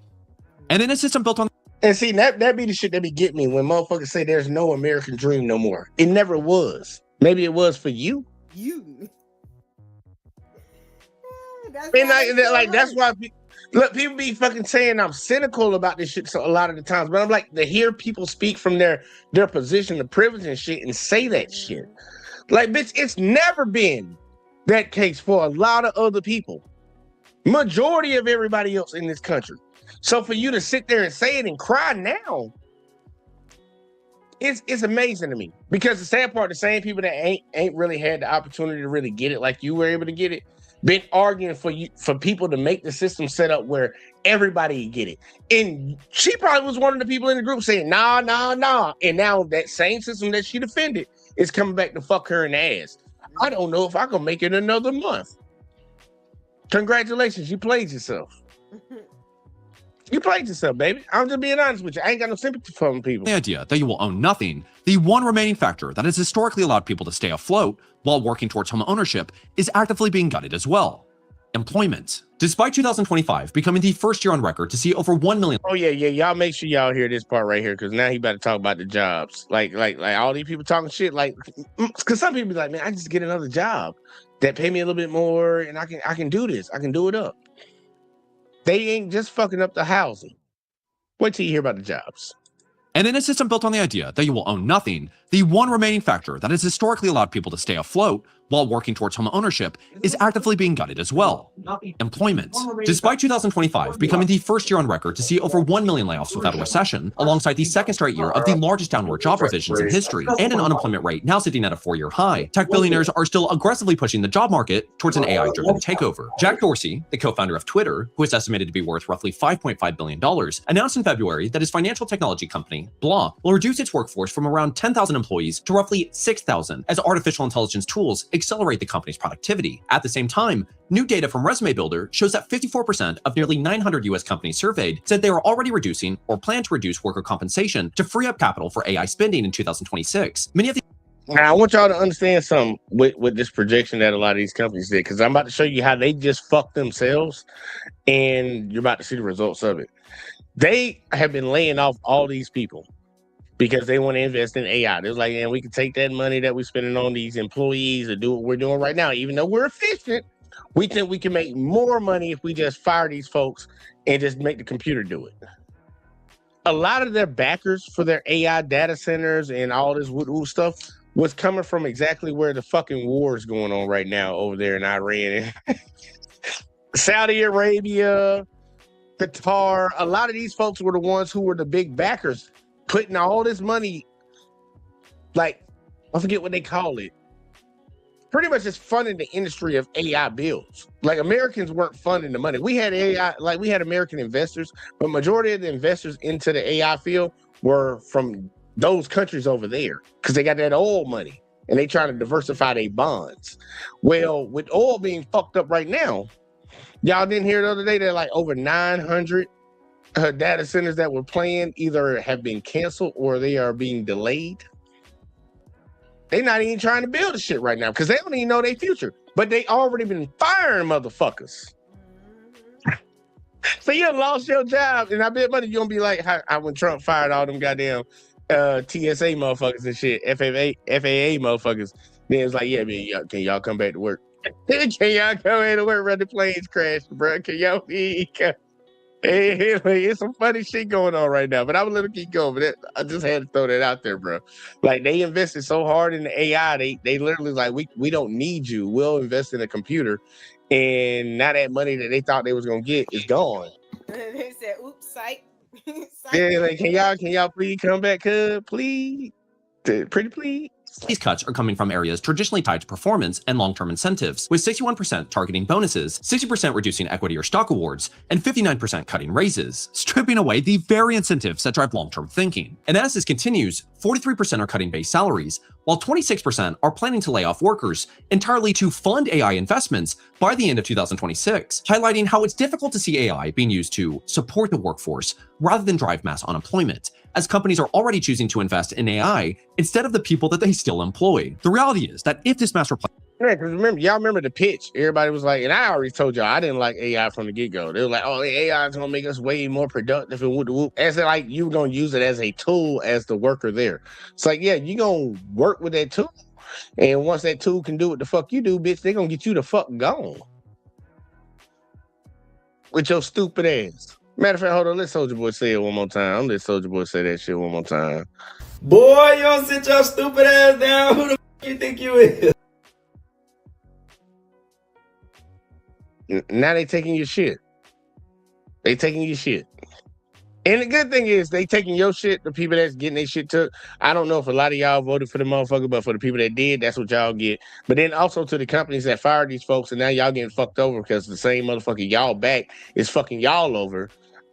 And in a system built on... And see, that be the shit that be getting me when motherfuckers say there's no American dream no more. It never was. Maybe it was for you. That's why... Look, people be fucking saying I'm cynical about this shit so a lot of the times, but I'm like, to hear people speak from their position of privilege and shit and say that shit. Like, bitch, it's never been that case for a lot of other people. Majority of everybody else in this country. So for you to sit there and say it and cry now, it's amazing to me. Because the sad part, the same people that ain't really had the opportunity to really get it like you were able to get it, been arguing for people to make the system set up where everybody get it. And she probably was one of the people in the group saying, nah. And now that same system that she defended is coming back to fuck her in the ass. I don't know if I can make it another month. Congratulations, you played yourself. You played yourself, baby. I'm just being honest with you. I ain't got no sympathy for them people. The idea that you will own nothing, the one remaining factor that has historically allowed people to stay afloat while working towards home ownership, is actively being gutted as well. Employment. Despite 2025 becoming the first year on record to see over 1 million... Oh, yeah. Y'all make sure y'all hear this part right here, because now he about to talk about the jobs. Like all these people talking shit, like, because some people be like, man, I just get another job that pay me a little bit more, and I can do this. I can do it up. They ain't just fucking up the housing. Wait till you hear about the jobs. And in a system built on the idea that you will own nothing, the one remaining factor that has historically allowed people to stay afloat while working towards home ownership is actively being gutted as well. Employment. Despite 2025 becoming the first year on record to see over 1 million layoffs without a recession, alongside the second straight year of the largest downward job revisions in history, and an unemployment rate now sitting at a 4-year high, tech billionaires are still aggressively pushing the job market towards an AI-driven takeover. Jack Dorsey, the co-founder of Twitter, who is estimated to be worth roughly $5.5 billion, announced in February that his financial technology company, Blah, will reduce its workforce from around 10,000 employees to roughly 6,000 as artificial intelligence tools accelerate the company's productivity. At the same time, new data from Resume Builder shows that 54% of nearly 900 US companies surveyed said they are already reducing or plan to reduce worker compensation to free up capital for AI spending in 2026. Many of the... Now, I want y'all to understand something with this projection that a lot of these companies did, because I'm about to show you how they just fucked themselves, and you're about to see the results of it. They have been laying off all these people because they want to invest in AI. They're like, and we can take that money that we're spending on these employees and do what we're doing right now. Even though we're efficient, we think we can make more money if we just fire these folks and just make the computer do it. A lot of their backers for their AI data centers and all this woo stuff was coming from exactly where the fucking war is going on right now over there in Iran and Saudi Arabia, Qatar. A lot of these folks were the ones who were the big backers, putting all this money, like, I forget what they call it. Pretty much just funding the industry of AI builds. Like, Americans weren't funding the money. We had AI, like we had American investors, but majority of the investors into the AI field were from those countries over there because they got that oil money and they trying to diversify their bonds. Well, with oil being fucked up right now, y'all didn't hear the other day that like over 900 data centers that were planned either have been canceled or they are being delayed. They're not even trying to build the shit right now because they don't even know their future. But they already been firing motherfuckers. So you lost your job, and I bet money you're gonna be like how when Trump fired all them goddamn TSA motherfuckers and shit, FAA motherfuckers. Then it's like, yeah, man, can y'all come back to work? Can y'all come in to work? Run the planes crash, bro? Can y'all be? Hey, it's some funny shit going on right now, but I'm gonna let it keep going. But I just had to throw that out there, bro. Like they invested so hard in the AI, they literally like we don't need you. We'll invest in a computer, and now that money that they thought they was gonna get is gone. They said, "Oops, psych." Yeah, like can y'all please come back, please, pretty please. These cuts are coming from areas traditionally tied to performance and long-term incentives, with 61% targeting bonuses, 60% reducing equity or stock awards, and 59% cutting raises, stripping away the very incentives that drive long-term thinking. And as this continues, 43% are cutting base salaries, while 26% are planning to lay off workers entirely to fund AI investments by the end of 2026, highlighting how it's difficult to see AI being used to support the workforce rather than drive mass unemployment, as companies are already choosing to invest in AI instead of the people that they still employ. The reality is that if this mass replacement... Yeah, because y'all remember the pitch. Everybody was like, and I already told y'all I didn't like AI from the get-go. They were like, oh, AI is going to make us way more productive and whoop. As in, like, you going to use it as a tool as the worker there. It's like, yeah, you going to work with that tool. And once that tool can do what the fuck you do, bitch, they going to get you the fuck gone. With your stupid ass. Matter of fact, hold on, let Soulja Boy say it one more time. Let Soulja Boy say that shit one more time. Boy, you don't sit your stupid ass down. Who the fuck you think you is? Now they taking your shit. They taking your shit. And the good thing is they taking your shit, the people that's getting their shit took. I don't know if a lot of y'all voted for the motherfucker, but for the people that did, that's what y'all get. But then also to the companies that fired these folks, and now y'all getting fucked over because the same motherfucker y'all back is fucking y'all over.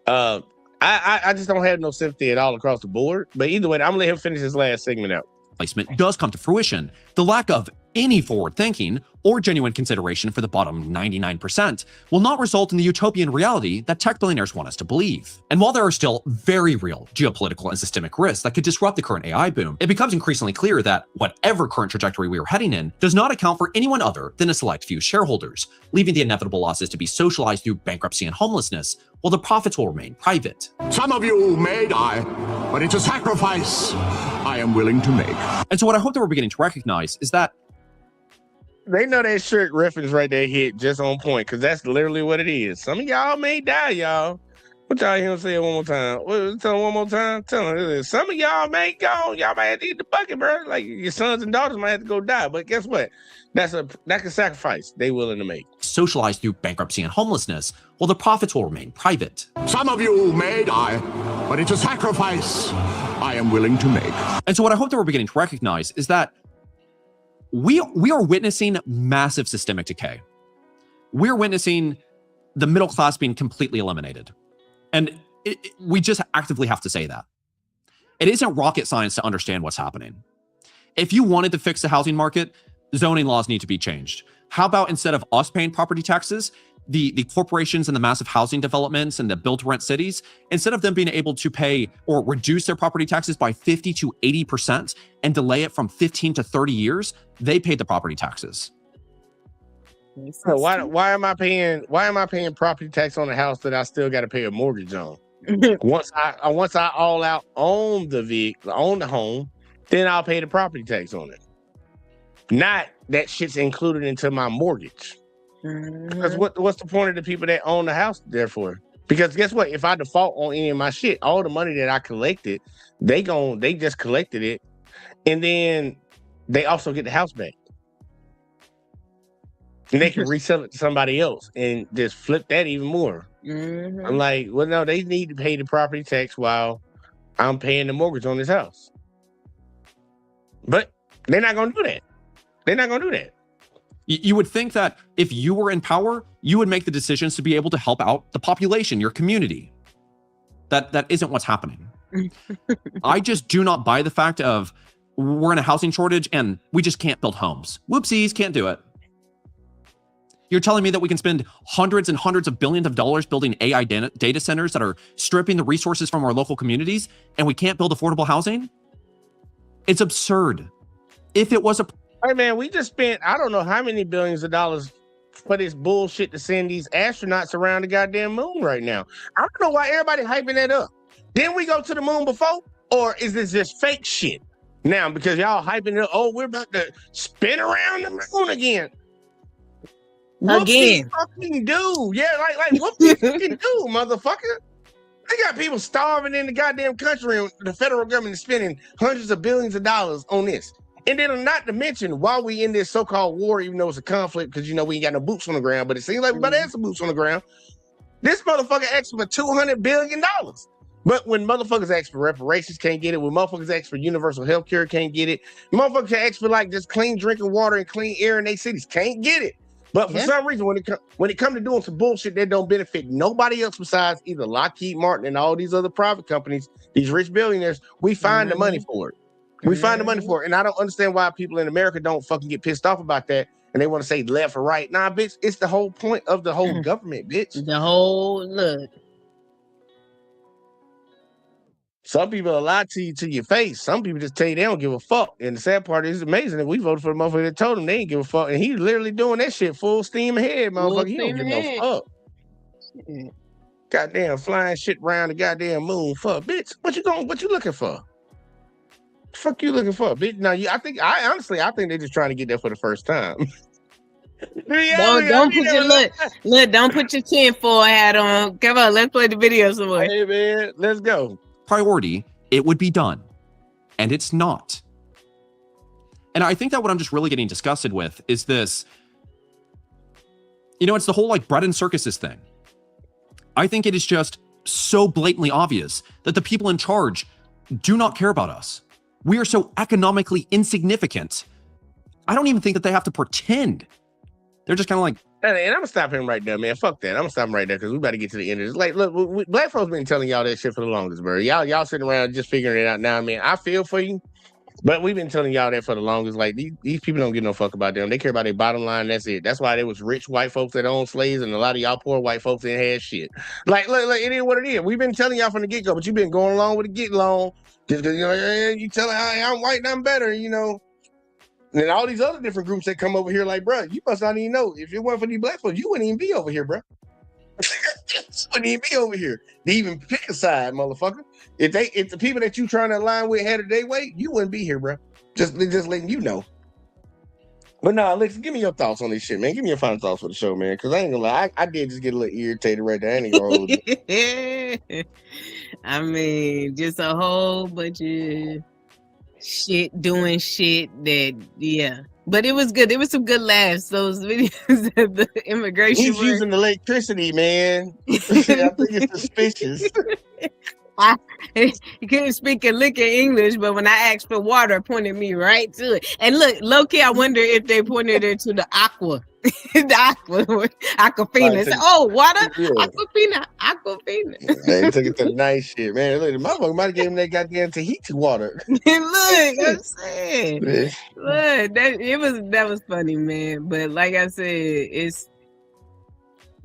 I just don't have no sympathy at all across the board. But either way, I'm gonna let him finish his last segment out. Placement does come to fruition, the lack of any forward thinking or genuine consideration for the bottom 99% will not result in the utopian reality that tech billionaires want us to believe. And while there are still very real geopolitical and systemic risks that could disrupt the current AI boom, it becomes increasingly clear that whatever current trajectory we are heading in does not account for anyone other than a select few shareholders, leaving the inevitable losses to be socialized through bankruptcy and homelessness, while the profits will remain private. Some of you may die, but it's a sacrifice I am willing to make. And so what I hope that we're beginning to recognize is that they know that shirt reference right there hit just on point, because that's literally what it is. Some of y'all may die, y'all. What y'all hear him say it one more time? Tell him one more time. Tell him some of y'all may go. Y'all might have to eat the bucket, bro. Like your sons and daughters might have to go die. But guess what? That's a sacrifice they willing to make. Socialized through bankruptcy and homelessness, while the profits will remain private. Some of you may die, but it's a sacrifice I am willing to make. And so what I hope that we're beginning to recognize is that we are witnessing massive systemic decay. We're witnessing the middle class being completely eliminated. And we just actively have to say that. It isn't rocket science to understand what's happening. If you wanted to fix the housing market, zoning laws need to be changed. How about instead of us paying property taxes, the corporations and the massive housing developments and the build-to-rent cities, instead of them being able to pay or reduce their property taxes by 50 to 80% and delay it from 15 to 30 years, they paid the property taxes. So why am I paying property tax on a house that I still got to pay a mortgage on? Once I all out own the home, then I'll pay the property tax on it. Not that shit's included into my mortgage. Because what's the point of the people that own the house therefore? Because guess what? If I default on any of my shit, all the money that I collected, they just collected it, and then they also get the house back. And they can resell it to somebody else and just flip that even more. I'm like, well, no, they need to pay the property tax while I'm paying the mortgage on this house. But they're not going to do that. They're not going to do that. You would think that if you were in power, you would make the decisions to be able to help out the population, your community. That isn't what's happening. I just do not buy the fact of we're in a housing shortage and we just can't build homes. Whoopsies, can't do it. You're telling me that we can spend hundreds and hundreds of billions of dollars building AI data centers that are stripping the resources from our local communities, and we can't build affordable housing? It's absurd. If it was a... Hey, man, we just spent, I don't know how many billions of dollars for this bullshit to send these astronauts around the goddamn moon right now. I don't know why everybody hyping that up. Didn't we go to the moon before? Or is this just fake shit now? Because y'all hyping it up, oh, we're about to spin around the moon again. Again. Fucking do. Yeah, like what they fucking do, motherfucker. They got people starving in the goddamn country, and the federal government is spending hundreds of billions of dollars on this. And then, not to mention, while we in this so-called war, even though it's a conflict, because we ain't got no boots on the ground, but it seems like we about to have some boots on the ground. This motherfucker asked for $200 billion. But when motherfuckers ask for reparations, can't get it. When motherfuckers ask for universal health care, can't get it. Motherfuckers ask for like just clean drinking water and clean air in their cities, can't get it. But for some reason, when it comes to doing some bullshit that don't benefit nobody else besides either Lockheed Martin and all these other private companies, these rich billionaires, we find the money for it. We find the money for it. And I don't understand why people in America don't fucking get pissed off about that. And they want to say left or right. Nah, bitch, it's the whole point of the whole government, bitch. The whole look. Some people lie to you to your face. Some people just tell you they don't give a fuck. And the sad part is, it's amazing that we voted for the motherfucker that told him they ain't give a fuck. And he's literally doing that shit full steam ahead, motherfucker. He don't give no fuck. Goddamn flying shit around the goddamn moon. Fuck, bitch. What you looking for? The fuck you looking for, bitch? Now, I think they're just trying to get there for the first time. Don't put your look. Don't put your tinfoil hat on. Come on, let's play the video some more. Hey man, let's go. Priority, it would be done, and it's not. And I think that what I'm just really getting disgusted with is this. It's the whole like bread and circuses thing. I think it is just so blatantly obvious that the people in charge do not care about us. We are so economically insignificant. I don't even think that they have to pretend. They're just kind of like, and I'm gonna stop him right there, man. Fuck that. I'm gonna stop him right there because we about to get to the end of this. Like, look, black folks been telling y'all that shit for the longest, bro. Y'all sitting around just figuring it out now, man. I feel for you, but we've been telling y'all that for the longest. Like, these people don't give no fuck about them. They care about their bottom line. That's it. That's why there was rich white folks that owned slaves, and a lot of y'all poor white folks that had shit. Like, look, it is what it is. We've been telling y'all from the get go, but you've been going along with the get along just because you telling I'm white and I'm better, And all these other different groups that come over here, like, bro, you must not even know. If it weren't for these black folks, you wouldn't even be over here, bro. Wouldn't even be over here to even pick a side, motherfucker. If the people that you trying to align with had it their way, you wouldn't be here, bro. Just letting you know. But no, Alex, give me your thoughts on this shit, man. Give me your final thoughts for the show, man. Because I ain't gonna lie, I did just get a little irritated right there. I ain't gonna hold you. I mean, just a whole bunch of doing shit that but it was good. There was some good laughs. Those videos of the immigration. He's using electricity, man. I think it's suspicious. He couldn't speak a lick of English, but when I asked for water, pointed me right to it. And look, low-key, I wonder if they pointed her to the aqua. Aquafina. Said, water? Yeah. Aquafina. They took it to the nice shit, man. Look, the motherfucker might have gave him that goddamn Tahiti water. Look, I'm saying. Look, that was funny, man. But like I said,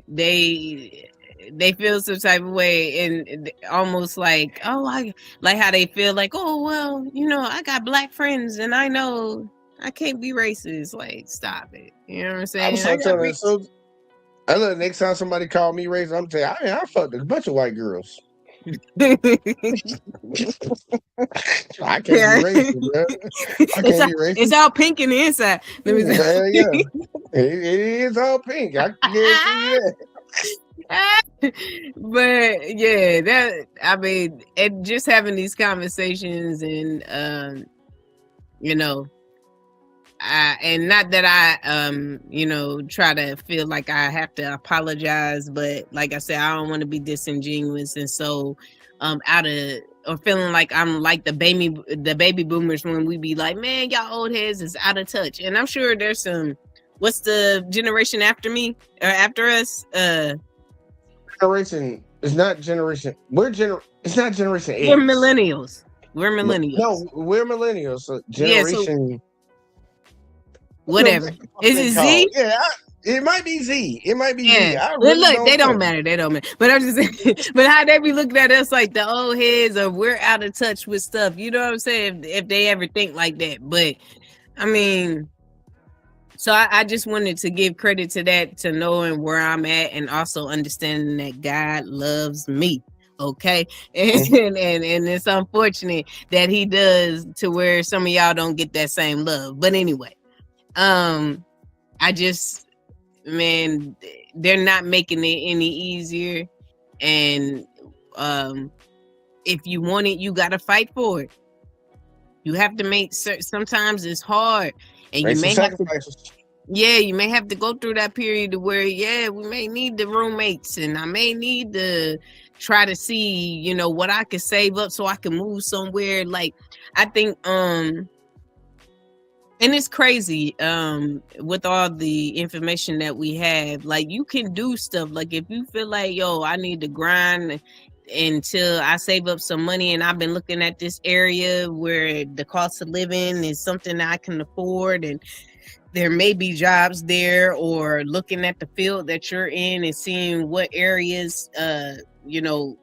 they feel some type of way, and almost like, like how they feel like, I got black friends and I know I can't be racist. Like, stop it. You know what I'm saying? I look, next time somebody call me racist, I'm telling you, I fucked a bunch of white girls. I can't be racist, bro. I can't be racist. It's all pink in the inside. Let me say. Yeah. It is all pink. I can guarantee you that. But yeah, and just having these conversations, and and not that I try to feel like I have to apologize, but like I said, I don't want to be disingenuous, and so or feeling like I'm like the baby boomers when we be like, man, y'all old heads is out of touch. And I'm sure there's some, what's the generation after me or after us? Generation is not generation. It's not generation X. We're millennials. No, we're millennials. So generation. Whatever. Is it Z? Yeah, it might be Z. It might be Z. They don't matter. They don't matter. But I'm just saying, but how they be looking at us like the old heads, or we're out of touch with stuff. You know what I'm saying? If they ever think like that. But I mean, so I just wanted to give credit to that, to knowing where I'm at, and also understanding that God loves me. Okay. And it's unfortunate that he does, to where some of y'all don't get that same love. But anyway, I just, man, they're not making it any easier. And if you want it, you got to fight for it. You have to make, sometimes it's hard, and you may have to, you may have to go through that period where, we may need the roommates, and I may need to try to see, you know, what I can save up so I can move somewhere. Like, I think, and it's crazy, with all the information that we have, like, you can do stuff. Like, if you feel like, yo, I need to grind until I save up some money, and I've been looking at this area where the cost of living is something that I can afford, and there may be jobs there, or looking at the field that you're in and seeing what areas, you know,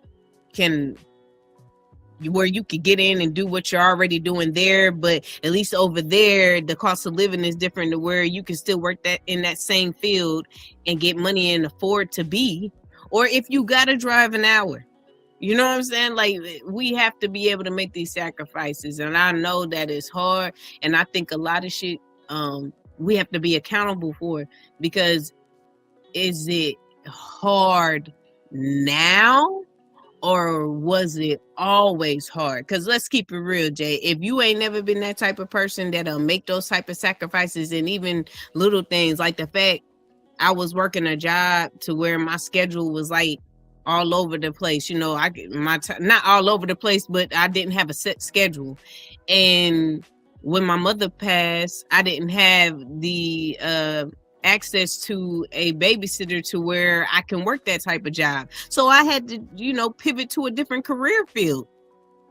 where you could get in and do what you're already doing there, but at least over there, the cost of living is different to where you can still work that in that same field and get money and afford to be, or if you got to drive an hour. You know what I'm saying? Like, we have to be able to make these sacrifices. And I know that it's hard. And I think a lot of shit, we have to be accountable for, because is it hard now, or was it always hard? Because let's keep it real, Jay. If you ain't never been that type of person that'll make those type of sacrifices, and even little things like the fact I was working a job to where my schedule was like all over the place, you know, not all over the place, but I didn't have a set schedule. And when my mother passed, I didn't have the access to a babysitter to where I can work that type of job. So I had to, you know, pivot to a different career field.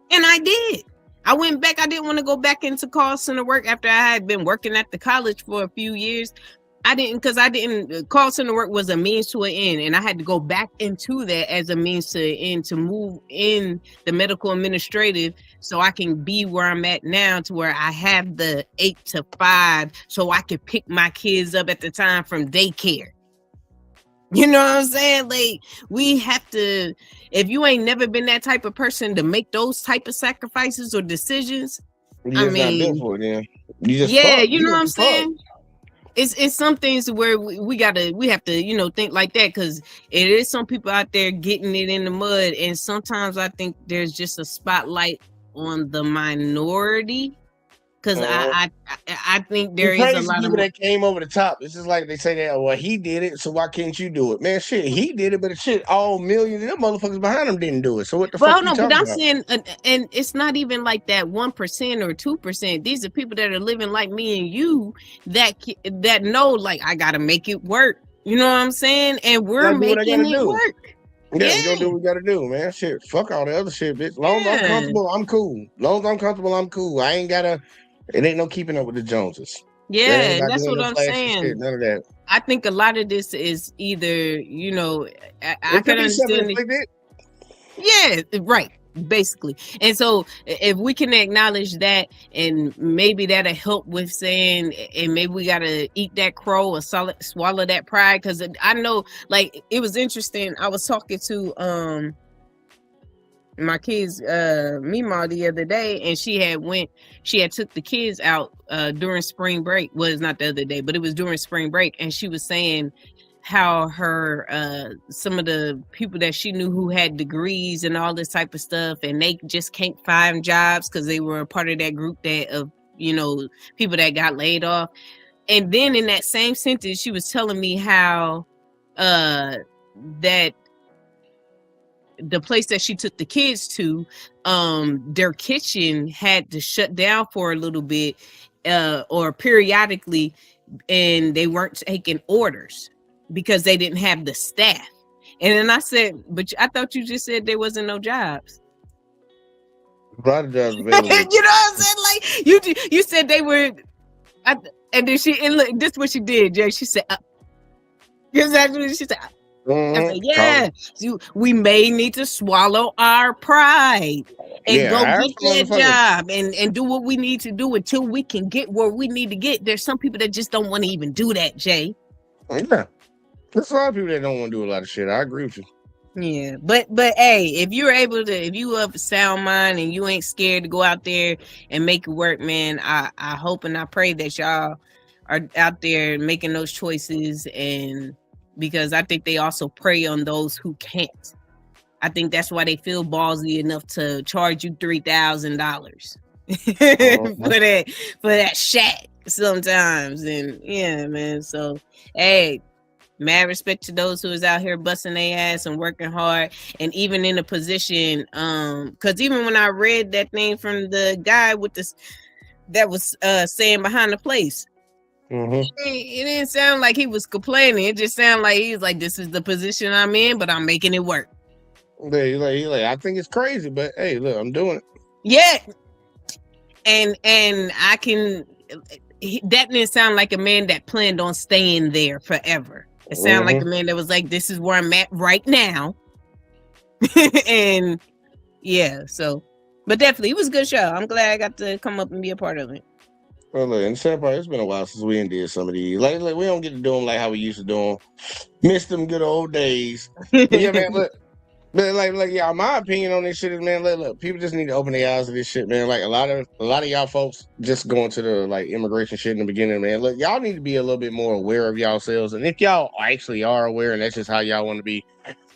And I did. I went back. I didn't want to go back into call center work after I had been working at the college for a few years. Call center work was a means to an end, and I had to go back into that as a means to an end to move in the medical administrative, so I can be where I'm at now, to where I have the 8 to 5, so I could pick my kids up at the time from daycare. You know what I'm saying? Like, we have to, if you ain't never been that type of person to make those type of sacrifices or decisions, you know what I'm saying? It's some things where we have to, you know, think like that, because it is some people out there getting it in the mud, and sometimes I think there's just a spotlight on the minority, because I think there is a lot of people that came over the top. It's just like they say that, well, he did it, so why can't you do it? Man, shit, he did it, but shit, all millions of them motherfuckers behind him didn't do it. So what the fuck? No, but I'm saying, and it's not even like that 1% or 2%. These are people that are living like me and you that know, like, I gotta make it work. You know what I'm saying? And we're making it work. Yeah, we gonna do what we gotta do, man. Shit, fuck all the other shit, bitch. As long as I'm comfortable, I'm cool. As long as I'm comfortable, I'm cool. I ain't gotta. It ain't no keeping up with the Joneses. Yeah, that's what I'm saying. Shit, none of that. I think a lot of this is either, you know, I can understand it. Yeah, right. Basically. And so if we can acknowledge that, and maybe that'll help with saying, and maybe we gotta eat that crow or swallow that pride, because I know, like, it was interesting. I was talking to my kids Mima the other day, and she had took the kids out during spring break. Well, it's not the other day, but it was during spring break, and she was saying how her some of the people that she knew who had degrees and all this type of stuff, and they just can't find jobs because they were a part of that group of, you know, people that got laid off. And then in that same sentence, she was telling me how that the place that she took the kids to, their kitchen had to shut down for a little bit, or periodically, and they weren't taking orders because they didn't have the staff. And then I said, but I thought you just said there wasn't no jobs. A lot of jobs. You know what I'm saying? Like, you said they were, and then look, this is what she did, Jay. She said, exactly what she said. I said, yeah, we may need to swallow our pride and go get that job and do what we need to do until we can get where we need to get. There's some people that just don't want to even do that, Jay. Yeah, there's a lot of people that don't want to do a lot of shit. I agree with you. Yeah, but hey, if you have a sound mind and you ain't scared to go out there and make it work, man, I hope and I pray that y'all are out there making those choices, and because I think they also prey on those who can't. I think that's why they feel ballsy enough to charge you $3,000 for that shack sometimes. And yeah, man. So hey, mad respect to those who is out here busting their ass and working hard, and even in a position, because even when I read that thing from the guy with this that was saying behind the place, it didn't sound like he was complaining. It just sounded like he was like, this is the position I'm in, but I'm making it work. Yeah, he's like, I think it's crazy, but hey, look, I'm doing it. Yeah. And I can, that didn't sound like a man that planned on staying there forever. It sounded like a man that was like, this is where I'm at right now. And yeah, so, but definitely, it was a good show. I'm glad I got to come up and be a part of it. Well, look, and the sad part, it's been a while since we did some of these. Like we don't get to do them like how we used to do them. Miss them good old days. But yeah, man, look. But like, y'all, my opinion on this shit is, man, look, people just need to open their eyes to this shit, man. Like a lot of y'all folks just going to the like immigration shit in the beginning, man. Look, y'all need to be a little bit more aware of yourselves, and if y'all actually are aware, and that's just how y'all want to be.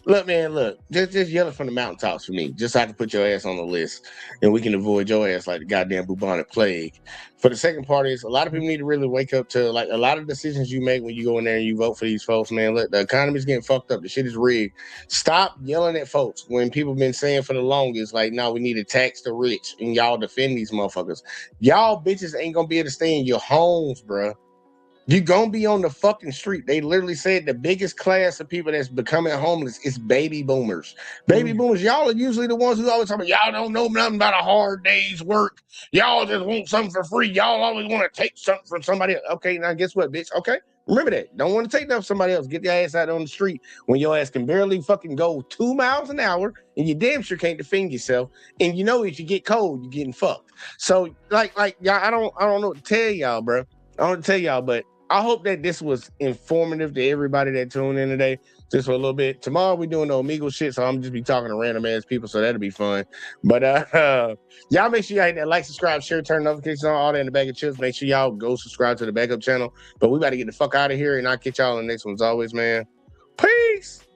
Look, man, look, just yell it from the mountaintops for me. Just so I can put your ass on the list, and we can avoid your ass like the goddamn bubonic plague. For the second part is, a lot of people need to really wake up to like a lot of decisions you make when you go in there and you vote for these folks, man. Look, the economy's getting fucked up. The shit is rigged. Stop yelling at folks when people been saying for the longest, like, no, we need to tax the rich, and y'all defend these motherfuckers. Y'all bitches ain't gonna be able to stay in your homes, bruh. You gonna be on the fucking street. They literally said the biggest class of people that's becoming homeless is baby boomers. Baby boomers, y'all are usually the ones who always talk about, y'all don't know nothing about a hard day's work. Y'all just want something for free. Y'all always want to take something from somebody else. Okay, now guess what, bitch? Okay, remember that. Don't want to take that from somebody else. Get your ass out on the street when your ass can barely fucking go 2 miles an hour and you damn sure can't defend yourself. And you know if you get cold, you're getting fucked. So like y'all, I don't know what to tell y'all, bro. I don't know what to tell y'all, but I hope that this was informative to everybody that tuned in today, just for a little bit. Tomorrow we're doing the Omegle shit, so I'm just be talking to random ass people, so that'll be fun. But y'all make sure y'all hit that like, subscribe, share, turn notifications on, all that in the bag of chips. Make sure y'all go subscribe to the backup channel. But we got to get the fuck out of here, and I'll catch y'all in the next one as always, man. Peace.